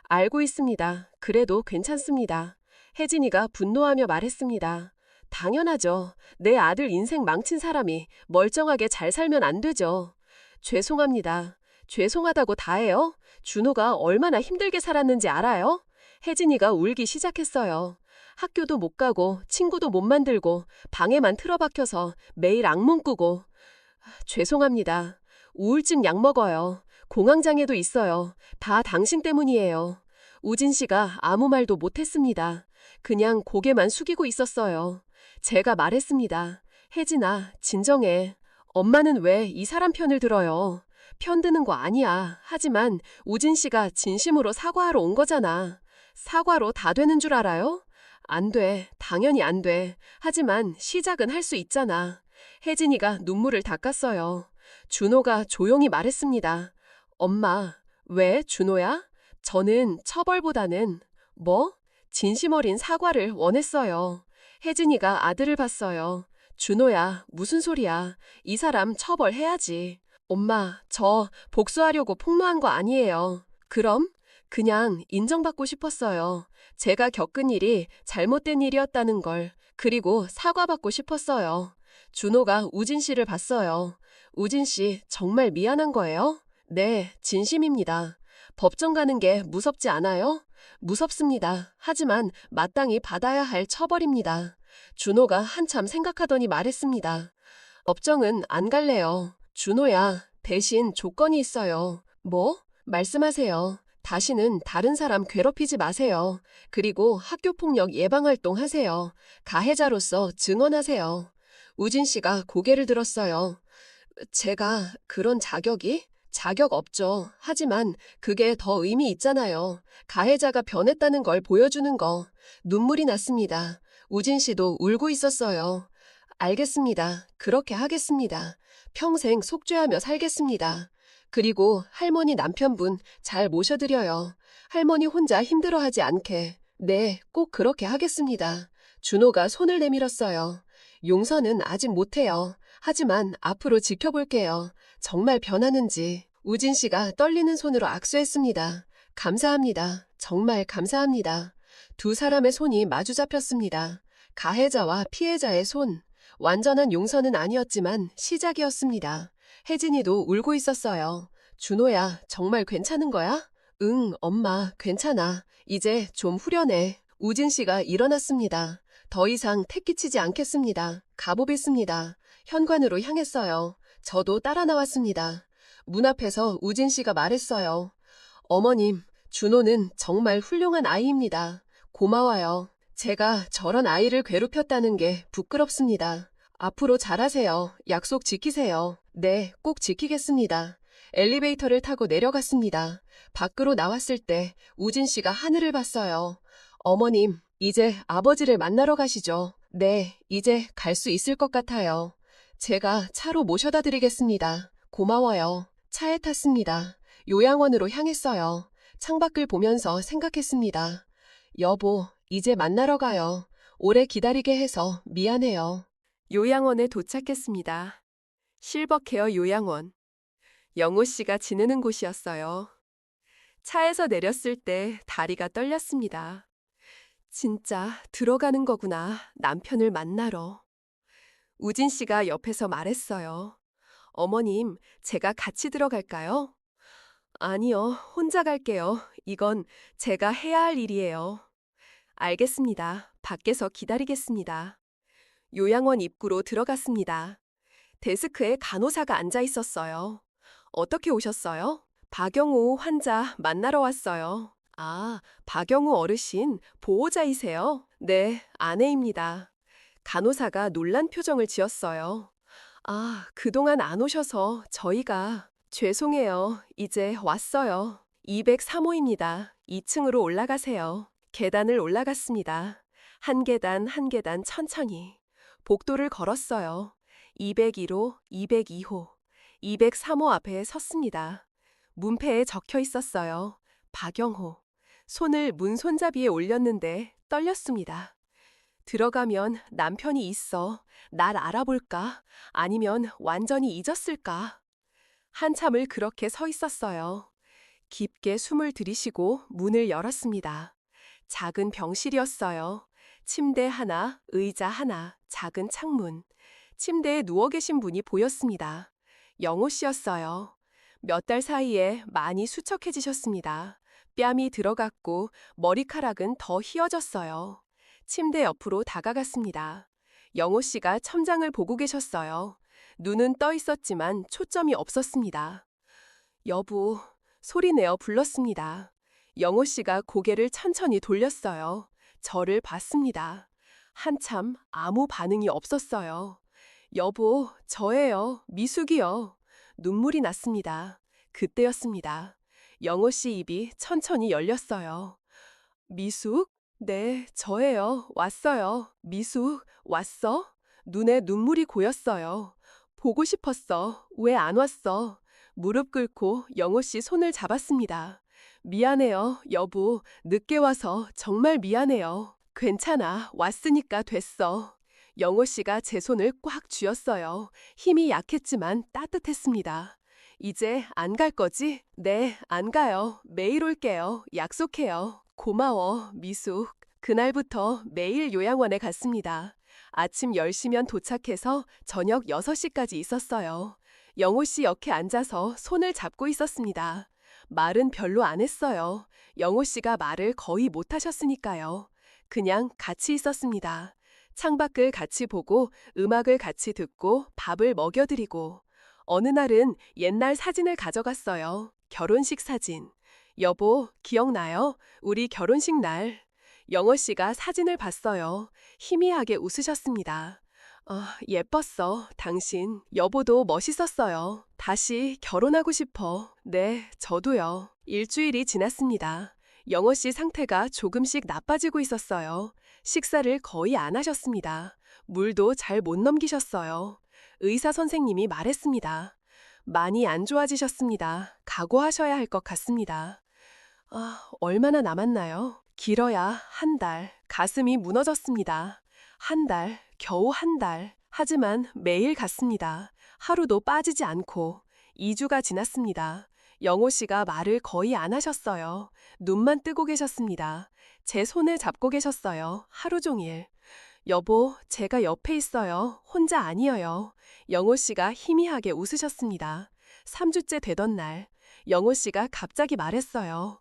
알고 있습니다. 그래도 괜찮습니다. 혜진이가 분노하며 말했습니다. 당연하죠. 내 아들 인생 망친 사람이 멀쩡하게 잘 살면 안 되죠. 죄송합니다. 죄송하다고 다해요? 준호가 얼마나 힘들게 살았는지 알아요? 혜진이가 울기 시작했어요. 학교도 못 가고 친구도 못 만들고 방에만 틀어박혀서 매일 악몽 꾸고. 죄송합니다. 우울증 약 먹어요. 공황장애도 있어요. 다 당신 때문이에요. 우진 씨가 아무 말도 못했습니다. 그냥 고개만 숙이고 있었어요. 제가 말했습니다. 혜진아, 진정해. 엄마는 왜 이 사람 편을 들어요? 편드는 거 아니야. 하지만 우진 씨가 진심으로 사과하러 온 거잖아. 사과로 다 되는 줄 알아요? 안 돼. 당연히 안 돼. 하지만 시작은 할 수 있잖아. 혜진이가 눈물을 닦았어요. 준호가 조용히 말했습니다. 엄마, 왜 준호야? 저는 처벌보다는 뭐? 진심 어린 사과를 원했어요. 혜진이가 아들을 봤어요. 준호야, 무슨 소리야. 이 사람 처벌해야지. 엄마, 저 복수하려고 폭로한 거 아니에요. 그럼? 그냥 인정받고 싶었어요. 제가 겪은 일이 잘못된 일이었다는 걸. 그리고 사과받고 싶었어요. 준호가 우진 씨를 봤어요. 우진 씨, 정말 미안한 거예요? 네, 진심입니다. 법정 가는 게 무섭지 않아요? 무섭습니다. 하지만 마땅히 받아야 할 처벌입니다. 준호가 한참 생각하더니 말했습니다. 법정은 안 갈래요. 준호야, 대신 조건이 있어요. 뭐? 말씀하세요. 다시는 다른 사람 괴롭히지 마세요. 그리고 학교폭력 예방활동 하세요. 가해자로서 증언하세요. 우진 씨가 고개를 들었어요. 제가 그런 자격이? 자격 없죠. 하지만 그게 더 의미 있잖아요. 가해자가 변했다는 걸 보여주는 거. 눈물이 났습니다. 우진 씨도 울고 있었어요. 알겠습니다. 그렇게 하겠습니다. 평생 속죄하며 살겠습니다. 그리고 할머니 남편분 잘 모셔드려요. 할머니 혼자 힘들어하지 않게. 네, 꼭 그렇게 하겠습니다. 준호가 손을 내밀었어요. 용서는 아직 못해요. 하지만 앞으로 지켜볼게요. 정말 변하는지. 우진 씨가 떨리는 손으로 악수했습니다. 감사합니다. 정말 감사합니다. 두 사람의 손이 마주 잡혔습니다. 가해자와 피해자의 손. 완전한 용서는 아니었지만 시작이었습니다. 혜진이도 울고 있었어요. 준호야, 정말 괜찮은 거야? 응, 엄마, 괜찮아. 이제 좀 후련해. 우진 씨가 일어났습니다. 더 이상 택기치지 않겠습니다. 가보겠습니다. 현관으로 향했어요. 저도 따라 나왔습니다. 문 앞에서 우진 씨가 말했어요. 어머님, 준호는 정말 훌륭한 아이입니다. 고마워요. 제가 저런 아이를 괴롭혔다는 게 부끄럽습니다. 앞으로 잘하세요. 약속 지키세요. 네, 꼭 지키겠습니다. 엘리베이터를 타고 내려갔습니다. 밖으로 나왔을 때 우진 씨가 하늘을 봤어요. 어머님, 이제 아버지를 만나러 가시죠. 네, 이제 갈 수 있을 것 같아요. 제가 차로 모셔다 드리겠습니다. 고마워요. 차에 탔습니다. 요양원으로 향했어요. 창밖을 보면서 생각했습니다. 여보, 이제 만나러 가요. 오래 기다리게 해서 미안해요. 요양원에 도착했습니다. 실버케어 요양원. 영호 씨가 지내는 곳이었어요. 차에서 내렸을 때 다리가 떨렸습니다. 진짜 들어가는 거구나, 남편을 만나러. 우진 씨가 옆에서 말했어요. 어머님, 제가 같이 들어갈까요? 아니요, 혼자 갈게요. 이건 제가 해야 할 일이에요. 알겠습니다. 밖에서 기다리겠습니다. 요양원 입구로 들어갔습니다. 데스크에 간호사가 앉아 있었어요. 어떻게 오셨어요? 박영우 환자 만나러 왔어요. 아, 박영우 어르신 보호자이세요? 네, 아내입니다. 간호사가 놀란 표정을 지었어요. 아, 그동안 안 오셔서 저희가 죄송해요. 이제 왔어요. 203호입니다. 2층으로 올라가세요. 계단을 올라갔습니다. 한 계단 한 계단 천천히. 복도를 걸었어요. 201호, 202호, 203호 앞에 섰습니다. 문패에 적혀 있었어요. 박영호. 손을 문 손잡이에 올렸는데 떨렸습니다. 들어가면 남편이 있어. 날 알아볼까? 아니면 완전히 잊었을까? 한참을 그렇게 서 있었어요. 깊게 숨을 들이쉬고 문을 열었습니다. 작은 병실이었어요. 침대 하나, 의자 하나, 작은 창문. 침대에 누워 계신 분이 보였습니다. 영호 씨였어요. 몇 달 사이에 많이 수척해지셨습니다. 뺨이 들어갔고 머리카락은 더 휘어졌어요. 침대 옆으로 다가갔습니다. 영호 씨가 천장을 보고 계셨어요. 눈은 떠 있었지만 초점이 없었습니다. 여보, 소리내어 불렀습니다. 영호 씨가 고개를 천천히 돌렸어요. 저를 봤습니다. 한참 아무 반응이 없었어요. 여보, 저예요. 미숙이요. 눈물이 났습니다. 그때였습니다. 영호 씨 입이 천천히 열렸어요. 미숙? 네, 저예요. 왔어요. 미숙, 왔어? 눈에 눈물이 고였어요. 보고 싶었어. 왜 안 왔어? 무릎 꿇고 영호 씨 손을 잡았습니다. 미안해요, 여보. 늦게 와서 정말 미안해요. 괜찮아. 왔으니까 됐어. 영호 씨가 제 손을 꽉 쥐었어요. 힘이 약했지만 따뜻했습니다. 이제 안 갈 거지? 네, 안 가요. 매일 올게요. 약속해요. 고마워, 미숙. 그날부터 매일 요양원에 갔습니다. 아침 10시면 도착해서 저녁 6시까지 있었어요. 영호 씨 옆에 앉아서 손을 잡고 있었습니다. 말은 별로 안 했어요. 영호 씨가 말을 거의 못 하셨으니까요. 그냥 같이 있었습니다. 창밖을 같이 보고 음악을 같이 듣고 밥을 먹여드리고 어느 날은 옛날 사진을 가져갔어요. 결혼식 사진. 여보, 기억나요? 우리 결혼식 날. 영호 씨가 사진을 봤어요. 희미하게 웃으셨습니다. 예뻤어, 당신. 여보도 멋있었어요. 다시 결혼하고 싶어. 네, 저도요. 일주일이 지났습니다. 영호 씨 상태가 조금씩 나빠지고 있었어요. 식사를 거의 안 하셨습니다. 물도 잘 못 넘기셨어요. 의사 선생님이 말했습니다. 많이 안 좋아지셨습니다. 각오하셔야 할 것 같습니다. 얼마나 남았나요? 길어야 한 달. 가슴이 무너졌습니다. 한 달, 겨우 한 달. 하지만 매일 갔습니다. 하루도 빠지지 않고. 2주가 지났습니다. 영호 씨가 말을 거의 안 하셨어요. 눈만 뜨고 계셨습니다. 제 손을 잡고 계셨어요. 하루 종일. 여보, 제가 옆에 있어요. 혼자 아니에요. 영호 씨가 희미하게 웃으셨습니다. 3주째 되던 날, 영호 씨가 갑자기 말했어요.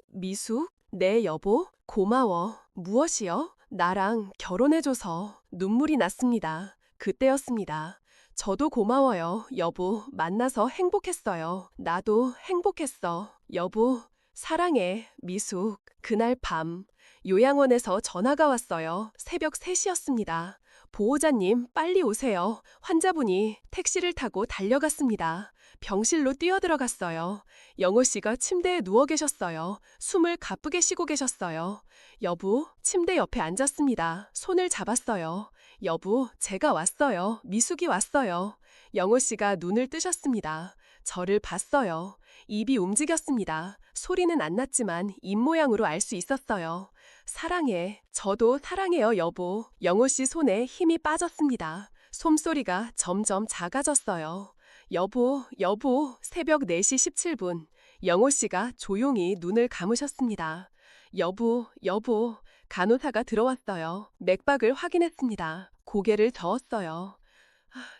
미숙? 네, 여보. 고마워. 무엇이요? 나랑 결혼해줘서. 눈물이 났습니다. 그때였습니다. 저도 고마워요, 여보. 만나서 행복했어요. 나도 행복했어. 여보, 사랑해, 미숙. 그날 밤, 요양원에서 전화가 왔어요. 새벽 3시였습니다. 보호자님, 빨리 오세요. 환자분이 택시를 타고 달려갔습니다. 병실로 뛰어들어갔어요. 영호 씨가 침대에 누워 계셨어요. 숨을 가쁘게 쉬고 계셨어요. 여보, 침대 옆에 앉았습니다. 손을 잡았어요. 여보, 제가 왔어요. 미숙이 왔어요. 영호 씨가 눈을 뜨셨습니다. 저를 봤어요. 입이 움직였습니다. 소리는 안 났지만 입모양으로 알 수 있었어요. 사랑해. 저도 사랑해요, 여보. 영호 씨 손에 힘이 빠졌습니다. 솜소리가 점점 작아졌어요. 여보, 여보. 새벽 4시 17분. 영호 씨가 조용히 눈을 감으셨습니다. 여보, 여보. 간호사가 들어왔어요. 맥박을 확인했습니다. 고개를 저었어요.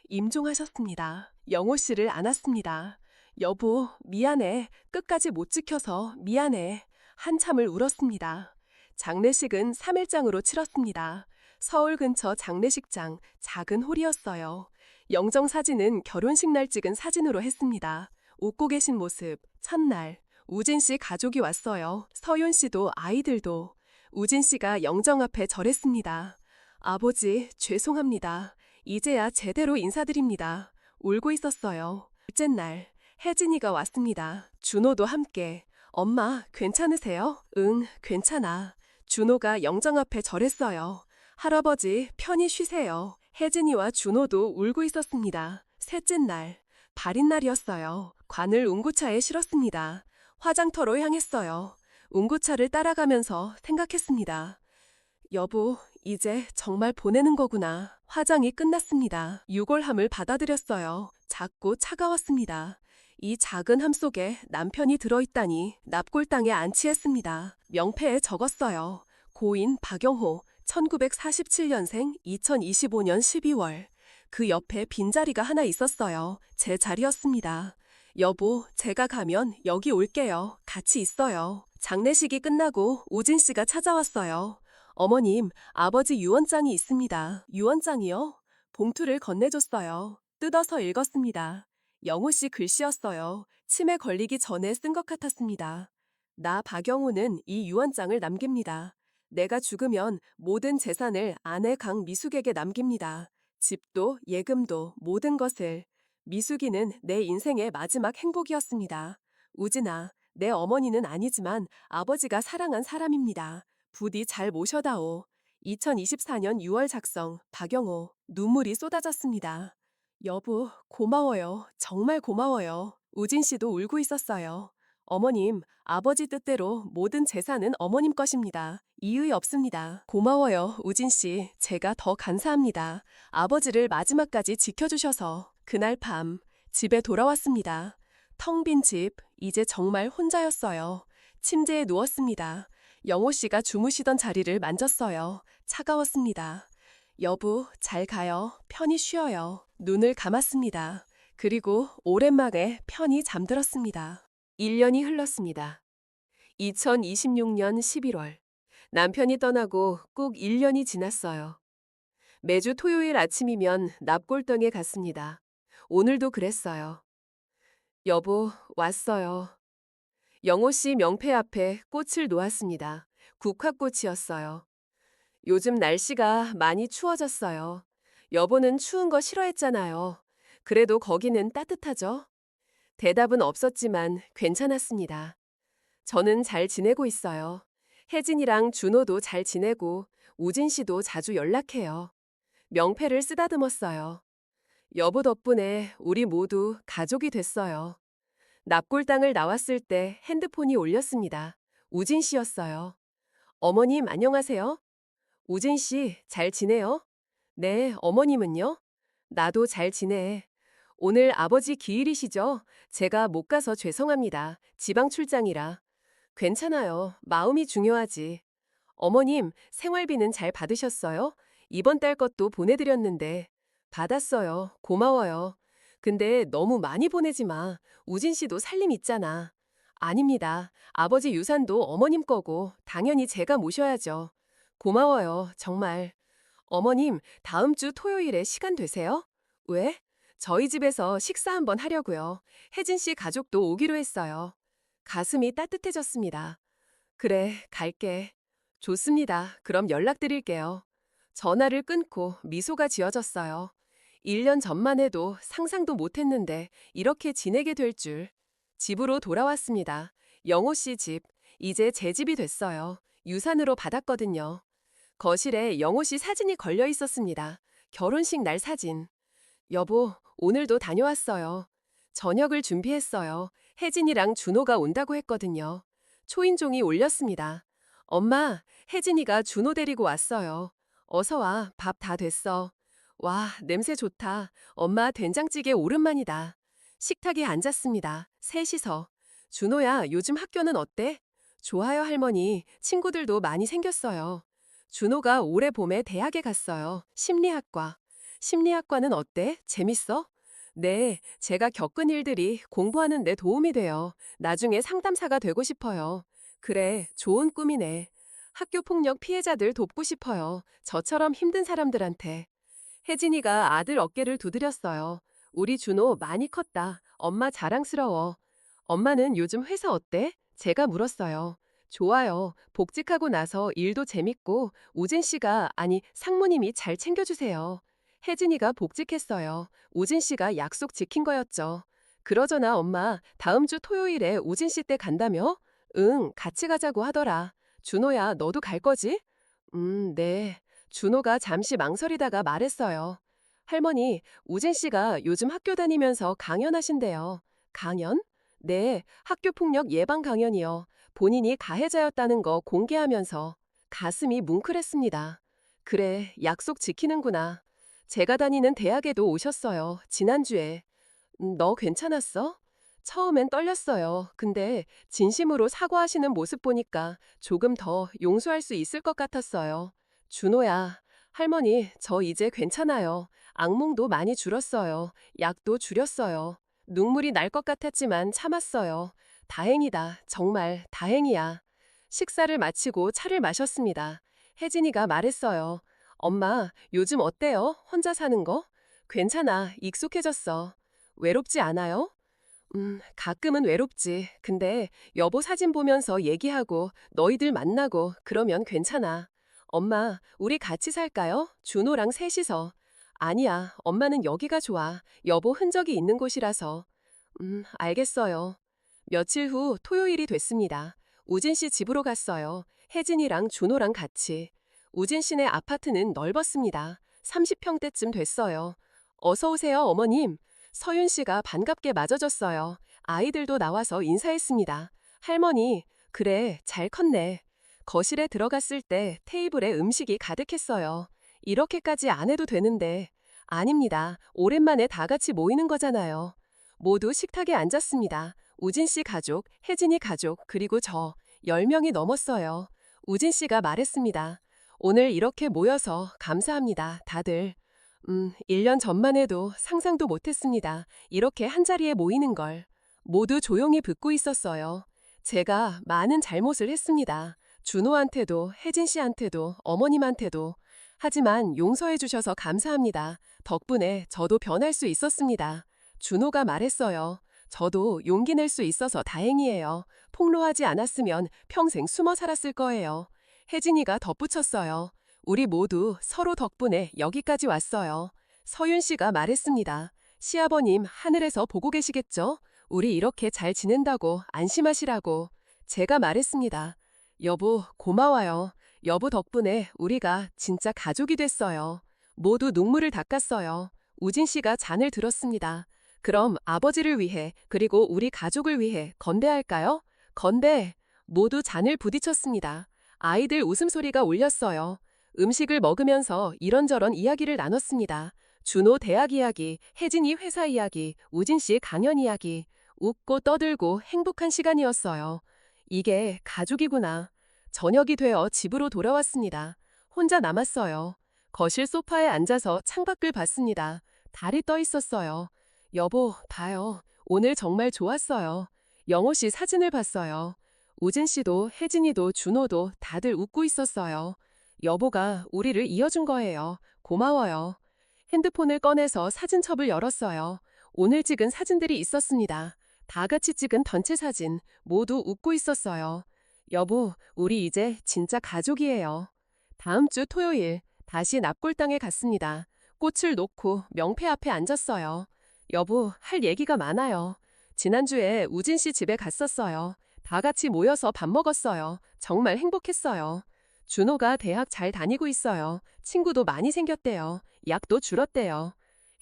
임종하셨습니다. 영호 씨를 안았습니다. 여보, 미안해. 끝까지 못 지켜서 미안해. 한참을 울었습니다. 장례식은 3일장으로 치렀습니다. 서울 근처 장례식장, 작은 홀이었어요. 영정 사진은 결혼식 날 찍은 사진으로 했습니다. 웃고 계신 모습, 첫날. 우진 씨 가족이 왔어요. 서윤 씨도 아이들도. 우진 씨가 영정 앞에 절했습니다. 아버지, 죄송합니다. 이제야 제대로 인사드립니다. 울고 있었어요. 둘째 날, 혜진이가 왔습니다. 준호도 함께. 엄마, 괜찮으세요? 응, 괜찮아. 준호가 영정 앞에 절했어요. 할아버지, 편히 쉬세요. 혜진이와 준호도 울고 있었습니다. 셋째 날, 발인 날이었어요. 관을 운구차에 실었습니다. 화장터로 향했어요. 운구차를 따라가면서 생각했습니다. 여보, 이제 정말 보내는 거구나. 화장이 끝났습니다. 유골함을 받아들였어요. 작고 차가웠습니다. 이 작은 함 속에 남편이 들어있다니 납골당에 안치했습니다. 명패에 적었어요. 고인 박영호, 1947년생 2025년 12월. 그 옆에 빈자리가 하나 있었어요. 제 자리였습니다. 여보, 제가 가면 여기 올게요. 같이 있어요. 장례식이 끝나고 우진 씨가 찾아왔어요. 어머님, 아버지 유언장이 있습니다. 유언장이요? 봉투를 건네줬어요. 뜯어서 읽었습니다. 영호 씨 글씨였어요. 치매 걸리기 전에 쓴 것 같았습니다. 나 박영호는 이 유언장을 남깁니다. 내가 죽으면 모든 재산을 아내 강미숙에게 남깁니다. 집도 예금도 모든 것을. 미숙이는 내 인생의 마지막 행복이었습니다. 우진아, 내 어머니는 아니지만 아버지가 사랑한 사람입니다. 부디 잘 모셔다오. 2024년 6월 작성, 박영호. 눈물이 쏟아졌습니다. 여보, 고마워요. 정말 고마워요. 우진 씨도 울고 있었어요. 어머님, 아버지 뜻대로 모든 재산은 어머님 것입니다. 이의 없습니다. 고마워요, 우진 씨. 제가 더 감사합니다. 아버지를 마지막까지 지켜주셔서. 그날 밤, 집에 돌아왔습니다. 텅 빈 집, 이제 정말 혼자였어요. 침대에 누웠습니다. 영호 씨가 주무시던 자리를 만졌어요. 차가웠습니다. 여보, 잘 가요. 편히 쉬어요. 눈을 감았습니다. 그리고 오랜만에 편히 잠들었습니다. 1년이 흘렀습니다. 2026년 11월. 남편이 떠나고 꼭 1년이 지났어요. 매주 토요일 아침이면 납골당에 갔습니다. 오늘도 그랬어요. 여보, 왔어요. 영호 씨 명패 앞에 꽃을 놓았습니다. 국화꽃이었어요. 요즘 날씨가 많이 추워졌어요. 여보는 추운 거 싫어했잖아요. 그래도 거기는 따뜻하죠? 대답은 없었지만 괜찮았습니다. 저는 잘 지내고 있어요. 혜진이랑 준호도 잘 지내고 우진 씨도 자주 연락해요. 명패를 쓰다듬었어요. 여보 덕분에 우리 모두 가족이 됐어요. 납골당을 나왔을 때 핸드폰이 울렸습니다. 우진 씨였어요. 어머님 안녕하세요. 우진 씨 잘 지내요? 네, 어머님은요? 나도 잘 지내. 오늘 아버지 기일이시죠? 제가 못 가서 죄송합니다. 지방 출장이라. 괜찮아요. 마음이 중요하지. 어머님, 생활비는 잘 받으셨어요? 이번 달 것도 보내드렸는데. 받았어요. 고마워요. 근데 너무 많이 보내지 마. 우진 씨도 살림 있잖아. 아닙니다. 아버지 유산도 어머님 거고 당연히 제가 모셔야죠. 고마워요. 정말. 어머님, 다음 주 토요일에 시간 되세요? 왜? 저희 집에서 식사 한번 하려고요. 혜진 씨 가족도 오기로 했어요. 가슴이 따뜻해졌습니다. 그래, 갈게. 좋습니다. 그럼 연락드릴게요. 전화를 끊고 미소가 지어졌어요. 1년 전만 해도 상상도 못했는데 이렇게 지내게 될 줄. 집으로 돌아왔습니다. 영호 씨 집. 이제 제 집이 됐어요. 유산으로 받았거든요. 거실에 영호 씨 사진이 걸려 있었습니다. 결혼식 날 사진. 여보, 오늘도 다녀왔어요. 저녁을 준비했어요. 혜진이랑 준호가 온다고 했거든요. 초인종이 울렸습니다. 엄마, 혜진이가 준호 데리고 왔어요. 어서 와, 밥 다 됐어. 와, 냄새 좋다. 엄마 된장찌개 오랜만이다. 식탁에 앉았습니다. 셋이서. 준호야, 요즘 학교는 어때? 좋아요, 할머니. 친구들도 많이 생겼어요. 준호가 올해 봄에 대학에 갔어요. 심리학과. 심리학과는 어때? 재밌어? 네, 제가 겪은 일들이 공부하는 데 도움이 돼요. 나중에 상담사가 되고 싶어요. 그래, 좋은 꿈이네. 학교폭력 피해자들 돕고 싶어요. 저처럼 힘든 사람들한테. 혜진이가 아들 어깨를 두드렸어요. 우리 준호 많이 컸다. 엄마 자랑스러워. 엄마는 요즘 회사 어때? 제가 물었어요. 좋아요. 복직하고 나서 일도 재밌고 우진 씨가 아니 상무님이 잘 챙겨주세요. 혜진이가 복직했어요. 우진 씨가 약속 지킨 거였죠. 그러잖아, 엄마. 다음 주 토요일에 우진 씨 댁 간다며? 응, 같이 가자고 하더라. 준호야, 너도 갈 거지? 네. 준호가 잠시 망설이다가 말했어요. 할머니, 우진 씨가 요즘 학교 다니면서 강연하신대요. 강연? 네, 학교폭력 예방 강연이요. 본인이 가해자였다는 거 공개하면서 가슴이 뭉클했습니다. 그래, 약속 지키는구나. 제가 다니는 대학에도 오셨어요. 지난주에. 너 괜찮았어? 처음엔 떨렸어요. 근데 진심으로 사과하시는 모습 보니까 조금 더 용서할 수 있을 것 같았어요. 준호야, 할머니, 저 이제 괜찮아요. 악몽도 많이 줄었어요. 약도 줄였어요. 눈물이 날 것 같았지만 참았어요. 다행이다. 정말 다행이야. 식사를 마치고 차를 마셨습니다. 혜진이가 말했어요. 엄마, 요즘 어때요? 혼자 사는 거? 괜찮아. 익숙해졌어. 외롭지 않아요? 가끔은 외롭지. 근데 여보 사진 보면서 얘기하고 너희들 만나고 그러면 괜찮아. 엄마, 우리 같이 살까요? 준호랑 셋이서. 아니야, 엄마는 여기가 좋아. 여보 흔적이 있는 곳이라서. 알겠어요. 며칠 후 토요일이 됐습니다. 우진 씨 집으로 갔어요. 혜진이랑 준호랑 같이. 우진 씨네 아파트는 넓었습니다. 30평대쯤 됐어요. 어서 오세요, 어머님. 서윤 씨가 반갑게 맞아줬어요. 아이들도 나와서 인사했습니다. 할머니, 그래, 잘 컸네. 거실에 들어갔을 때 테이블에 음식이 가득했어요. 이렇게까지 안 해도 되는데. 아닙니다. 오랜만에 다 같이 모이는 거잖아요. 모두 식탁에 앉았습니다. 우진 씨 가족, 혜진이 가족, 그리고 저 10명이 넘었어요. 우진 씨가 말했습니다. 오늘 이렇게 모여서 감사합니다, 다들. 1년 전만 해도 상상도 못했습니다. 이렇게 한자리에 모이는 걸. 모두 조용히 듣고 있었어요. 제가 많은 잘못을 했습니다. 준호한테도, 혜진 씨한테도, 어머님한테도. 하지만 용서해 주셔서 감사합니다. 덕분에 저도 변할 수 있었습니다. 준호가 말했어요. 저도 용기 낼 수 있어서 다행이에요. 폭로하지 않았으면 평생 숨어 살았을 거예요. 혜진이가 덧붙였어요. 우리 모두 서로 덕분에 여기까지 왔어요. 서윤 씨가 말했습니다. 시아버님 하늘에서 보고 계시겠죠? 우리 이렇게 잘 지낸다고 안심하시라고. 제가 말했습니다. 여보, 고마워요. 여보 덕분에 우리가 진짜 가족이 됐어요. 모두 눈물을 닦았어요. 우진 씨가 잔을 들었습니다. 그럼 아버지를 위해 그리고 우리 가족을 위해 건배할까요? 건배! 모두 잔을 부딪혔습니다. 아이들 웃음소리가 울렸어요. 음식을 먹으면서 이런저런 이야기를 나눴습니다. 준호 대학 이야기, 혜진이 회사 이야기, 우진 씨 강연 이야기. 웃고 떠들고 행복한 시간이었어요. 이게 가족이구나. 저녁이 되어 집으로 돌아왔습니다. 혼자 남았어요. 거실 소파에 앉아서 창밖을 봤습니다. 달이 떠 있었어요. 여보, 봐요. 오늘 정말 좋았어요. 영호 씨 사진을 봤어요. 우진 씨도 혜진이도 준호도 다들 웃고 있었어요. 여보가 우리를 이어준 거예요. 고마워요. 핸드폰을 꺼내서 사진첩을 열었어요. 오늘 찍은 사진들이 있었습니다. 다 같이 찍은 단체 사진, 모두 웃고 있었어요. 여보, 우리 이제 진짜 가족이에요. 다음 주 토요일, 다시 납골당에 갔습니다. 꽃을 놓고 명패 앞에 앉았어요. 여보, 할 얘기가 많아요. 지난주에 우진 씨 집에 갔었어요. 다 같이 모여서 밥 먹었어요. 정말 행복했어요. 준호가 대학 잘 다니고 있어요. 친구도 많이 생겼대요. 약도 줄었대요.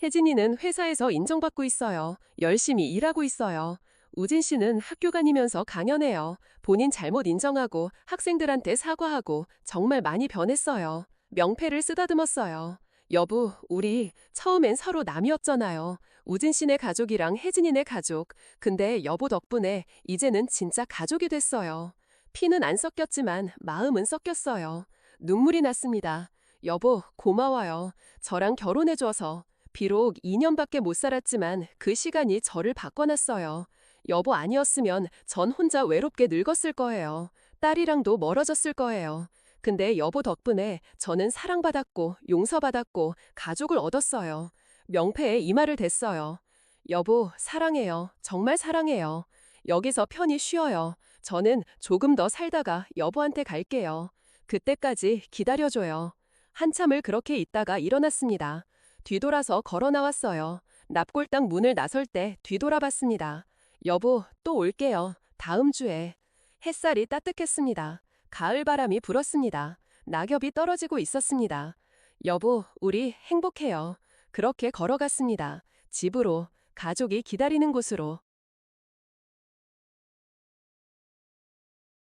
혜진이는 회사에서 인정받고 있어요. 열심히 일하고 있어요. 우진 씨는 학교 다니면서 강연해요. 본인 잘못 인정하고 학생들한테 사과하고 정말 많이 변했어요. 명패를 쓰다듬었어요. 여보, 우리 처음엔 서로 남이었잖아요. 우진 씨네 가족이랑 혜진이네 가족. 근데 여보 덕분에 이제는 진짜 가족이 됐어요. 피는 안 섞였지만 마음은 섞였어요. 눈물이 났습니다. 여보, 고마워요. 저랑 결혼해줘서. 비록 2년밖에 못 살았지만 그 시간이 저를 바꿔놨어요. 여보 아니었으면 전 혼자 외롭게 늙었을 거예요. 딸이랑도 멀어졌을 거예요. 근데 여보 덕분에 저는 사랑받았고 용서받았고 가족을 얻었어요. 명패에 이마를 댔어요. 여보, 사랑해요. 정말 사랑해요. 여기서 편히 쉬어요. 저는 조금 더 살다가 여보한테 갈게요. 그때까지 기다려줘요. 한참을 그렇게 있다가 일어났습니다. 뒤돌아서 걸어 나왔어요. 납골당 문을 나설 때 뒤돌아봤습니다. 여보, 또 올게요. 다음 주에. 햇살이 따뜻했습니다. 가을 바람이 불었습니다. 낙엽이 떨어지고 있었습니다. 여보, 우리 행복해요. 그렇게 걸어갔습니다. 집으로, 가족이 기다리는 곳으로.